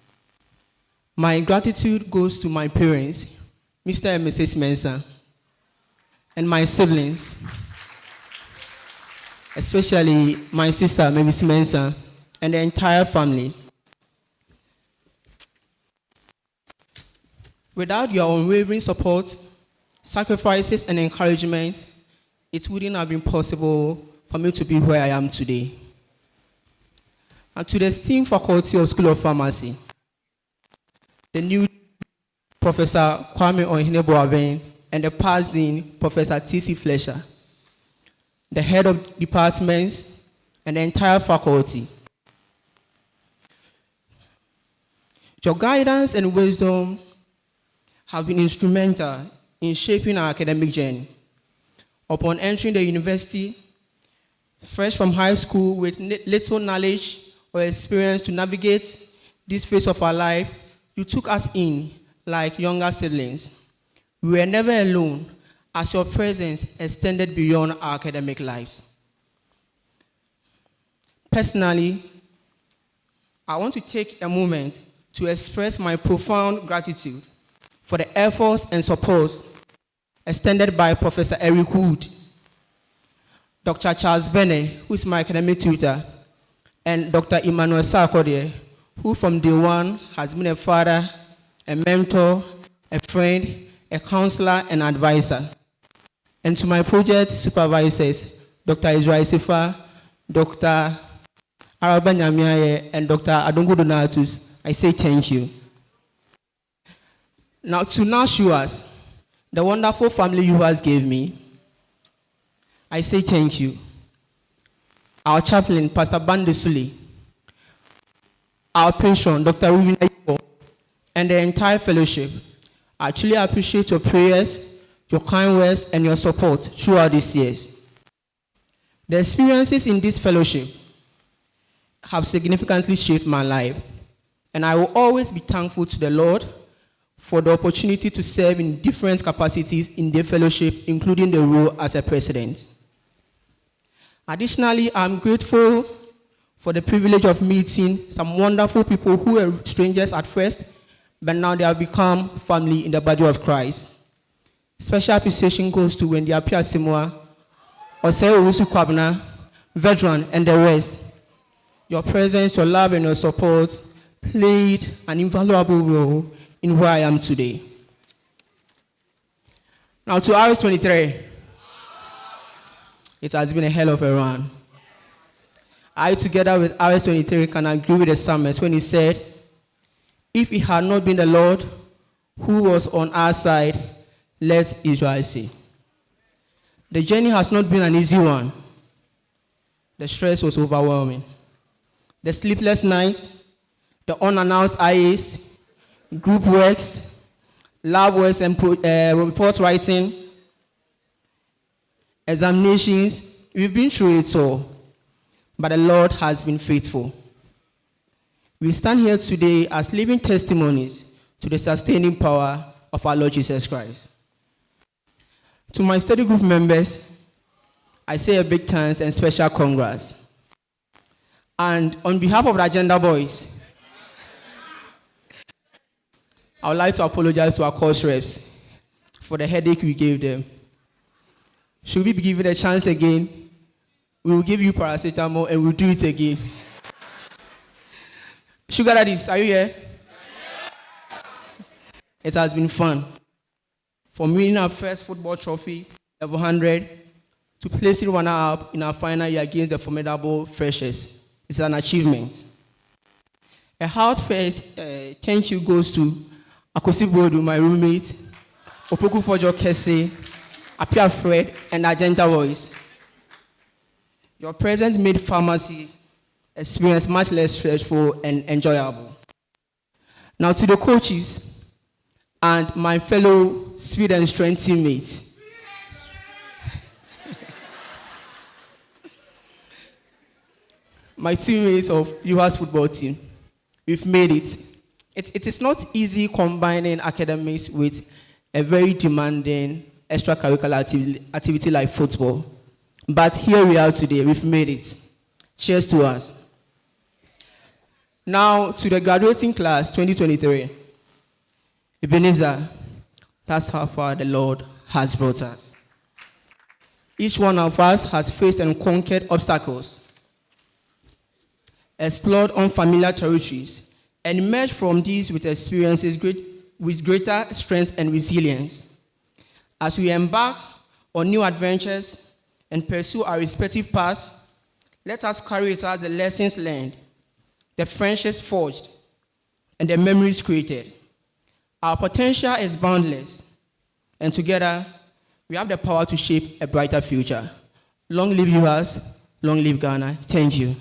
My gratitude goes to my parents, Mr. and Mrs. Mensah, and my siblings, especially my sister, Mrs. Mensah, and the entire family. Without your unwavering support, sacrifices, and encouragement, it wouldn't have been possible for me to be where I am today. And to the esteemed faculty of School of Pharmacy, the new Professor Kwame Ohineboaben, and the past Dean, Professor T.C. Fletcher, the head of departments, and the entire faculty. Your guidance and wisdom have been instrumental in shaping our academic journey. Upon entering the university, fresh from high school with little knowledge or experience to navigate this phase of our life, you took us in like younger siblings. We were never alone, as your presence extended beyond our academic lives. Personally, I want to take a moment to express my profound gratitude for the efforts and support extended by Professor Eric Wood, Dr. Charles Bennett, who is my academic tutor, and Dr. Emmanuel Sarkodie, who from day one has been a father, a mentor, a friend, a counselor, and advisor. And to my project supervisors, Dr. Israel Sifa, Dr. Araba Nyamiaye, and Dr. Adongo Donatus, I say thank you. Now to UHAS, the wonderful family UHAS gave me, I say thank you. Our chaplain, Pastor Bandesuli, our patron, Dr. Ruvina Yibo, and the entire fellowship, I truly appreciate your prayers, your kind words, and your support throughout these years. The experiences in this fellowship have significantly shaped my life, and I will always be thankful to the Lord for the opportunity to serve in different capacities in the fellowship, including the role as a president. Additionally, I'm grateful for the privilege of meeting some wonderful people who were strangers at first, but now they have become family in the body of Christ. Special appreciation goes to Wendy Apia Simwa, Osei Owusu Kwabena, veteran, and the rest. Your presence, your love, and your support played an invaluable role in where I am today. Now to RS23. It has been a hell of a run. I, together with RS23, can agree with the psalmist when he said, if it had not been the Lord who was on our side, let Israel say. The journey has not been an easy one. The stress was overwhelming. The sleepless nights, the unannounced IAs, group works, lab works and report writing, examinations, we've been through it all, but the Lord has been faithful. We stand here today as living testimonies to the sustaining power of our Lord Jesus Christ. To my study group members, I say a big thanks and special congrats. And on behalf of the Agenda Boys, I would like to apologize to our course reps for the headache we gave them. Should we be given a chance again, we will give you paracetamol and we'll do it again. Sugar Daddies, are you here? It has been fun. From winning our first football trophy, level 100, to placing runner-up in our final year against the formidable Freshers. It's an achievement. A heartfelt thank you goes to Akosi Bodu, my roommate, Opoku Fojo Kese, Apia Fred, and Agenda Boys. Your presence made pharmacy experience much less stressful and enjoyable. Now to the coaches and my fellow speed and strength teammates. My teammates of UHAS football team, we've made it. It is not easy combining academics with a very demanding extracurricular activity like football. But here we are today, we've made it. Cheers to us. Now to the graduating class 2023. Ebenezer, that's how far the Lord has brought us. Each one of us has faced and conquered obstacles, explored unfamiliar territories, and emerged from these with experiences with greater strength and resilience. As we embark on new adventures and pursue our respective paths, let us carry with us the lessons learned, the friendships forged, and the memories created. Our potential is boundless, and together, we have the power to shape a brighter future. Long live UHAS, long live Ghana. Thank you.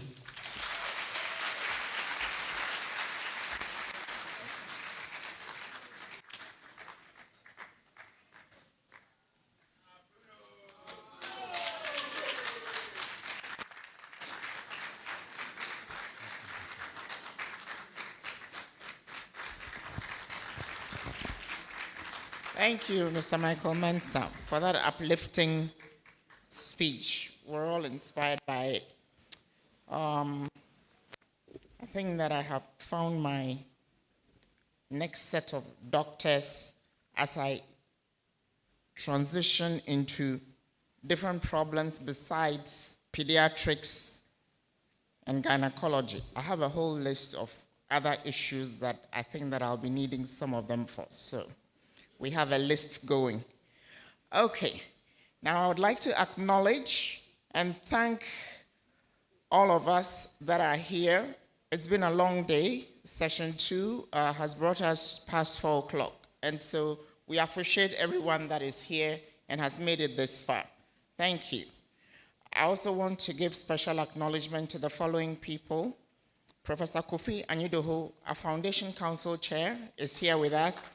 Thank you, Mr. Michael Mensah, for that uplifting speech. We're all inspired by it. I think that I have found my next set of doctors as I transition into different problems besides pediatrics and gynecology. I have a whole list of other issues that I think that I'll be needing some of them for. So we have a list going. Okay, now I would like to acknowledge and thank all of us that are here. It's been a long day. Session 2 has brought us past 4 o'clock. And so we appreciate everyone that is here and has made it this far. Thank you. I also want to give special acknowledgement to the following people. Professor Kofi Anyudoho, our Foundation Council Chair, is here with us.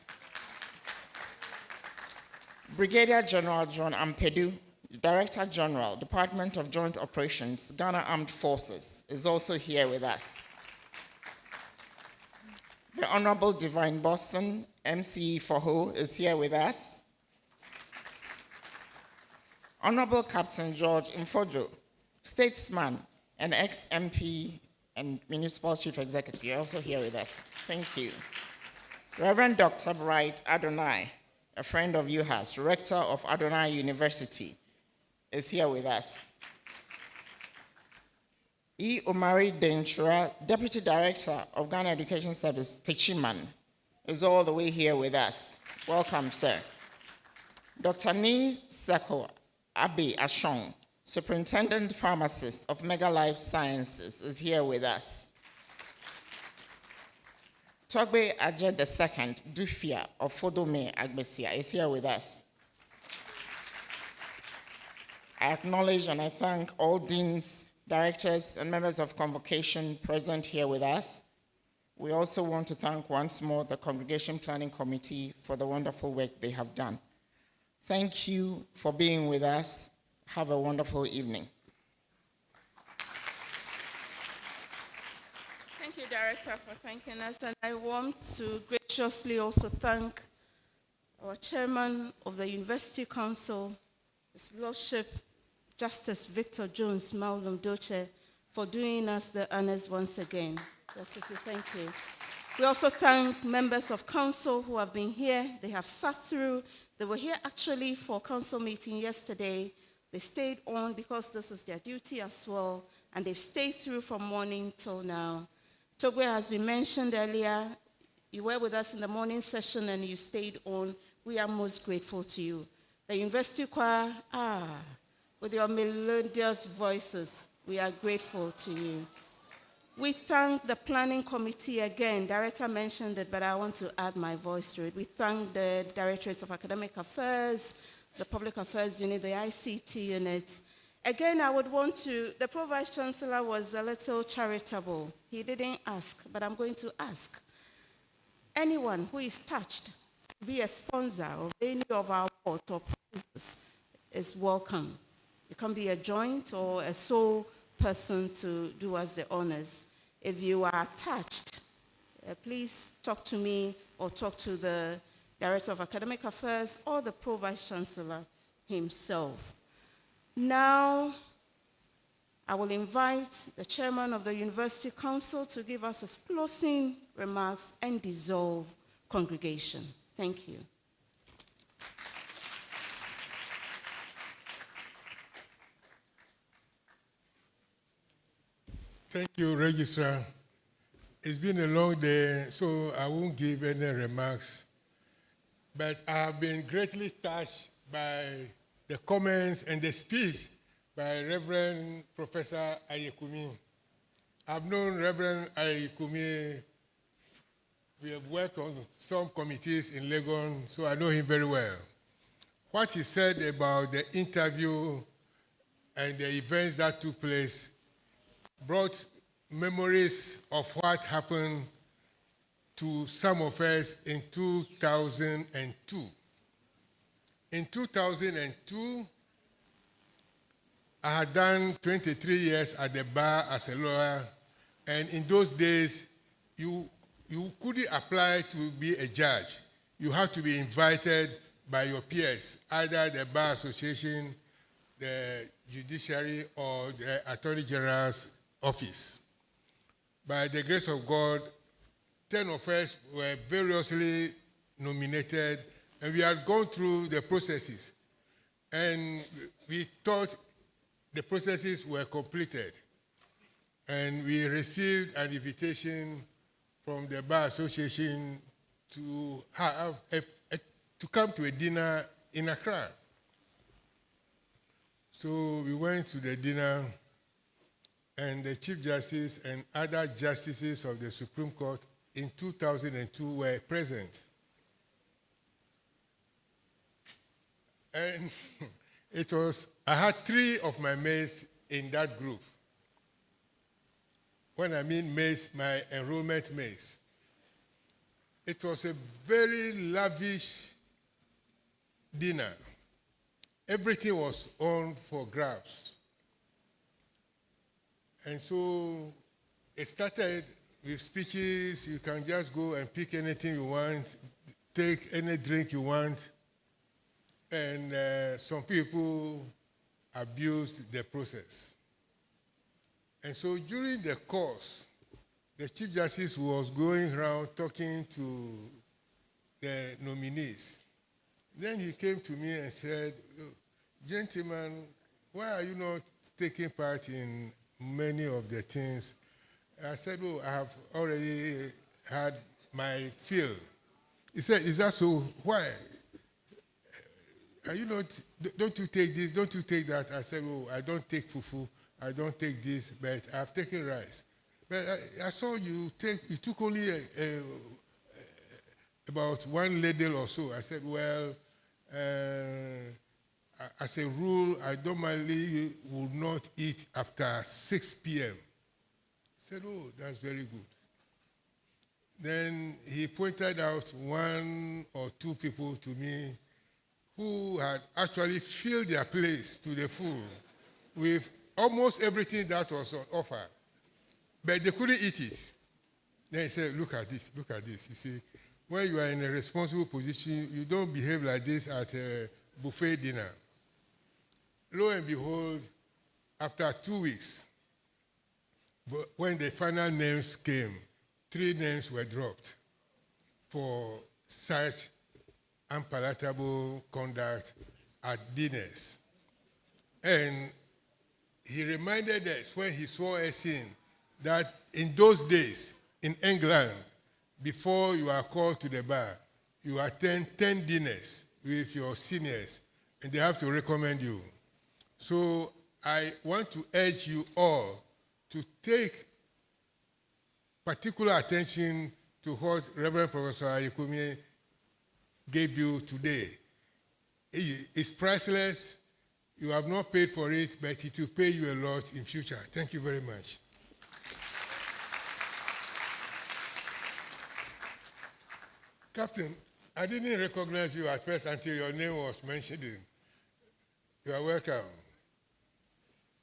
Brigadier General John Ampedu, Director General, Department of Joint Operations, Ghana Armed Forces, is also here with us. The Honorable Divine Boston, MCE Foho, is here with us. Honorable Captain George Mfojo, statesman and ex-MP and Municipal Chief Executive, you're also here with us. Thank you. Reverend Dr. Bright Adonai, a friend of UHAS, Rector of Adonai University, is here with us. E. Omari Denchura, Deputy Director of Ghana Education Service, Techiman, is all the way here with us. Welcome, sir. Dr. Ni Seko Abe Ashong, Superintendent Pharmacist of Mega Life Sciences, is here with us. Togbe Ajed II, Dufia of Fodome Agbesia, is here with us. I acknowledge and I thank all deans, directors, and members of convocation present here with us. We also want to thank once more the Congregation Planning Committee for the wonderful work they have done. Thank you for being with us. Have a wonderful evening. Thank you, Director, for thanking us. And I want to graciously also thank our Chairman of the University Council, His Lordship, Justice Victor Jones Malum Doche, for doing us the honors once again. Justice, we thank you. We also thank members of council who have been here. They have sat through. They were here actually for council meeting yesterday. They stayed on because this is their duty as well, and they've stayed through from morning till now. Togwe has been mentioned earlier. You were with us in the morning session and you stayed on. We are most grateful to you. The University Choir, with your melodious voices, we are grateful to you. We thank the Planning Committee again. Director mentioned it, but I want to add my voice to it. We thank the Directorates of Academic Affairs, the Public Affairs Unit, the ICT Unit. Again, I would want to, the Pro-Vice Chancellor was a little charitable. He didn't ask, but I'm going to ask. Anyone who is touched to be a sponsor of any of our awards or prizes is welcome. It can be a joint or a sole person to do us the honors. If you are attached, please talk to me or talk to the Director of Academic Affairs or the Pro-Vice Chancellor himself. Now, I will invite the Chairman of the University Council to give us his closing remarks and dissolve congregation. Thank you. Thank you, Registrar. It's been a long day, so I won't give any remarks. But I have been greatly touched by the comments and the speech by Reverend Professor Ayekumi. I've known Reverend Ayekumi. We have worked on some committees in Legon, so I know him very well. What he said about the interview and the events that took place brought memories of what happened to some of us in 2002. In 2002, I had done 23 years at the bar as a lawyer, and in those days, you couldn't apply to be a judge. You had to be invited by your peers, either the Bar Association, the Judiciary, or the Attorney General's office. by the grace of God, 10 of us were variously nominated, and we had gone through the processes. And we thought the processes were completed. And we received an invitation from the Bar Association to to come to a dinner in Accra. So we went to the dinner, and the Chief Justice and other justices of the Supreme Court in 2002 were present. And I had 3 of my mates in that group. When I mean mates, my enrollment mates. It was a very lavish dinner. Everything was on for grabs. And so it started with speeches. You can just go and pick anything you want, take any drink you want. And some people abused the process. And so during the course, the Chief Justice was going around talking to the nominees. Then he came to me and said, "Gentlemen, why are you not taking part in many of the things?" I said, "Oh, I have already had my fill." He said, "Is that so? Why? Are you not, don't you take this, don't you take that?" I said, "Oh, I don't take fufu, I don't take this, but I've taken rice." But I saw you took only about 1 ladle or so. I said, "Well, as a rule, I normally would not eat after 6 p.m. He said, "Oh, that's very good." Then he pointed out 1 or 2 people to me who had actually filled their place to the full with almost everything that was on offer, but they couldn't eat it. Then he said, "Look at this, look at this. You see, when you are in a responsible position, you don't behave like this at a buffet dinner." Lo and behold, after 2 weeks, when the final names came, 3 names were dropped for such unpalatable conduct at dinners. And he reminded us when he saw us in that in those days in England, before you are called to the bar, you attend 10 dinners with your seniors, and they have to recommend you. So I want to urge you all to take particular attention to what Reverend Professor Ayekumi gave you today. It's priceless. You have not paid for it, but it will pay you a lot in future. Thank you very much. Captain, I didn't recognize you at first until your name was mentioned. You are welcome.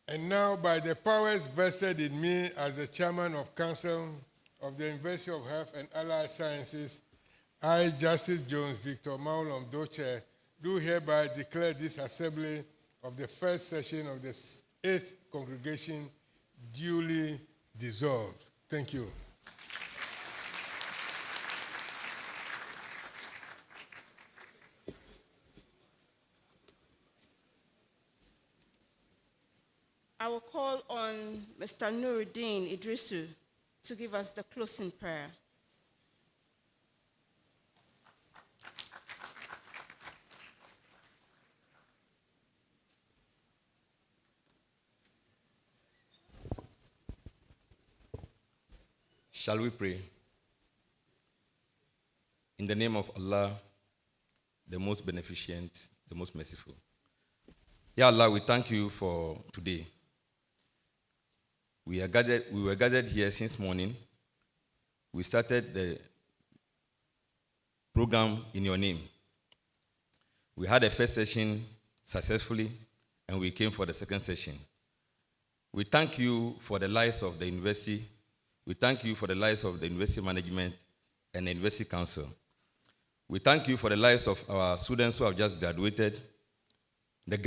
And now, by the powers vested in me as the Chairman of Council of the University of Health and Allied Sciences, I, Justice Jones Victor Maulom Doche, do hereby declare this assembly of the first session of the 8th Congregation duly dissolved. Thank you. I will call on Mr. Nuruddin Idrisu to give us the closing prayer. Shall we pray? In the name of Allah, the most beneficent, the most merciful. Ya Allah, we thank you for today. We were gathered here since morning. We started the program in your name. We had a first session successfully, and we came for the second session. We thank you for the lives of the university. We thank you for the lives of the university management and the university council. We thank you for the lives of our students who have just graduated, the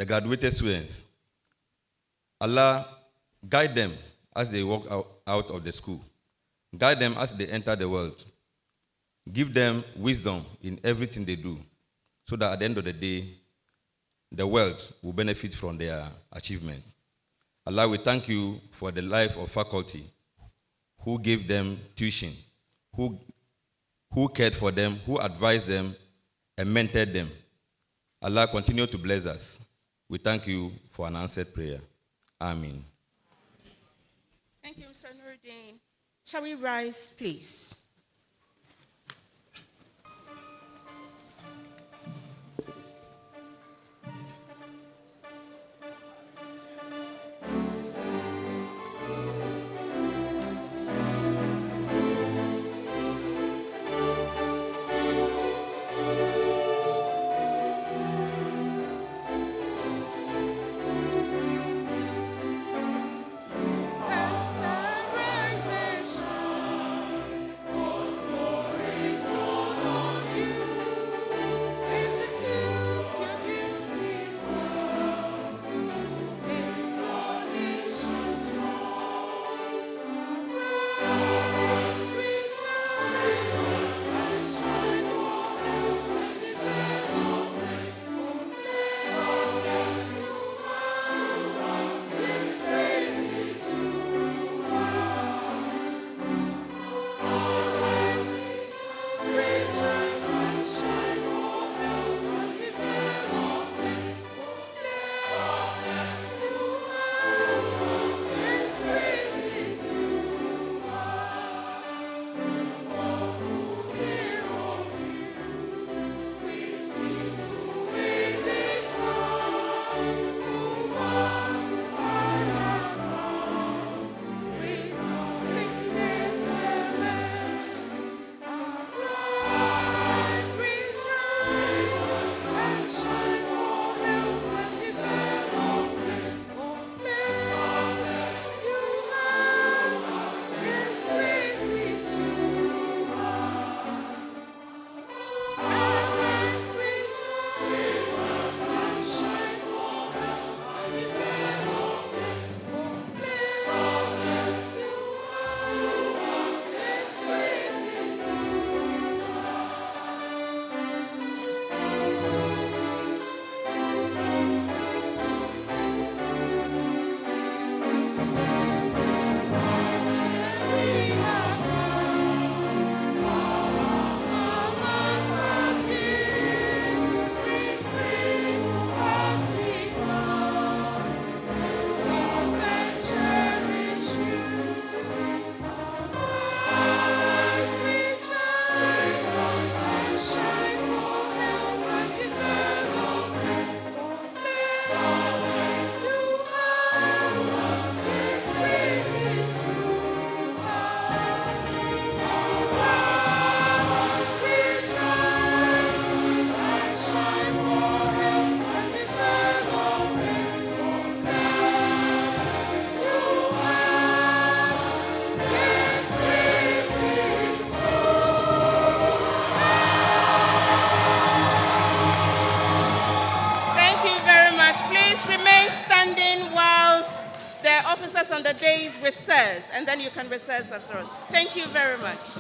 graduated students. Allah, guide them as they walk out of the school. Guide them as they enter the world. Give them wisdom in everything they do, so that at the end of the day, the world will benefit from their achievement. Allah, we thank you for the life of faculty who gave them tuition, who cared for them, who advised them, and mentored them. Allah, continue to bless us. We thank you for an answered prayer. Amen. Thank you, Mr. Nuruddin. Shall we rise, please? Officers on the day's recess, and then you can recess afterwards. Thank you very much.